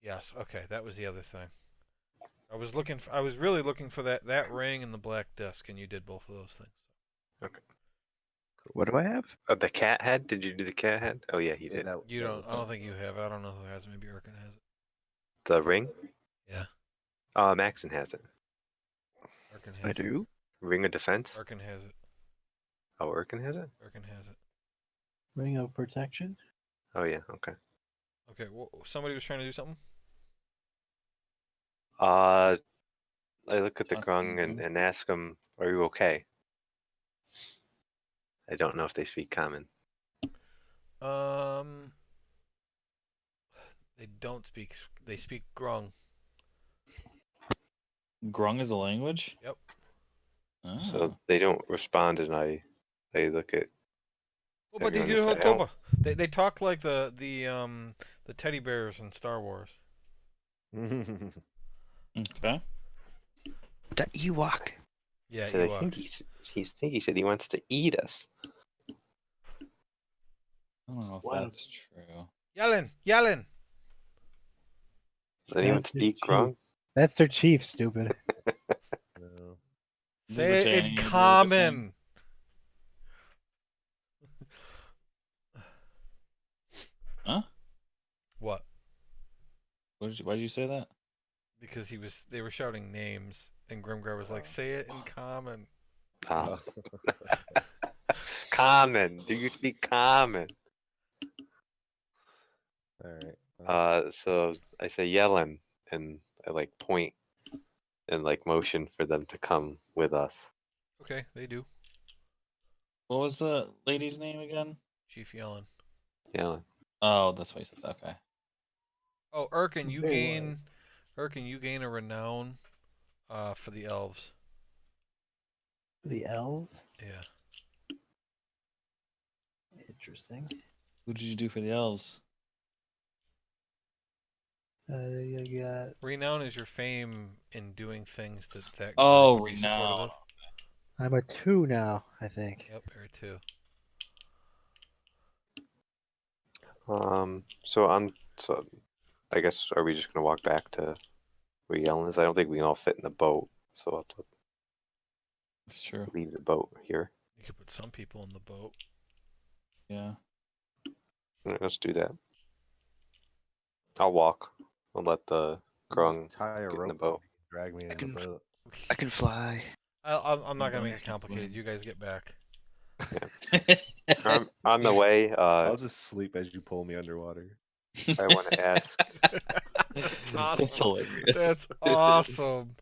Yes. Okay, that was the other thing. I was really looking for that ring and the black disc, and you did both of those things. What do I have? The cat head? Did you do the cat head? Oh yeah, he Yeah, did. You that don't. was I don't it. think you have it. I don't know who has it. Maybe Urkin has it. The ring? Yeah, Maxon has it. Urkin has I it. do. Ring of defense? Urkin has it. Oh, Urkin has it? Urkin has it. Ring of protection. Oh yeah, okay. Okay. Well, somebody was trying to do something. I look at the Talk to grung the and ask them, "Are you okay?" I don't know if they speak common. They don't speak. They speak Grung. Grung is a language? Yep. Oh. So they don't respond, and I look at. Oh, but they Everyone do is have like, "Oh." Toba. They talk like the teddy bears in Star Wars. Okay. The Ewok. Yeah, So I Ewoks. think he said he wants to eat us. I don't know if Wow. that's true. Yelling, yelling. Does anyone That's the speak chief. grung? That's their chief, stupid. No. Say it in Libertarian, you were common. Huh? What? Why did you say that? Because they were shouting names, and Grimgar was like, "Say it in common." Oh. Common. Do you speak common? All right. So I say yelling, and I like point and like motion for them to come with us. Okay, they do. What was the lady's name again? Chief yelling. Yelling. Oh, that's why you said that. Okay. Oh, Urkin, you Very gain. wise. Urkin, you gain a renown. For the elves. The elves. Yeah. Interesting. What did you do for the elves? You got Renown is your fame in doing things that Oh, group would be supportive renown. of. I'm a 2 now, I think. Yep, there too. So I guess are we just gonna walk back to where yelling is? I don't think we can all fit in the boat, so I'll That's true. leave the boat here. You could put some people in the boat. Yeah. All right, let's do that. I'll walk. I'll let the grung Just tie a get in the rope boat. so you can drag me in the can- boat. I can fly. I'm not gonna Don't make it speak complicated. Grung. You guys get back. On the way, I'll just sleep as you pull me underwater. I want to ask. That's That's awesome. hilarious. That's awesome.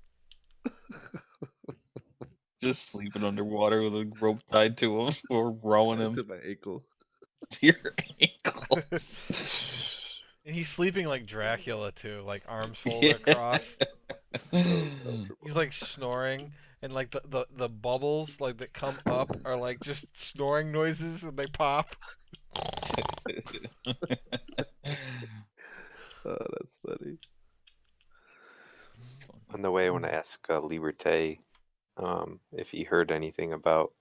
Just sleeping underwater with a rope tied to him or rowing him To my ankle. to your ankle. And he's sleeping like Dracula too, like arms folded Yeah. across. So comfortable. He's like snoring, and like the bubbles like that come up are like just snoring noises when they pop. Oh, that's funny. On the way, I want to ask Liberté if he heard anything about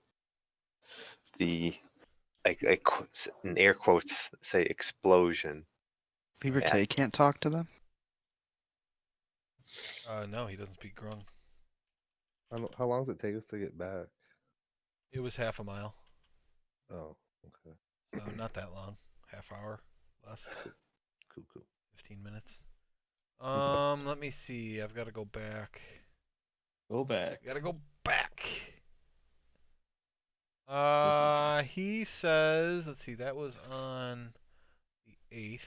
the, in air quotes, say explosion. Liberté can't talk to them? No, he doesn't speak Grung. How long does it take us to get back? It was half a mile, Oh, okay. so not that long. Half hour, less, Cool. 15 minutes. Let me see. I've got to go back. Go back. I gotta go back. He says, let's see, that was on the 8th.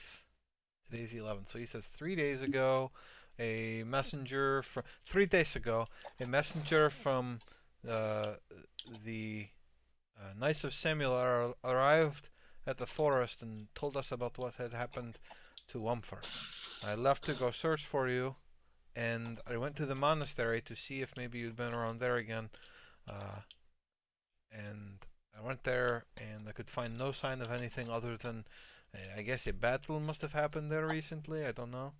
Today's the 11th. So he says 3 days ago, a messenger from 3 days ago, a messenger from the Knights of Samuel arrived at the forest and told us about what had happened to Wumfer. I left to go search for you, and I went to the monastery to see if maybe you'd been around there again. And I went there, and I could find no sign of anything other than, I guess, a battle must have happened there recently. I don't know.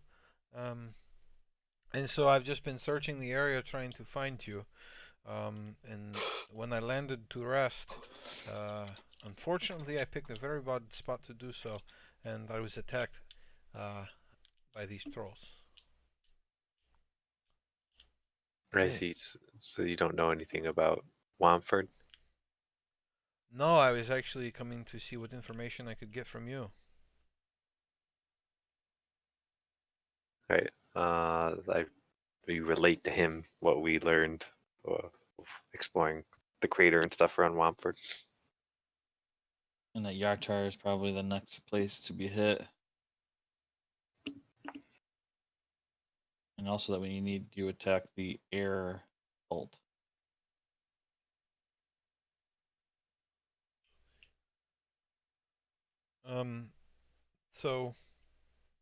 And so I've just been searching the area trying to find you. And when I landed to rest, unfortunately, I picked a very bad spot to do so, and I was attacked by these trolls. I see. So you don't know anything about Wamford? No, I was actually coming to see what information I could get from you. Right. We relate to him what we learned exploring the crater and stuff around Wamford. And that Yartar is probably the next place to be hit. And also that we need to attack the air bolt. So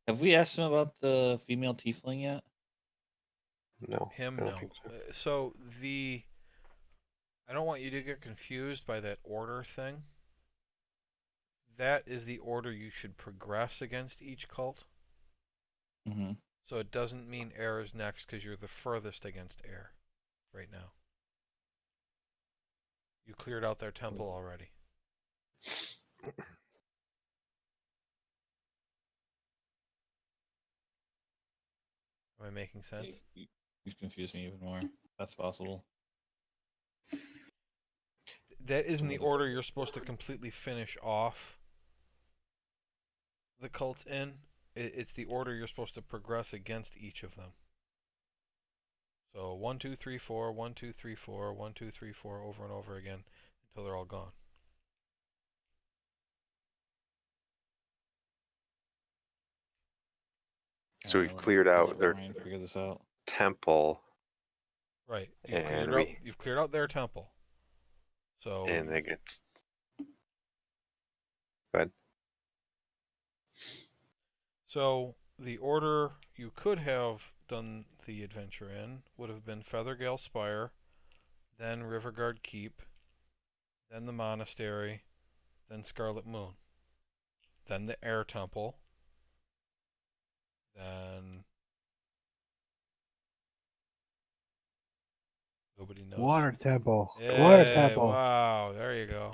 Have we asked him about the female tiefling yet? No, him, I don't no. think so. So I don't want you to get confused by that order thing. That is the order you should progress against each cult. Mm-hmm. So it doesn't mean air is next because you're the furthest against air right now. You cleared out their temple already. Am I making sense? You've confused me even more. That's possible. That isn't the order you're supposed to completely finish off the cults in. It's the order you're supposed to progress against each of them. So 1, 2, 3, 4, 1, 2, 3, 4, 1, 2, 3, 4 over and over again until they're all gone. So we've cleared out their Ryan figure this out. temple, Right. and You've cleared out their temple. So and it gets. But So the order you could have done the adventure in would have been Feathergale Spire, then Riverguard Keep, then the monastery, then Scarlet Moon, then the Air Temple, then nobody knows. Water temple. Yay, Water temple. wow, there you go.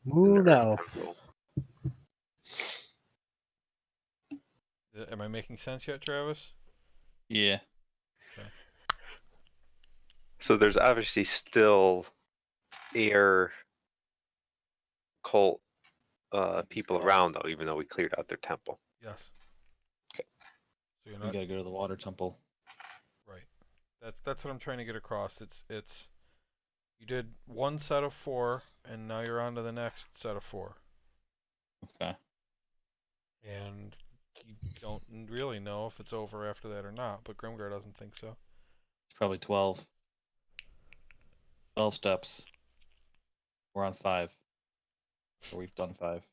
Moon the elf. Earth Temple. Am I making sense yet, Travis? Yeah. So there's obviously still air cult people around, though, even though we cleared out their temple. Yes. Okay. So you're We not gotta go to the water temple. right. That's what I'm trying to get across. It's you did one set of 4, and now you're on to the next set of 4. Okay. And you don't really know if it's over after that or not, but Grimgar doesn't think so. It's probably 12. 12 steps. We're on 5. Or we've done 5.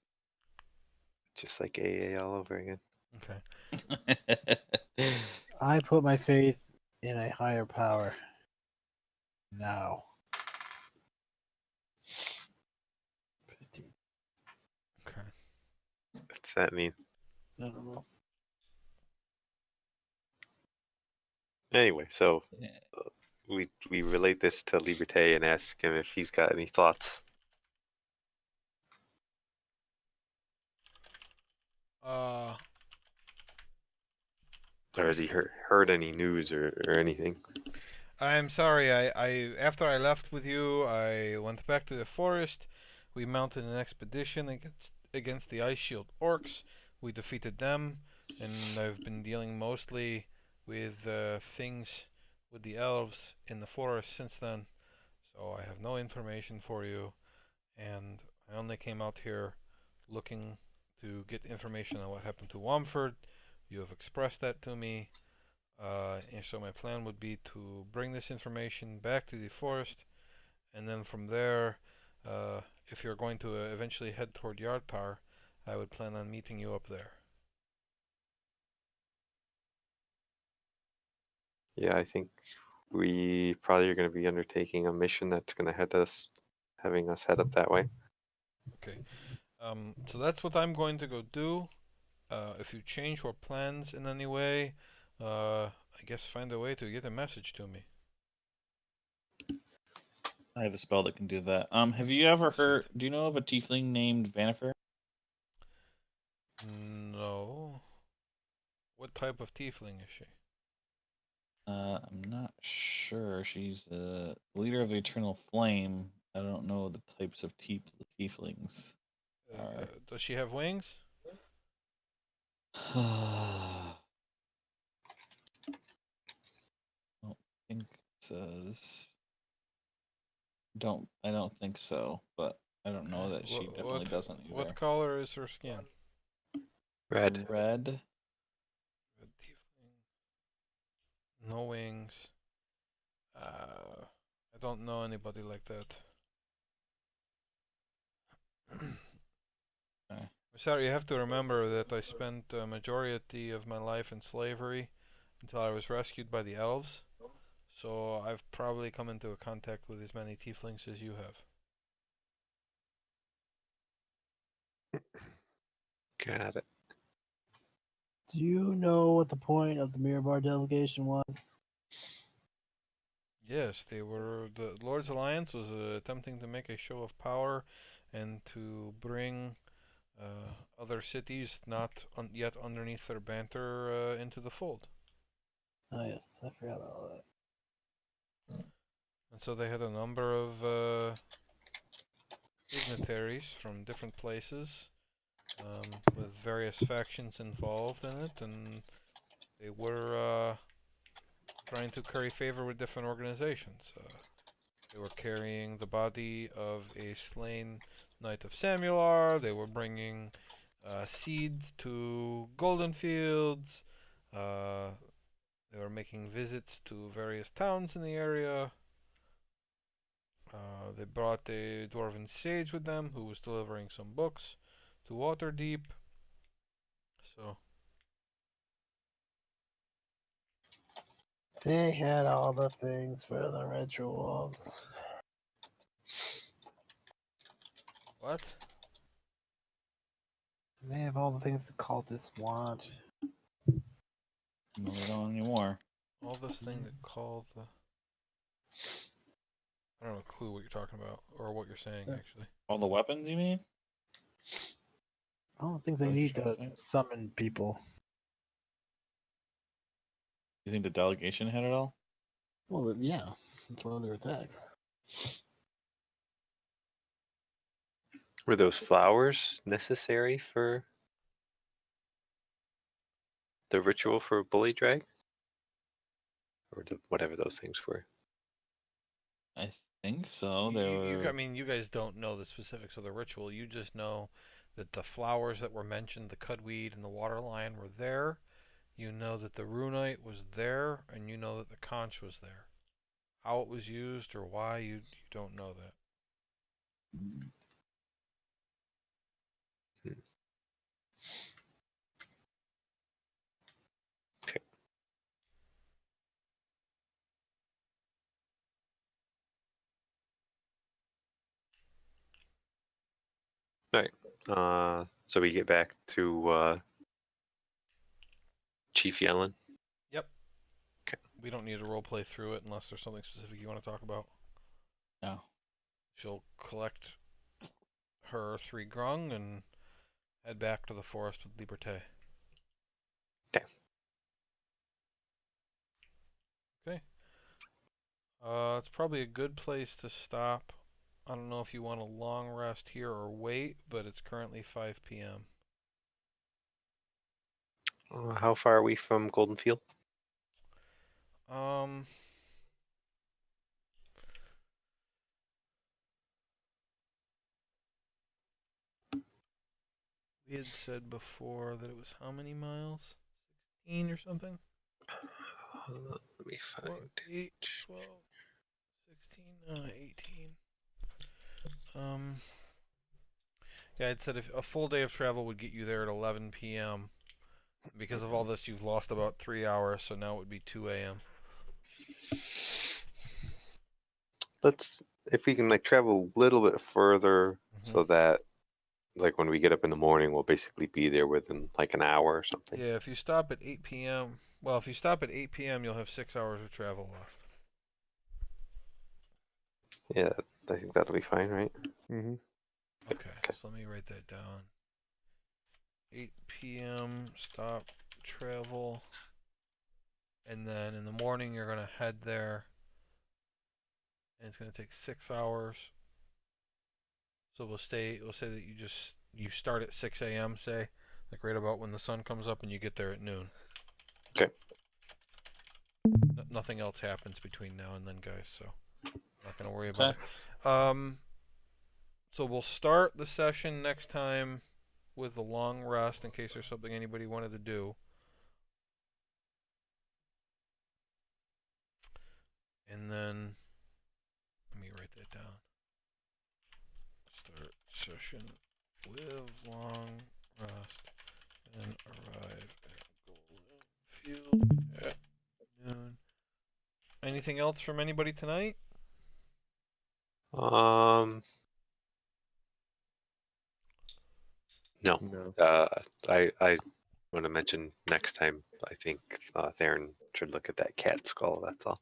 Just like AA all over again. Okay. I put my faith in a higher power. Now. 15. Okay. What's that mean? I don't know. Anyway, so Yeah. we relate this to Liberté and ask him if he's got any thoughts. Uh, Or has he heard any news or anything? I'm sorry. I after I left with you, I went back to the forest. We mounted an expedition against the Ice Shield orcs. We defeated them, and I've been dealing mostly with things with the elves in the forest since then. So I have no information for you, and I only came out here looking to get information on what happened to Womford. You have expressed that to me. And so my plan would be to bring this information back to the forest, and then from there, if you're going to eventually head toward Yardpar, I would plan on meeting you up there. Yeah, I think we probably are going to be undertaking a mission that's going to having us head up that way. Okay. So that's what I'm going to go do. If you change your plans in any way, I guess find a way to get a message to me. I have a spell that can do that. Have you ever heard? Do you know of a tiefling named Vanifer? No. What type of tiefling is she? I'm not sure. She's the leader of the Eternal Flame. I don't know the types of tieflings are. Does she have wings? I don't think it says. I don't think so, but I don't know that she definitely doesn't What either. color is her skin? Red. Red. Red tiefling. No wings. I don't know anybody like that. Okay. Sorry, you have to remember that I spent a majority of my life in slavery until I was rescued by the elves. So I've probably come into contact with as many tieflings as you have. Got it. Do you know what the point of the Mirabar delegation was? Yes, the Lord's Alliance was attempting to make a show of power and to bring other cities not yet underneath their banter into the fold. Oh yes, I forgot about all that. And so they had a number of dignitaries from different places with various factions involved in it, and they were trying to curry favor with different organizations. They were carrying the body of a slain knight of Samular. They were bringing seeds to golden fields. Uh, they were making visits to various towns in the area. They brought a dwarven sage with them who was delivering some books to Waterdeep. So, They had all the things for the rituals. what? They have all the things the cultists want. No, they don't anymore. All this thing that called the. I don't have a clue what you're talking about or what you're saying, actually. All the weapons, you mean? All the things What they was you need trying to to say? summon people. You think the delegation had it all? Well, yeah, that's why they were attacked. Were those flowers necessary for the ritual for Bully Drag? Or whatever those things were? I think so. They were. I mean, you guys don't know the specifics of the ritual. You just know that the flowers that were mentioned, the cudweed and the water lion, were there. You know that the runite was there, and you know that the conch was there. How it was used or why, you don't know that. So we get back to Chief Yellen. Yep. Okay. We don't need to role play through it unless there's something specific you want to talk about. No. She'll collect her 3 grung and head back to the forest with Liberté. Okay. Okay. It's probably a good place to stop. I don't know if you want a long rest here or wait, but it's currently 5 p.m. How far are we from Golden Field? We had said before that it was how many miles? 16 or something? Let me find. 8, 12, 16, 18. Yeah, I'd said if a full day of travel would get you there at 11 p.m. Because of all this, you've lost about 3 hours, so now it would be 2 a.m. If we can travel a little bit further, Mhm. so that when we get up in the morning, we'll basically be there within an hour or something. Yeah, if you stop at 8 p.m., if you stop at 8 p.m., you'll have 6 hours of travel left. Yeah, I think that'll be fine, right? Mm-hmm. Okay, so let me write that down. 8 p.m. stop travel, and then in the morning you're gonna head there, and it's gonna take 6 hours. So we'll say that you start at 6 a.m. say, right about when the sun comes up, and you get there at noon. Okay. Nothing else happens between now and then, guys. So I'm not gonna worry Okay. about it. So we'll start the session next time with a long rest in case there's something anybody wanted to do. And then, let me write that down. Start session with long rest and arrive at Golden Field at noon. Anything else from anybody tonight? No. No. I want to mention next time. I think Theron should look at that cat skull. That's all.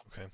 Okay.